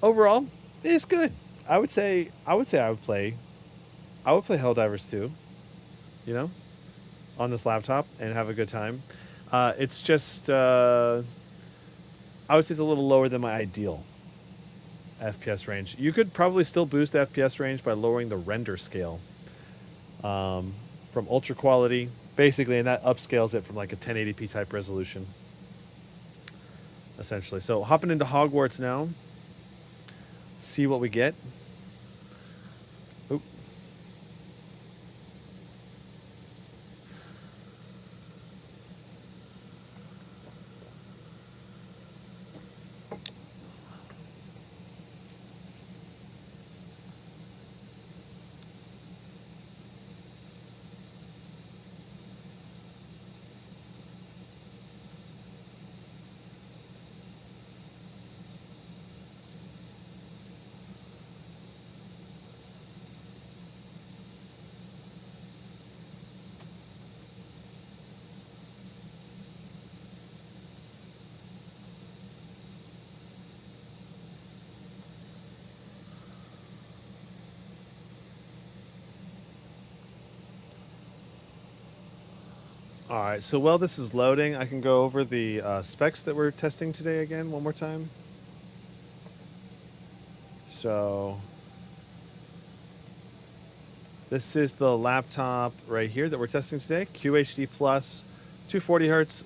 Overall, it's good. I would say I would play Helldivers 2, you know, on this laptop and have a good time. It's just I would say it's a little lower than my ideal FPS range. You could probably still boost FPS range by lowering the render scale from ultra quality, basically, and that upscales it from like a 1080p type resolution, essentially. So hopping into Hogwarts now, see what we get. Oop. All right, so while this is loading, I can go over the specs that we're testing today again one more time. So this is the laptop right here that we're testing today. QHD Plus, 240 hertz,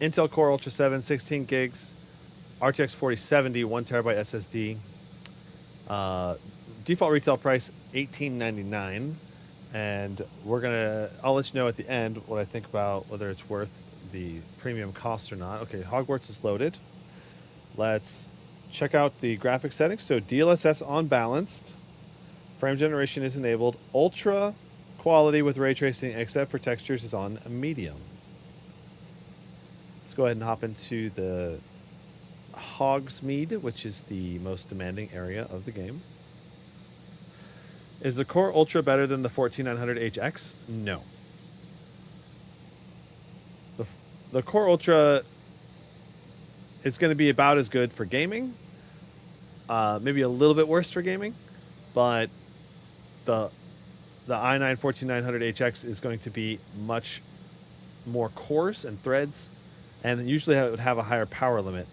Intel Core Ultra 7, 16 gigs, RTX 4070, 1 terabyte SSD. Default retail price $18.99. And I'll let you know at the end what I think about whether it's worth the premium cost or not. Okay, Hogwarts is loaded. Let's check out the graphics settings. So DLSS on balanced. Frame generation is enabled. Ultra quality with ray tracing except for textures is on medium. Let's go ahead and hop into the Hogsmeade, which is the most demanding area of the game. Is the Core Ultra better than the 14900HX? No. The Core Ultra is going to be about as good for gaming. Maybe a little bit worse for gaming. But the i9 14900HX is going to be much more cores and threads. And usually it would have a higher power limit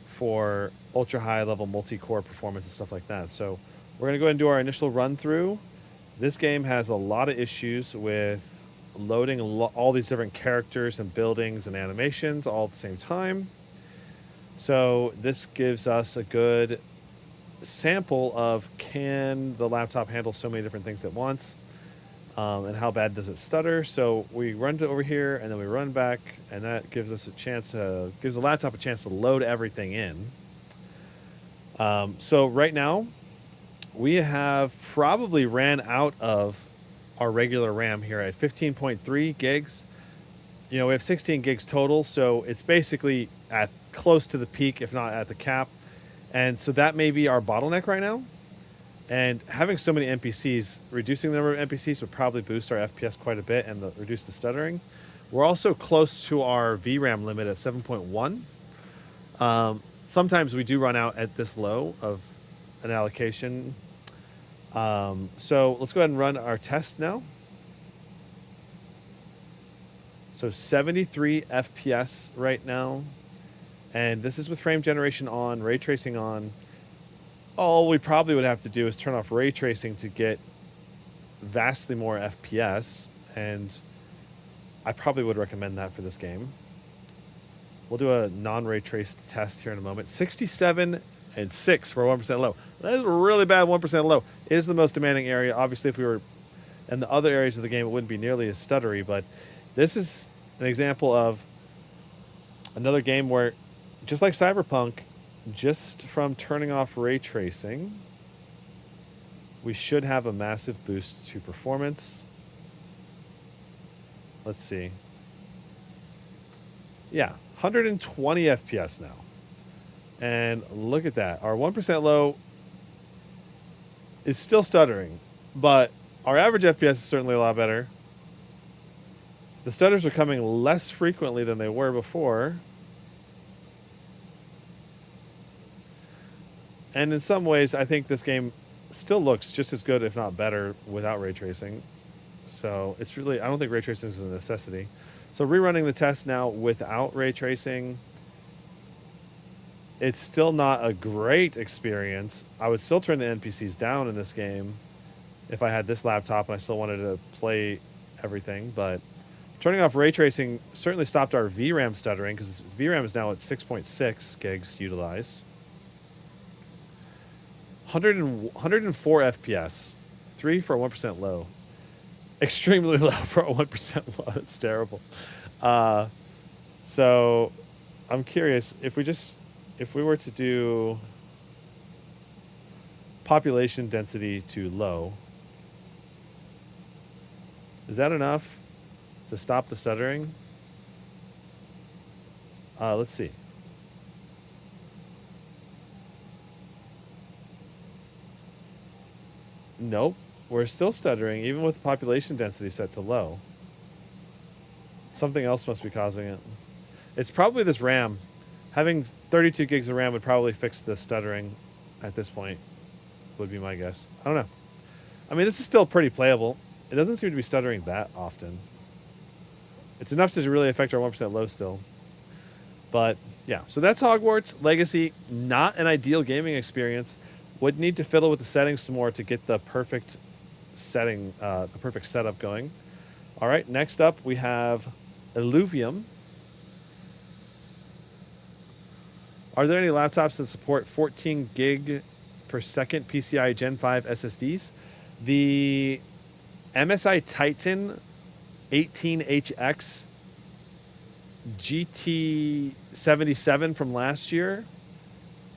for ultra high level multi-core performance and stuff like that. So we're going to go ahead and do our initial run through. This game has a lot of issues with loading all these different characters and buildings and animations all at the same time. So this gives us a good sample of can the laptop handle so many different things at once, and how bad does it stutter. So we run to over here and then we run back, and that gives us gives the laptop a chance to load everything in. So right now, we have probably ran out of our regular RAM here at 15.3 gigs. You know, we have 16 gigs total, so it's basically at close to the peak, if not at the cap. And so that may be our bottleneck right now. And having so many NPCs, reducing the number of NPCs would probably boost our FPS quite a bit and reduce the stuttering. We're also close to our VRAM limit at 7.1. Sometimes we do run out at this low of an allocation. So let's go ahead and run our test now. So 73 FPS right now. And this is with frame generation on, ray tracing on. All we probably would have to do is turn off ray tracing to get vastly more FPS. And I probably would recommend that for this game. We'll do a non-ray traced test here in a moment. 67 and 6 for 1% low. That is a really bad 1% low. It is the most demanding area. Obviously, if we were in the other areas of the game, it wouldn't be nearly as stuttery. But this is an example of another game where, just like Cyberpunk, just from turning off ray tracing, we should have a massive boost to performance. Let's see. Yeah, 120 FPS now. And look at that. Our 1% low is still stuttering, but our average FPS is certainly a lot better. The stutters are coming less frequently than they were before. And in some ways, I think this game still looks just as good, if not better, without ray tracing. So it's really, I don't think ray tracing is a necessity. So rerunning the test now without ray tracing, it's still not a great experience. I would still turn the NPCs down in this game if I had this laptop and I still wanted to play everything. But turning off ray tracing certainly stopped our VRAM stuttering, because VRAM is now at 6.6 gigs utilized. 104 FPS, 3 for a 1% low. Extremely low for a 1% low. It's terrible. So I'm curious, if we were to do population density to low, is that enough to stop the stuttering? Let's see. Nope. We're still stuttering, even with the population density set to low. Something else must be causing it. It's probably this RAM. Having 32 gigs of RAM would probably fix the stuttering at this point, would be my guess. I don't know. I mean, this is still pretty playable. It doesn't seem to be stuttering that often. It's enough to really affect our 1% low still. But, yeah. So that's Hogwarts Legacy. Not an ideal gaming experience. Would need to fiddle with the settings some more to get the perfect setting, the perfect setup going. All right, next up we have Illuvium. Are there any laptops that support 14 gig per second PCI Gen 5 SSDs? The MSI Titan 18HX GT77 from last year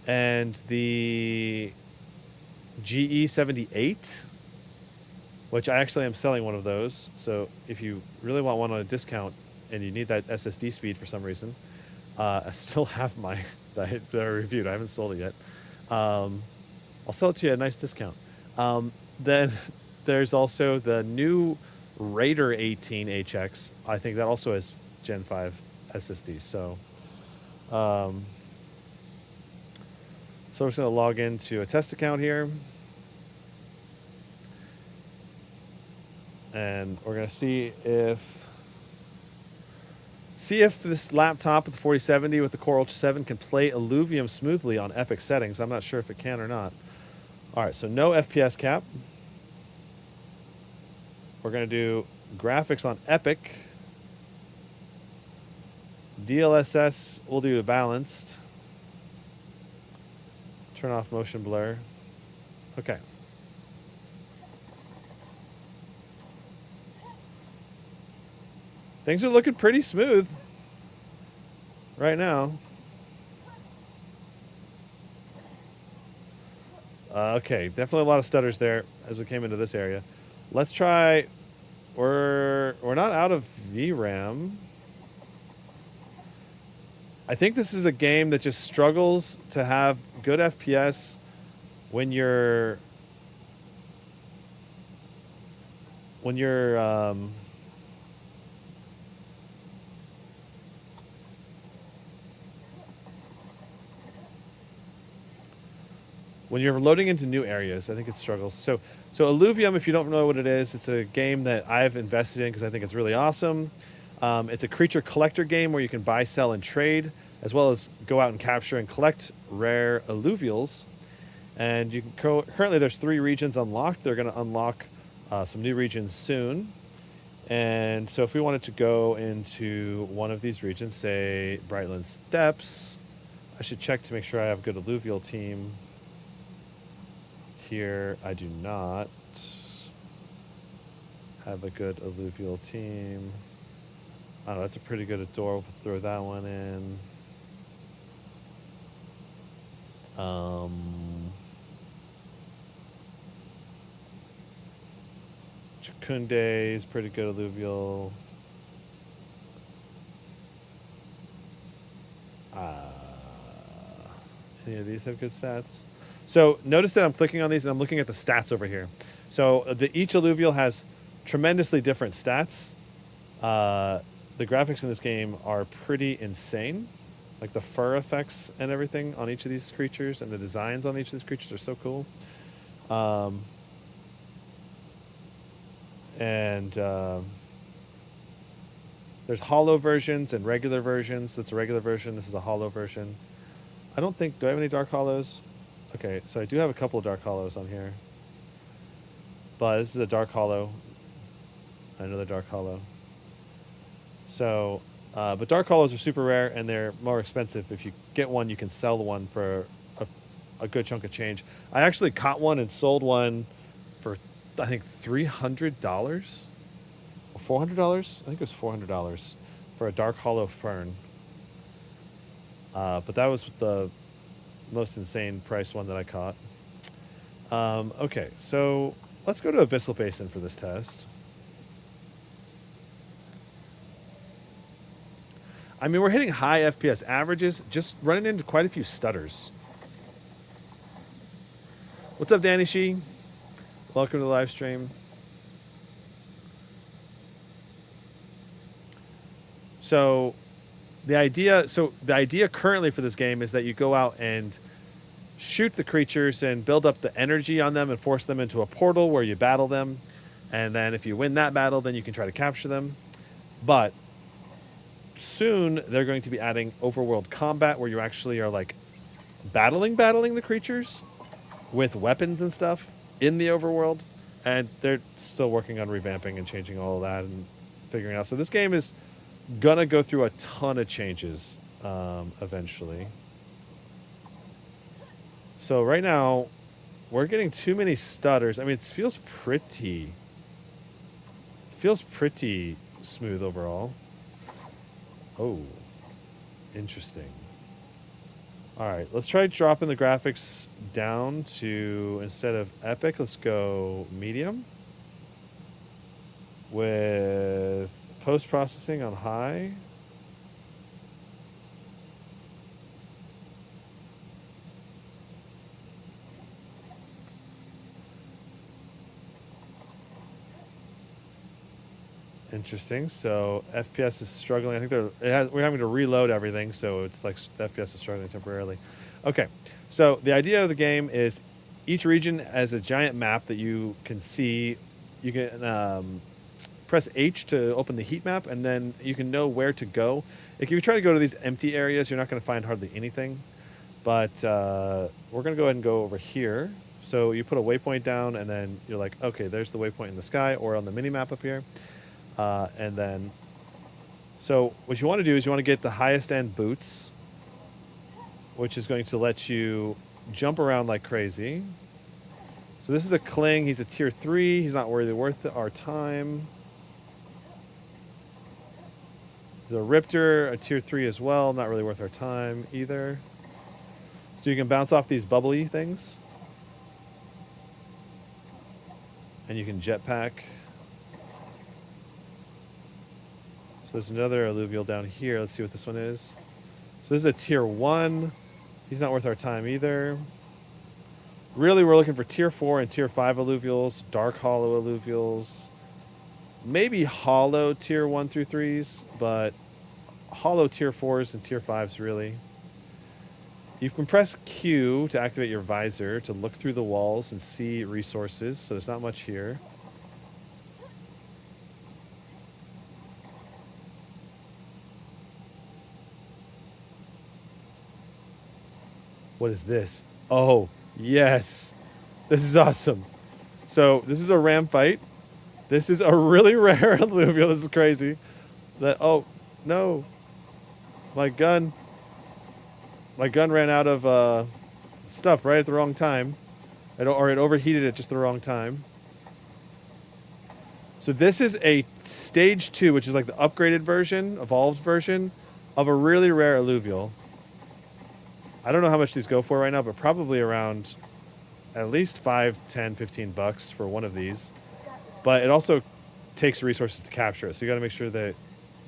and the GE78, which I actually am selling one of those. So if you really want one on a discount and you need that SSD speed for some reason, I still have my that I reviewed. I haven't sold it yet. I'll sell it to you at a nice discount. Then there's also the new Raider 18HX. I think that also has Gen 5 SSD. So we're just going to log into a test account here. And we're going to see if this laptop with the 4070 with the Core Ultra 7 can play Illuvium smoothly on Epic settings. I'm not sure if it can or not. All right, so no FPS cap. We're going to do graphics on Epic. DLSS, we'll do balanced. Turn off motion blur. Okay. Things are looking pretty smooth right now. Okay, definitely a lot of stutters there as we came into this area. Let's try. We're not out of VRAM. I think this is a game that just struggles to have good FPS when you're when you're loading into new areas. I think it struggles. So Illuvium, if you don't know what it is, it's a game that I've invested in because I think it's really awesome. It's a creature collector game where you can buy, sell, and trade, as well as go out and capture and collect rare alluvials. And you can currently there's 3 regions unlocked. They're going to unlock some new regions soon. And so if we wanted to go into one of these regions, say Brightland Steppes, I should check to make sure I have a good alluvial team. Here, I do not have a good alluvial team. Oh, that's a pretty good door. We'll throw that one in. Kunde is pretty good alluvial. Any of these have good stats? So notice that I'm clicking on these and I'm looking at the stats over here. So each alluvial has tremendously different stats. The graphics in this game are pretty insane. Like the fur effects and everything on each of these creatures and the designs on each of these creatures are so cool. There's hollow versions and regular versions. That's a regular version. This is a hollow version. I don't think... Do I have any dark hollows? Okay, so I do have a couple of dark hollows on here. But this is a dark hollow. Another dark hollow. So, but dark hollows are super rare and they're more expensive. If you get one, you can sell one for a good chunk of change. I actually caught one and sold one for, I think, $300 or $400. I think it was $400 for a dark hollow fern. But that was the most insane price one that I caught. Okay, so let's go to Abyssal Basin for this test. I mean, we're hitting high FPS averages, just running into quite a few stutters. What's up, Danny Shee? Welcome to the live stream. So the idea currently for this game is that you go out and shoot the creatures and build up the energy on them and force them into a portal where you battle them. And then if you win that battle, then you can try to capture them. But soon they're going to be adding overworld combat where you actually are like battling the creatures with weapons and stuff in the overworld. And they're still working on revamping and changing all of that and figuring out. So this game is gonna go through a ton of changes eventually. So right now we're getting too many stutters. I mean, it feels pretty smooth overall. Oh, interesting. All right, let's try dropping the graphics down to, instead of epic, let's go medium with post-processing on high. Interesting. So FPS is struggling. I think we're having to reload everything, so it's like FPS is struggling temporarily. Okay. So the idea of the game is each region has a giant map that you can see. You can press H to open the heat map, and then you can know where to go. If you try to go to these empty areas, you're not going to find hardly anything. But we're going to go ahead and go over here. So you put a waypoint down, and then you're like, okay, there's the waypoint in the sky or on the mini map up here. And then, so what you want to do is you want to get the highest end boots, which is going to let you jump around like crazy. So this is a Kling. He's a tier 3. He's not really worth our time. There's a Riptor, a tier 3 as well. Not really worth our time either. So you can bounce off these bubbly things. And you can jetpack. So there's another alluvial down here. Let's see what this one is. So this is a tier 1. He's not worth our time either. Really, we're looking for tier 4 and tier 5 alluvials, dark hollow alluvials, maybe hollow tier 1 through 3s, but hollow tier 4s and tier 5s really. You can press Q to activate your visor to look through the walls and see resources, so there's not much here. What is this? Oh, yes. This is awesome. So this is a ram fight. This is a really rare alluvial. This is crazy. Oh, no. My gun ran out of stuff right at the wrong time. Or it overheated at just the wrong time. So this is a stage 2, which is like the upgraded version, evolved version, of a really rare alluvial. I don't know how much these go for right now, but probably around at least $5, $10, $15 for one of these. But it also takes resources to capture it. So you got to make sure that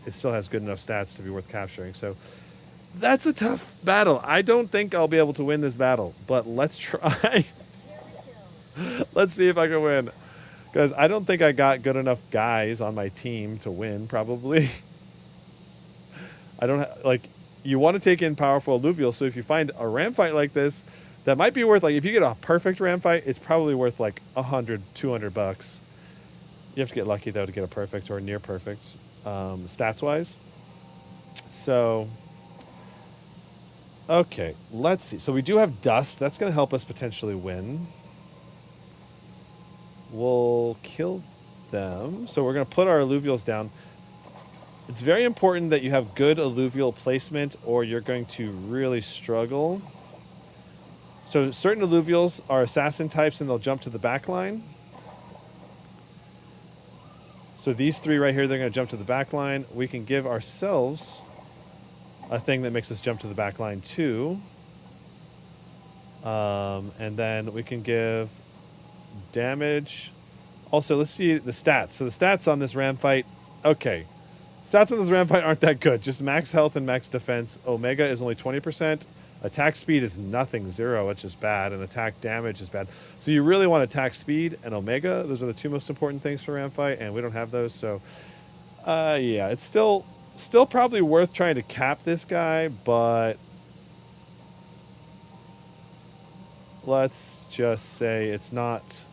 it still has good enough stats to be worth capturing. So that's a tough battle. I don't think I'll be able to win this battle, but let's try. Let's see if I can win. Because I don't think I got good enough guys on my team to win, probably. I don't like, you want to take in powerful alluvial, so if you find a ram fight like this, that might be worth, like, if you get a perfect ram fight, it's probably worth like $100, $200. You have to get lucky, though, to get a perfect or near perfect, stats-wise. So, okay, let's see. So we do have dust. That's going to help us potentially win. We'll kill them. So we're going to put our alluvials down. It's very important that you have good alluvial placement or you're going to really struggle. So certain alluvials are assassin types and they'll jump to the back line. So these three right here, they're going to jump to the back line. We can give ourselves a thing that makes us jump to the back line too. And then we can give damage. Also, let's see the stats. So the stats on this ram fight, okay. Stats on this ram fight aren't that good. Just max health and max defense. Omega is only 20%. Attack speed is nothing, 0. It's just bad. And attack damage is bad. So you really want attack speed and Omega. Those are the two most important things for ram fight, and we don't have those. So, yeah, it's still probably worth trying to cap this guy, but let's just say it's not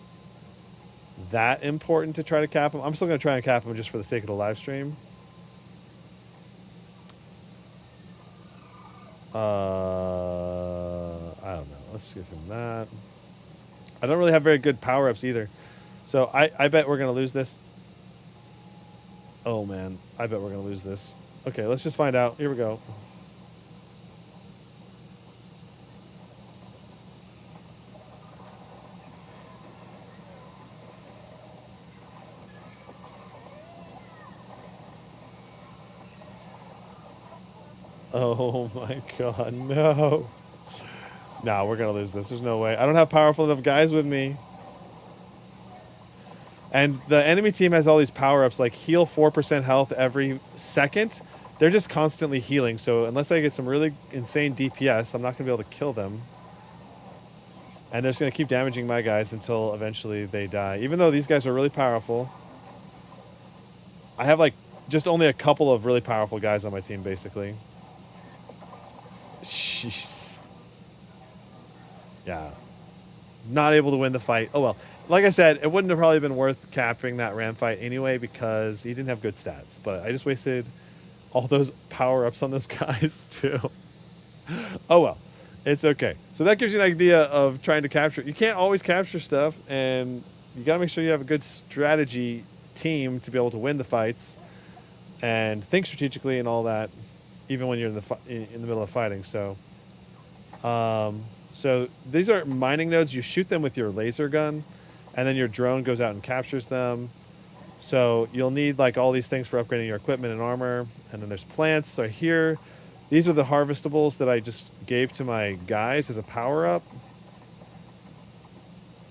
that important to try to cap him. I'm still going to try and cap him just for the sake of the live stream. I don't know. Let's give him that. I don't really have very good power-ups either. So I bet we're going to lose this. Oh, man. I bet we're going to lose this. Okay, let's just find out. Here we go. Oh my god, no. Nah, we're going to lose this. There's no way. I don't have powerful enough guys with me. And the enemy team has all these power-ups, like heal 4% health every second. They're just constantly healing, so unless I get some really insane DPS, I'm not going to be able to kill them. And they're just going to keep damaging my guys until eventually they die. Even though these guys are really powerful. I have, like, just only a couple of really powerful guys on my team, basically. Jeez. Yeah. Not able to win the fight. Oh, well. Like I said, it wouldn't have probably been worth capping that ram fight anyway because he didn't have good stats. But I just wasted all those power-ups on those guys, too. Oh, well. It's okay. So that gives you an idea of trying to capture. You can't always capture stuff, and you got to make sure you have a good strategy team to be able to win the fights and think strategically and all that, even when you're in the middle of fighting. So, so these are mining nodes. You shoot them with your laser gun, and then your drone goes out and captures them. So you'll need like all these things for upgrading your equipment and armor. And then there's plants. So here, these are the harvestables that I just gave to my guys as a power-up.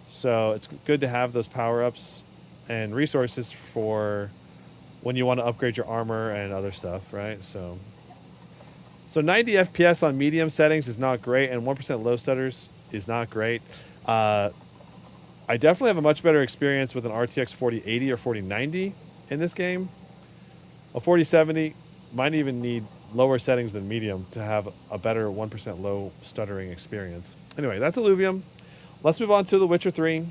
So it's good to have those power-ups and resources for when you want to upgrade your armor and other stuff, right? So 90 FPS on medium settings is not great, and 1% low stutters is not great. I definitely have a much better experience with an RTX 4080 or 4090 in this game. A 4070 might even need lower settings than medium to have a better 1% low stuttering experience. Anyway, that's Illuvium. Let's move on to The Witcher 3.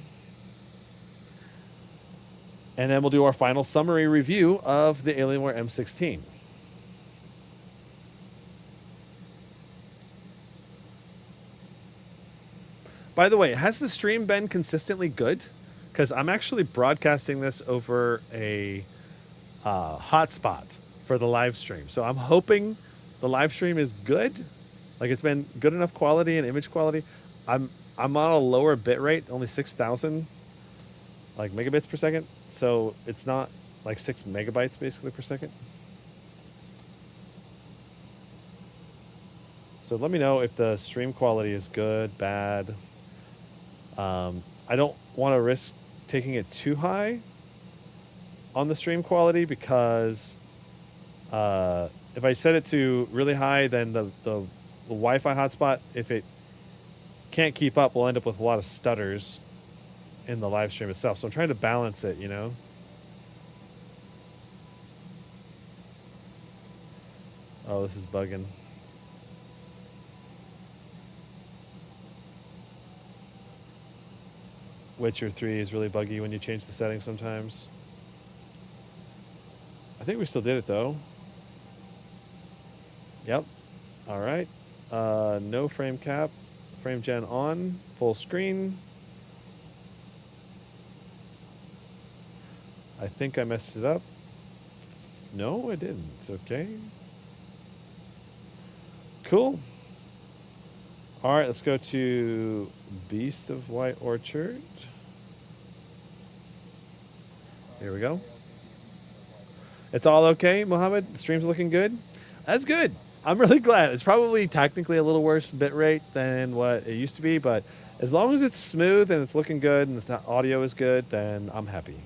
And then we'll do our final summary review of the Alienware M16. By the way, has the stream been consistently good? Because I'm actually broadcasting this over a hotspot for the live stream. So I'm hoping the live stream is good. Like it's been good enough quality and image quality. I'm on a lower bit rate, only 6,000 like megabits per second. So it's not like 6 megabytes basically per second. So let me know if the stream quality is good, bad. I don't want to risk taking it too high on the stream quality because if I set it to really high, then the Wi-Fi hotspot, if it can't keep up, we'll end up with a lot of stutters in the live stream itself. So I'm trying to balance it, you know. Oh, this is bugging. Witcher 3 is really buggy when you change the settings sometimes. I think we still did it though. Yep. All right. No frame cap. Frame gen on. Full screen. I think I messed it up. No, I didn't. It's okay. Cool. All right, let's go to Beast of White Orchard. Here we go. It's all okay, Mohammed? The stream's looking good? That's good. I'm really glad. It's probably technically a little worse bitrate than what it used to be, but as long as it's smooth and it's looking good and the audio is good, then I'm happy.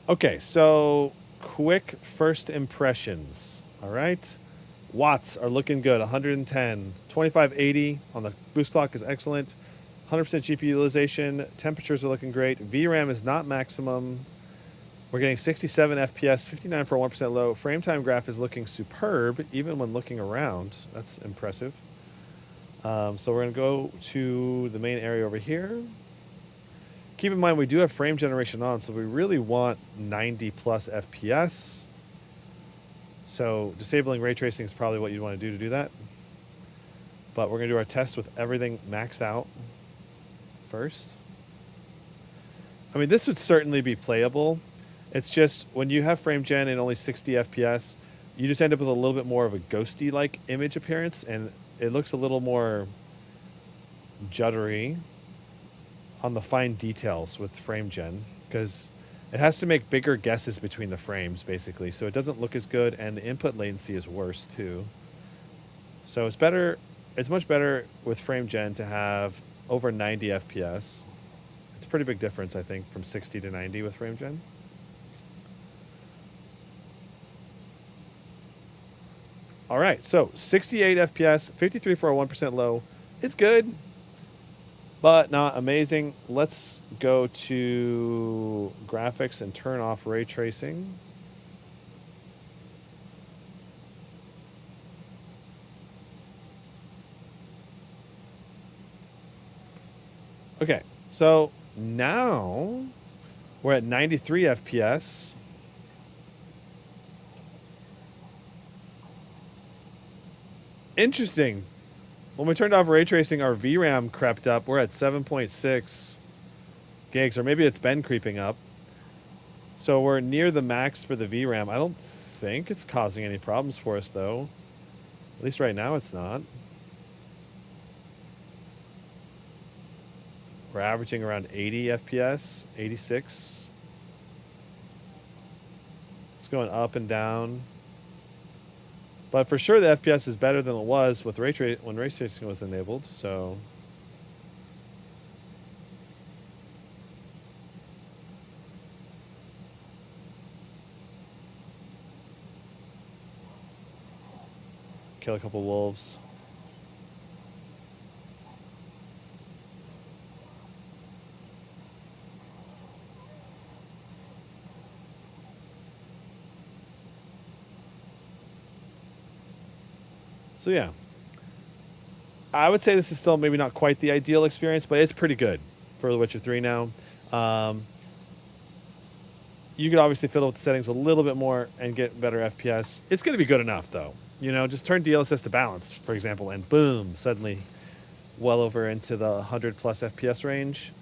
Okay, so quick first impressions. All right. Watts are looking good, 110. 2580 on the boost clock is excellent. 100% GPU utilization. Temperatures are looking great. VRAM is not maximum. We're getting 67 FPS, 59 for a 1% low. Frame time graph is looking superb, even when looking around. That's impressive. So we're going to go to the main area over here. Keep in mind, we do have frame generation on, so we really want 90 plus FPS. So disabling ray tracing is probably what you'd want to do that. But we're going to do our test with everything maxed out first. I mean, this would certainly be playable. It's just when you have frame gen and only 60 FPS, you just end up with a little bit more of a ghosty-like image appearance, and it looks a little more juddery on the fine details with frame gen, because it has to make bigger guesses between the frames, basically. So it doesn't look as good, and the input latency is worse, too. So it's better, it's much better with frame gen to have over 90 FPS. It's a pretty big difference, I think, from 60 to 90 with frame gen. All right, so 68 FPS, 53 for a 1% low. It's good, but not amazing. Let's go to graphics and turn off ray tracing. Okay, so now we're at 93 FPS. Interesting. When we turned off ray tracing, our VRAM crept up. We're at 7.6 gigs, or maybe it's been creeping up. So we're near the max for the VRAM. I don't think it's causing any problems for us, though. At least right now it's not. We're averaging around 80 FPS, 86. It's going up and down. But for sure, the FPS is better than it was with when ray tracing was enabled. So kill a couple wolves. So yeah, I would say this is still maybe not quite the ideal experience, but it's pretty good for The Witcher 3 now. You could obviously fiddle with the settings a little bit more and get better FPS. It's going to be good enough, though. You know, just turn DLSS to balance, for example, and boom, suddenly well over into the 100 plus FPS range.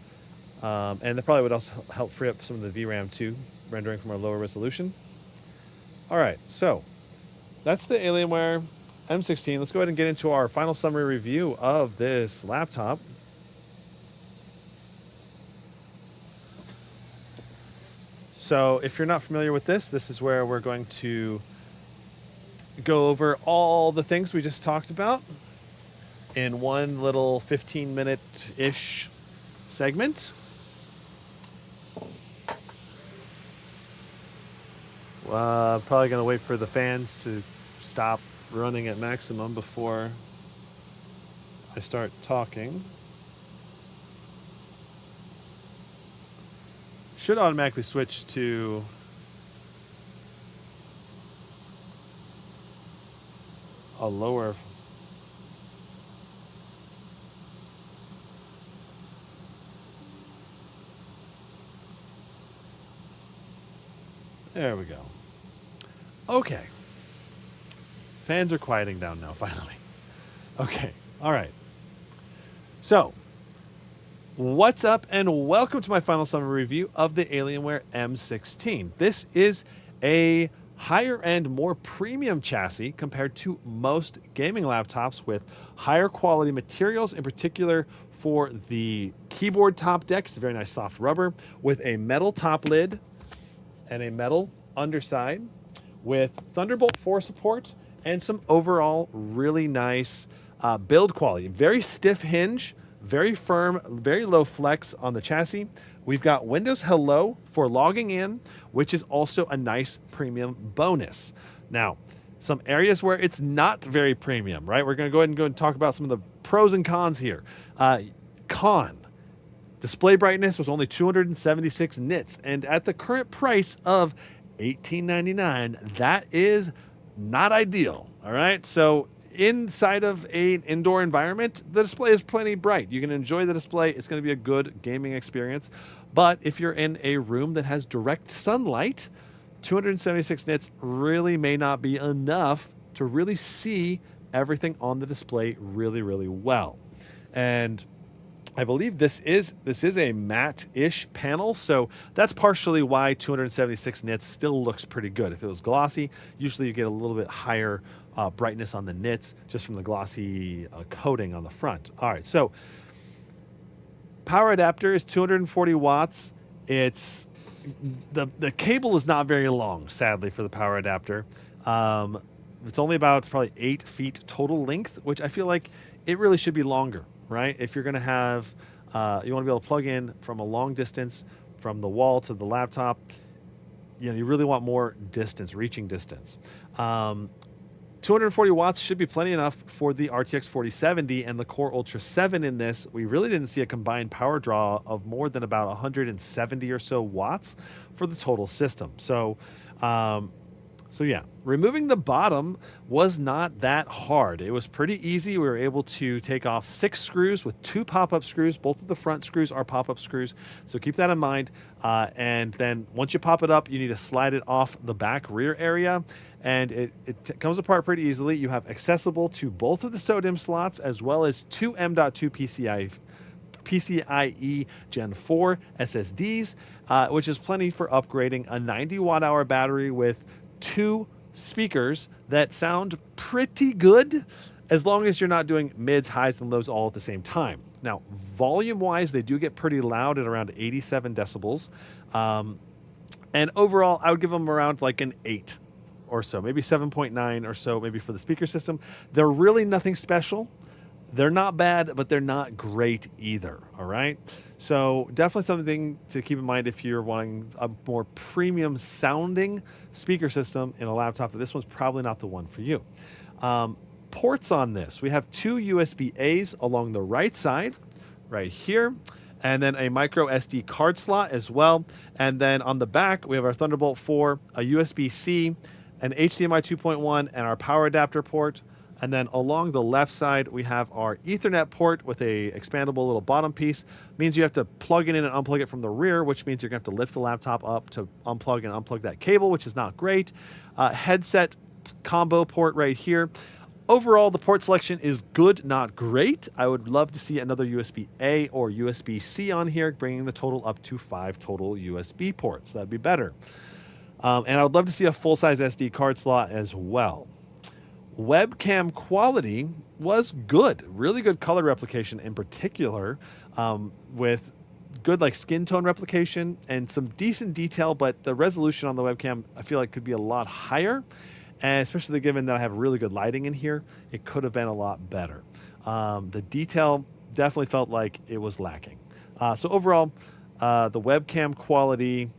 And that probably would also help free up some of the VRAM too, rendering from a lower resolution. All right, so that's the Alienware M16. Let's go ahead and get into our final summary review of this laptop. So if you're not familiar with this, this is where we're going to go over all the things we just talked about in one little 15-minute-ish segment. Probably going to wait for the fans to stop running at maximum before I start talking. Should automatically switch to a lower. There we go. Okay. Fans are quieting down now, finally. Okay. All right. So, what's up, and welcome to my final summary review of the Alienware M16. This is a higher-end, more premium chassis compared to most gaming laptops with higher quality materials, in particular for the keyboard top deck. It's a very nice soft rubber with a metal top lid and a metal underside with Thunderbolt 4 support and some overall really nice build quality. Very stiff hinge, very firm, very low flex on the chassis. We've got Windows Hello for logging in, which is also a nice premium bonus. Now, some areas where it's not very premium, right? We're going to go ahead and talk about some of the pros and cons here. Con. Display brightness was only 276 nits, and at the current price of $18.99, that is not ideal, all right? So inside of an indoor environment, the display is plenty bright. You can enjoy the display. It's going to be a good gaming experience. But if you're in a room that has direct sunlight, 276 nits really may not be enough to really see everything on the display really, really well. And I believe this is a matte-ish panel, so that's partially why 276 nits still looks pretty good. If it was glossy, usually you get a little bit higher brightness on the nits just from the glossy coating on the front. All right, so power adapter is 240 watts. It's the cable is not very long, sadly, for the power adapter. It's only about probably 8 feet total length, which I feel like it really should be longer, right? If you're going to have, you want to be able to plug in from a long distance from the wall to the laptop, you really want more distance, reaching distance. 240 watts should be plenty enough for the RTX 4070 and the Core Ultra 7 in this. We really didn't see a combined power draw of more than about 170 or so watts for the total system. So yeah, removing the bottom was not that hard. It was pretty easy. We were able to take off 6 screws with 2 pop-up screws. Both of the front screws are pop-up screws, so keep that in mind. And then once you pop it up, you need to slide it off the back rear area, and it comes apart pretty easily. You have accessible to both of the SODIMM slots as well as 2 M.2 PCIe Gen 4 SSDs, which is plenty for upgrading a 90 watt-hour battery with 2 speakers that sound pretty good as long as you're not doing mids, highs, and lows all at the same time. Now, volume-wise, they do get pretty loud at around 87 decibels. And overall, I would give them around like an 8 or so, maybe 7.9 or so, maybe for the speaker system. They're really nothing special. They're not bad, but they're not great either, all right? So definitely something to keep in mind if you're wanting a more premium sounding speaker system in a laptop, that this one's probably not the one for you. Ports on this. We have 2 USB-As along the right side, right here, and then a micro SD card slot as well. And then on the back, we have our Thunderbolt 4, a USB-C, an HDMI 2.1, and our power adapter port. And then along the left side, we have our Ethernet port with a expandable little bottom piece. Means you have to plug it in and unplug it from the rear, which means you're going to have to lift the laptop up to unplug and unplug that cable, which is not great. Headset combo port right here. Overall, the port selection is good, not great. I would love to see another USB-A or USB-C on here, bringing the total up to 5 total USB ports. That'd be better. And I would love to see a full-size SD card slot as well. Webcam quality was good. Really good color replication in particular, with good like skin tone replication and some decent detail, but the resolution on the webcam I feel like could be a lot higher, and especially given that I have really good lighting in here, it could have been a lot better. The detail definitely felt like it was lacking. So overall, the webcam quality,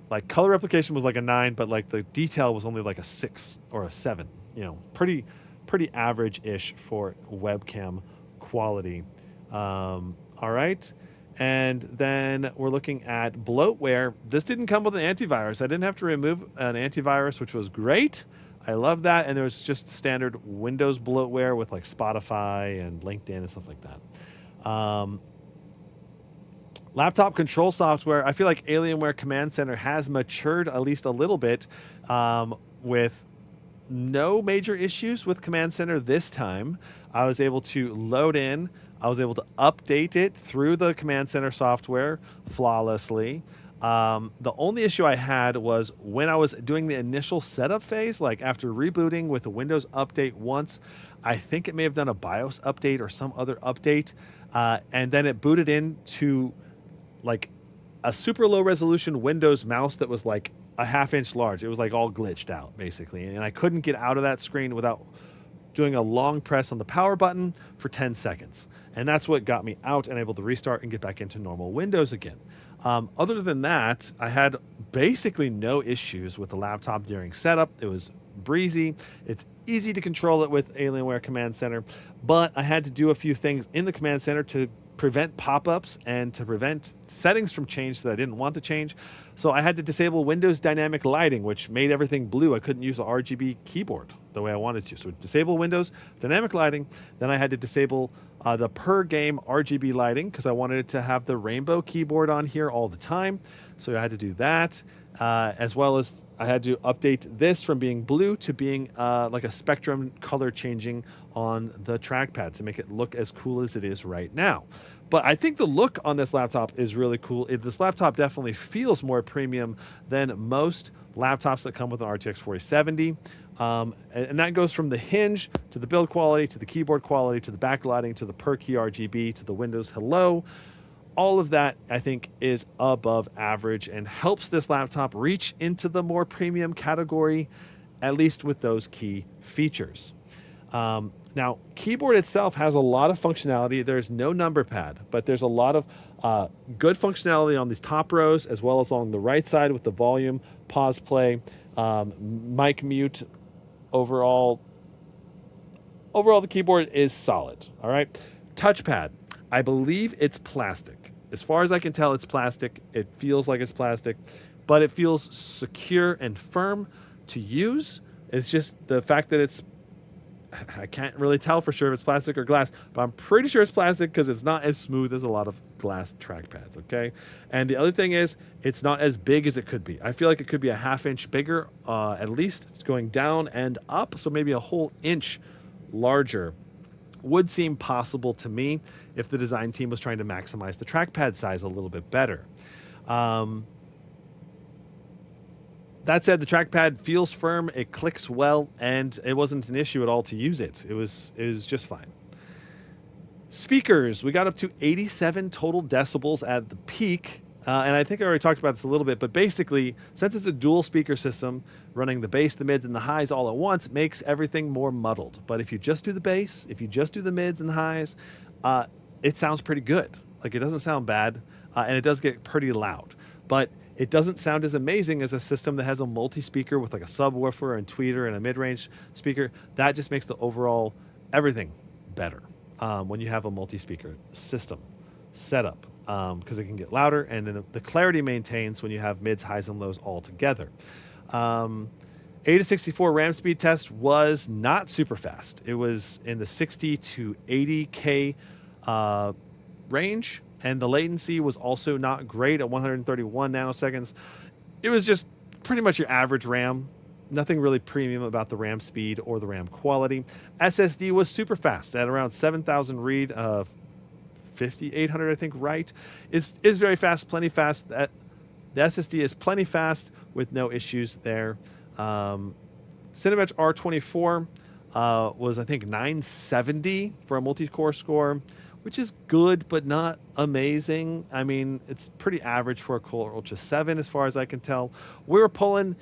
like color replication was like a 9, but like the detail was only like a 6 or a 7. You know, pretty average-ish for webcam quality. All right. And then we're looking at bloatware. This didn't come with an antivirus. I didn't have to remove an antivirus, which was great. I love that. And there's just standard Windows bloatware with like Spotify and LinkedIn and stuff like that. Laptop control software. I feel like Alienware Command Center has matured at least a little bit, with no major issues with Command Center this time. I was able to load in. I was able to update it through the Command Center software flawlessly. The only issue I had was when I was doing the initial setup phase, like after rebooting with the Windows update once, I think it may have done a BIOS update or some other update, and then it booted into like a super low resolution Windows mouse that was like a half-inch large. It was like all glitched out basically, and I couldn't get out of that screen without doing a long press on the power button for 10 seconds. And that's what got me out and able to restart and get back into normal Windows again. Other than that, I had basically no issues with the laptop during setup. It was breezy. It's easy to control it with Alienware Command Center, but I had to do a few things in the Command Center to prevent pop-ups and to prevent settings from change that I didn't want to change. So I had to disable Windows dynamic lighting, which made everything blue. I couldn't use the RGB keyboard the way I wanted to. So disable Windows dynamic lighting. Then I had to disable the per game RGB lighting because I wanted it to have the rainbow keyboard on here all the time. So I had to do that, as well as I had to update this from being blue to being like a spectrum color changing on the trackpad to make it look as cool as it is right now. But I think the look on this laptop is really cool. This laptop definitely feels more premium than most laptops that come with an RTX 4070. And that goes from the hinge to the build quality, to the keyboard quality, to the backlighting, to the per key RGB, to the Windows Hello. All of that, I think, is above average and helps this laptop reach into the more premium category, at least with those key features. Now, keyboard itself has a lot of functionality. There's no number pad, but there's a lot of good functionality on these top rows, as well as on the right side with the volume, pause, play, mic mute. Overall, the keyboard is solid. All right. Touchpad. I believe it's plastic. As far as I can tell, it's plastic. It feels like it's plastic, but it feels secure and firm to use. It's just the fact that I can't really tell for sure if it's plastic or glass, but I'm pretty sure it's plastic because it's not as smooth as a lot of glass trackpads, okay? And the other thing is, it's not as big as it could be. I feel like it could be a half-inch bigger, at least. It's going down and up, so maybe a whole inch larger would seem possible to me if the design team was trying to maximize the trackpad size a little bit better. That said, the trackpad feels firm, it clicks well, and it wasn't an issue at all to use it. It was just fine. Speakers, we got up to 87 total decibels at the peak. And I think I already talked about this a little bit, but basically, since it's a dual speaker system, running the bass, the mids, and the highs all at once makes everything more muddled. But if you just do the bass, if you just do the mids and the highs, it sounds pretty good. Like, it doesn't sound bad, and it does get pretty loud. But it doesn't sound as amazing as a system that has a multi-speaker with like a subwoofer and tweeter and a mid-range speaker. That just makes the overall everything better when you have a multi-speaker system setup, because it can get louder, and then the clarity maintains when you have mids, highs, and lows all together. 8-64 RAM speed test was not super fast. It was in the 60 to 80K range. And the latency was also not great at 131 nanoseconds. It was just pretty much your average RAM. Nothing really premium about the RAM speed or the RAM quality. SSD was super fast at around 7,000 read, 5,800 I think write. Is very fast, plenty fast. The SSD is plenty fast with no issues there. Cinebench R24 was I think 970 for a multi-core score. which is good but not amazing. I mean, it's pretty average for a Core Ultra 7 as far as I can tell. We were pulling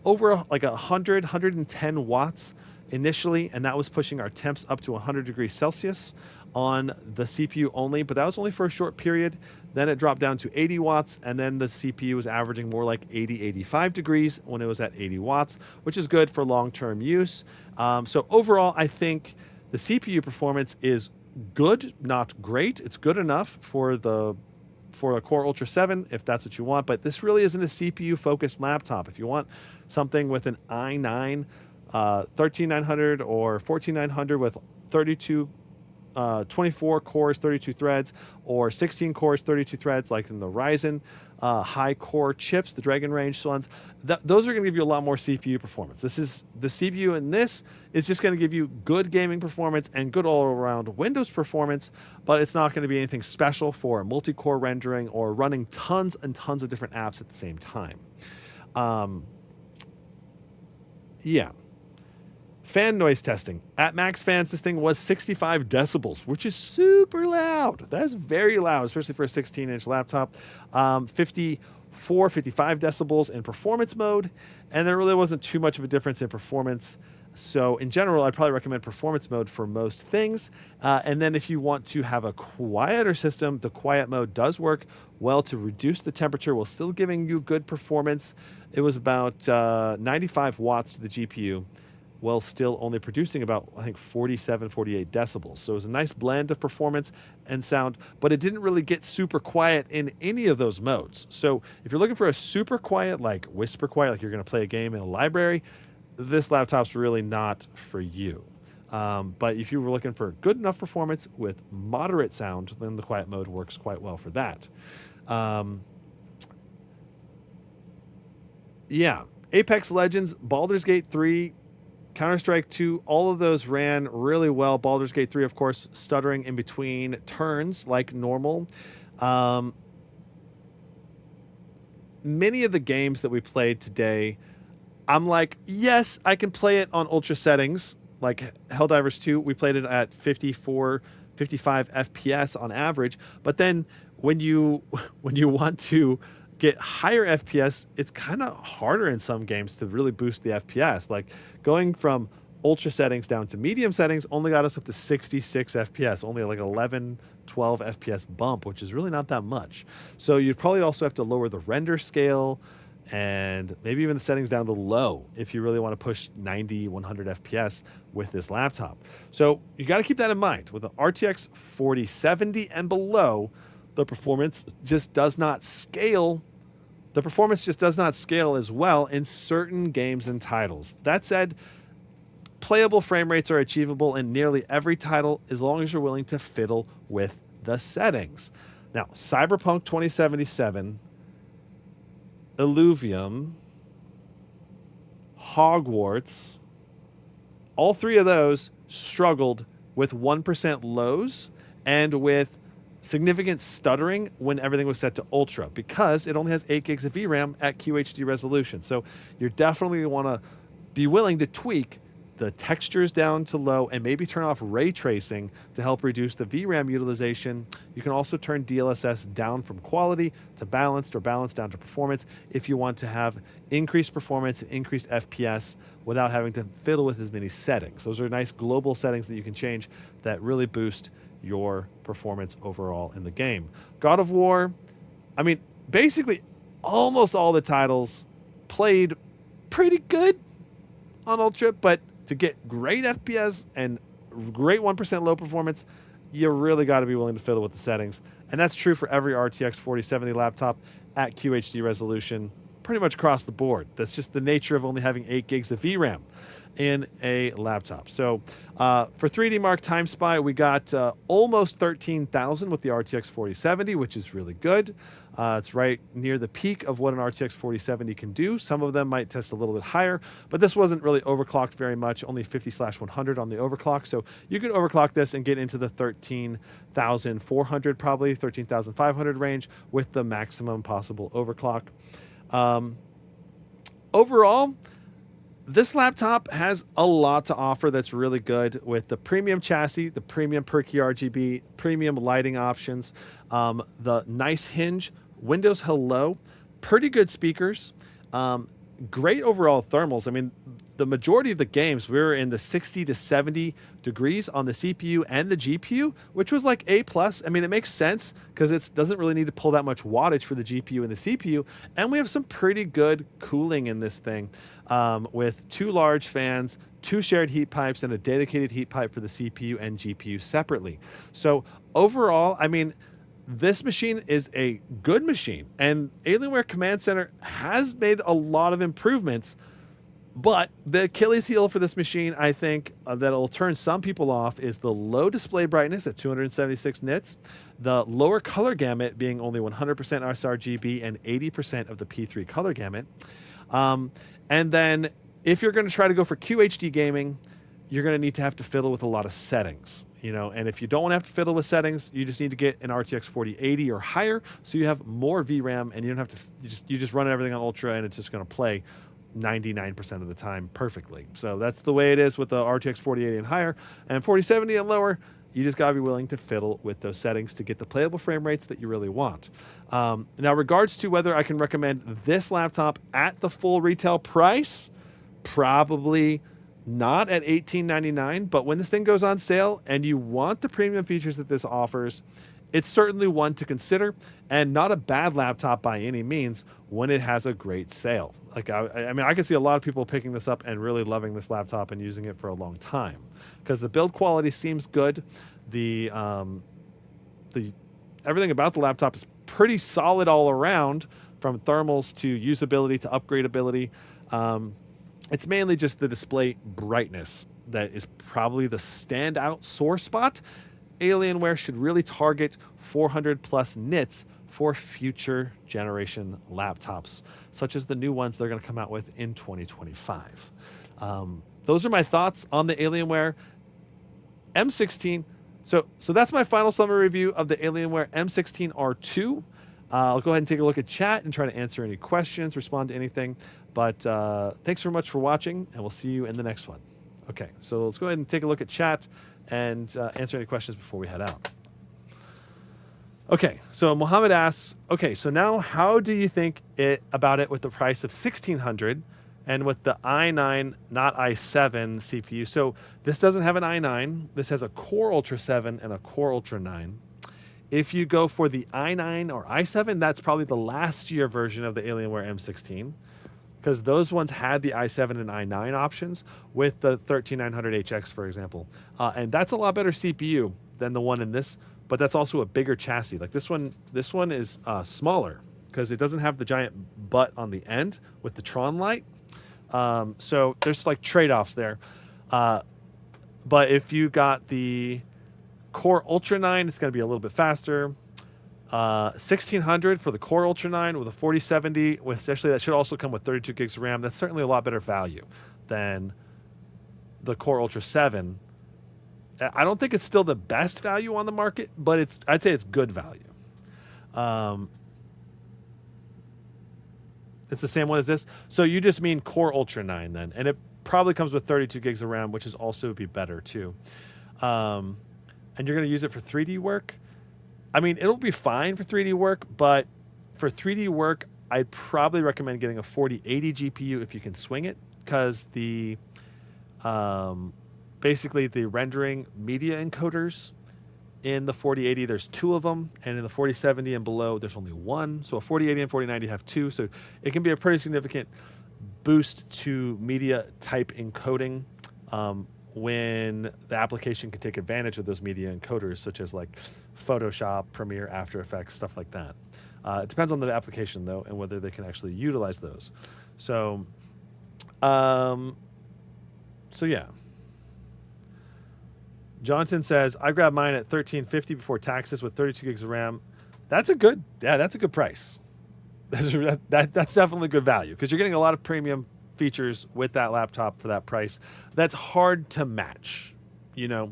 over like 110 watts initially, and that was pushing our temps up to 100 degrees Celsius on the CPU only, but that was only for a short period. Then it dropped down to 80 watts, and then the CPU was averaging more like 80, 85 degrees when it was at 80 watts, which is good for long-term use. So overall, I think the CPU performance is good, not great. It's good enough for a Core Ultra 7 if that's what you want, but this really isn't a CPU-focused laptop. If you want something with an i9 13900 or 14900 with 24 cores, 32 threads, or 16 cores, 32 threads, like in the Ryzen high core chips, the Dragon Range ones, those are going to give you a lot more CPU performance. This is the CPU in this is just going to give you good gaming performance and good all-around Windows performance, but it's not going to be anything special for multi-core rendering or running tons and tons of different apps at the same time. Yeah. Fan noise testing. At max fans, this thing was 65 decibels, which is super loud. That is very loud, especially for a 16-inch laptop. 54, 55 decibels in performance mode, and there really wasn't too much of a difference in performance. So in general, I'd probably recommend performance mode for most things. And then if you want to have a quieter system, the quiet mode does work well to reduce the temperature while still giving you good performance. It was about 95 watts to the GPU, while still only producing about, I think, 47, 48 decibels. So it was a nice blend of performance and sound, but it didn't really get super quiet in any of those modes. So if you're looking for a super quiet, like whisper quiet, like you're going to play a game in a library, this laptop's really not for you. But if you were looking for good enough performance with moderate sound, then the quiet mode works quite well for that. Yeah, Apex Legends, Baldur's Gate 3, Counterstrike 2, all of those ran really well. Baldur's Gate 3, of course, stuttering in between turns like normal. Many of the games that we played today, I'm like, yes, I can play it on ultra settings. Like Helldivers 2, we played it at 54, 55 FPS on average. But then when you want to get higher FPS, it's kind of harder in some games to really boost the FPS. Like going from ultra settings down to medium settings only got us up to 66 FPS, only like 11, 12 FPS bump, which is really not that much. So you'd probably also have to lower the render scale and maybe even the settings down to low if you really want to push 90, 100 FPS with this laptop. So you got to keep that in mind. With the RTX 4070 and below, the performance just does not scale. The performance just does not scale as well in certain games and titles. That said, playable frame rates are achievable in nearly every title as long as you're willing to fiddle with the settings. Now, Cyberpunk 2077, Illuvium, Hogwarts, all three of those struggled with 1% lows and with significant stuttering when everything was set to ultra because it only has 8 gigs of VRAM at QHD resolution. So you're definitely want to be willing to tweak the textures down to low and maybe turn off ray tracing to help reduce the VRAM utilization. You can also turn DLSS down from quality to balanced or balanced down to performance if you want to have increased performance, increased FPS without having to fiddle with as many settings. Those are nice global settings that you can change that really boost your performance overall in the game. God of War, I mean, basically almost all the titles played pretty good on Ultra, but to get great FPS and great 1% low performance, you really got to be willing to fiddle with the settings. And that's true for every RTX 4070 laptop at QHD resolution, pretty much across the board. That's just the nature of only having 8 gigs of VRAM in a laptop. So for 3D Mark Time Spy, we got almost 13,000 with the RTX 4070, which is really good. It's right near the peak of what an RTX 4070 can do. Some of them might test a little bit higher, but this wasn't really overclocked very much, only 50/100 on the overclock. So you could overclock this and get into the 13,400, probably 13,500 range with the maximum possible overclock. Overall, This laptop has a lot to offer that's really good with the premium chassis, the premium perky RGB, premium lighting options, the nice hinge, Windows Hello, pretty good speakers, great overall thermals. I mean, the majority of the games we were in the 60 to 70 degrees on the CPU and the GPU, which was like A+. I mean, it makes sense because it doesn't really need to pull that much wattage for the GPU and the CPU. And we have some pretty good cooling in this thing with 2 large fans, 2 shared heat pipes, and a dedicated heat pipe for the CPU and GPU separately. So overall, I mean, this machine is a good machine, and Alienware Command Center has made a lot of improvements. But the Achilles heel for this machine, I think, that'll turn some people off is the low display brightness at 276 nits, the lower color gamut being only 100% sRGB and 80% of the P3 color gamut. And then if you're going to try to go for QHD gaming, you're going to need to have to fiddle with a lot of settings. You know, and if you don't want to have to fiddle with settings, you just need to get an RTX 4080 or higher, so you have more VRAM and you don't have to. You just run everything on Ultra, and it's just going to play 99% of the time perfectly. So that's the way it is with the RTX 4080 and higher, and 4070 and lower. You just gotta be willing to fiddle with those settings to get the playable frame rates that you really want. Now, regards to whether I can recommend this laptop at the full retail price, probably not at $1899, but when this thing goes on sale and you want the premium features that this offers, it's certainly one to consider, and not a bad laptop by any means when it has a great sale. Like, I mean, I can see a lot of people picking this up and really loving this laptop and using it for a long time because the build quality seems good. The everything about the laptop is pretty solid all around, from thermals to usability to upgradability. It's mainly just the display brightness that is probably the standout sore spot. Alienware should really target 400 plus nits for future generation laptops, such as the new ones they're going to come out with in 2025. Those are my thoughts on the Alienware M16. So that's my final summary review of the Alienware M16 R2. I'll go ahead and take a look at chat and try to answer any questions, respond to anything. But thanks very much for watching, and we'll see you in the next one. Okay, so let's go ahead and take a look at chat and answer any questions before we head out. Okay, so Mohammed asks, okay, so now how do you think about it with the price of $1,600 and with the i9, not i7 CPU? So this doesn't have an i9. This has a Core Ultra 7 and a Core Ultra 9. If you go for the i9 or i7, that's probably the last year version of the Alienware M16, because those ones had the i7 and i9 options with the 13900HX, for example. And that's a lot better CPU than the one in this, but that's also a bigger chassis. Like this one is smaller because it doesn't have the giant butt on the end with the Tron light. So there's like trade-offs there. But if you got the Core Ultra 9, it's going to be a little bit faster. 1600 for the Core Ultra 9 with a 4070, especially that should also come with 32 gigs of RAM. That's certainly a lot better value than the Core Ultra 7. I don't think it's still the best value on the market, but I'd say it's good value. It's the same one as this. So you just mean Core Ultra 9 then, and it probably comes with 32 gigs of RAM, which is also be better too. And you're going to use it for 3D work. I mean, it'll be fine for 3D work, but for 3D work, I'd probably recommend getting a 4080 GPU if you can swing it, because the basically the rendering media encoders in the 4080, there's 2 of them, and in the 4070 and below, there's only 1. So a 4080 and 4090 have 2, so it can be a pretty significant boost to media type encoding when the application can take advantage of those media encoders, such as like Photoshop, Premiere, After Effects, stuff like that. It depends on the application, though, and whether they can actually utilize those. So, yeah. Johnson says, I grabbed mine at $1,350 before taxes with 32 gigs of RAM. That's a good price. That's definitely good value, because you're getting a lot of premium features with that laptop for that price. That's hard to match, you know.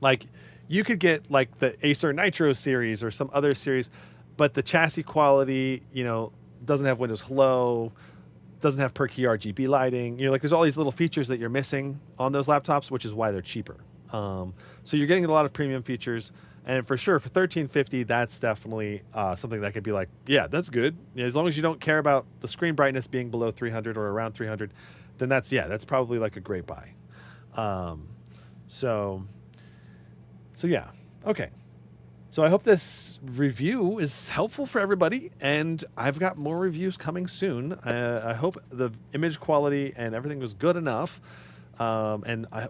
Like you could get like the Acer Nitro series or some other series, but the chassis quality, you know, doesn't have Windows Hello, doesn't have per key RGB lighting. You know, like there's all these little features that you're missing on those laptops, which is why they're cheaper. So you're getting a lot of premium features, and for sure for $1350, that's definitely something that could be like, yeah, that's good. You know, as long as you don't care about the screen brightness being below 300 or around 300, then that's probably like a great buy. So yeah, okay. So I hope this review is helpful for everybody, and I've got more reviews coming soon. I hope the image quality and everything was good enough, and I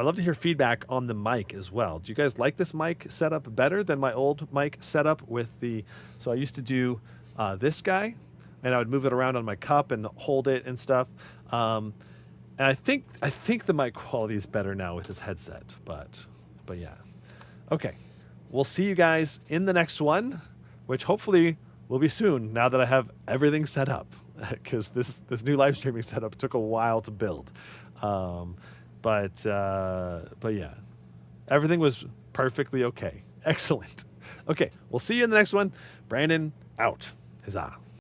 love to hear feedback on the mic as well. Do you guys like this mic setup better than my old mic setup with the? So I used to do this guy, and I would move it around on my cup and hold it and stuff. And I think the mic quality is better now with this headset, but yeah, okay. We'll see you guys in the next one, which hopefully will be soon. Now that I have everything set up, because this new live streaming setup took a while to build. But yeah, everything was perfectly okay. Excellent. Okay, we'll see you in the next one. Brandon out. Huzzah.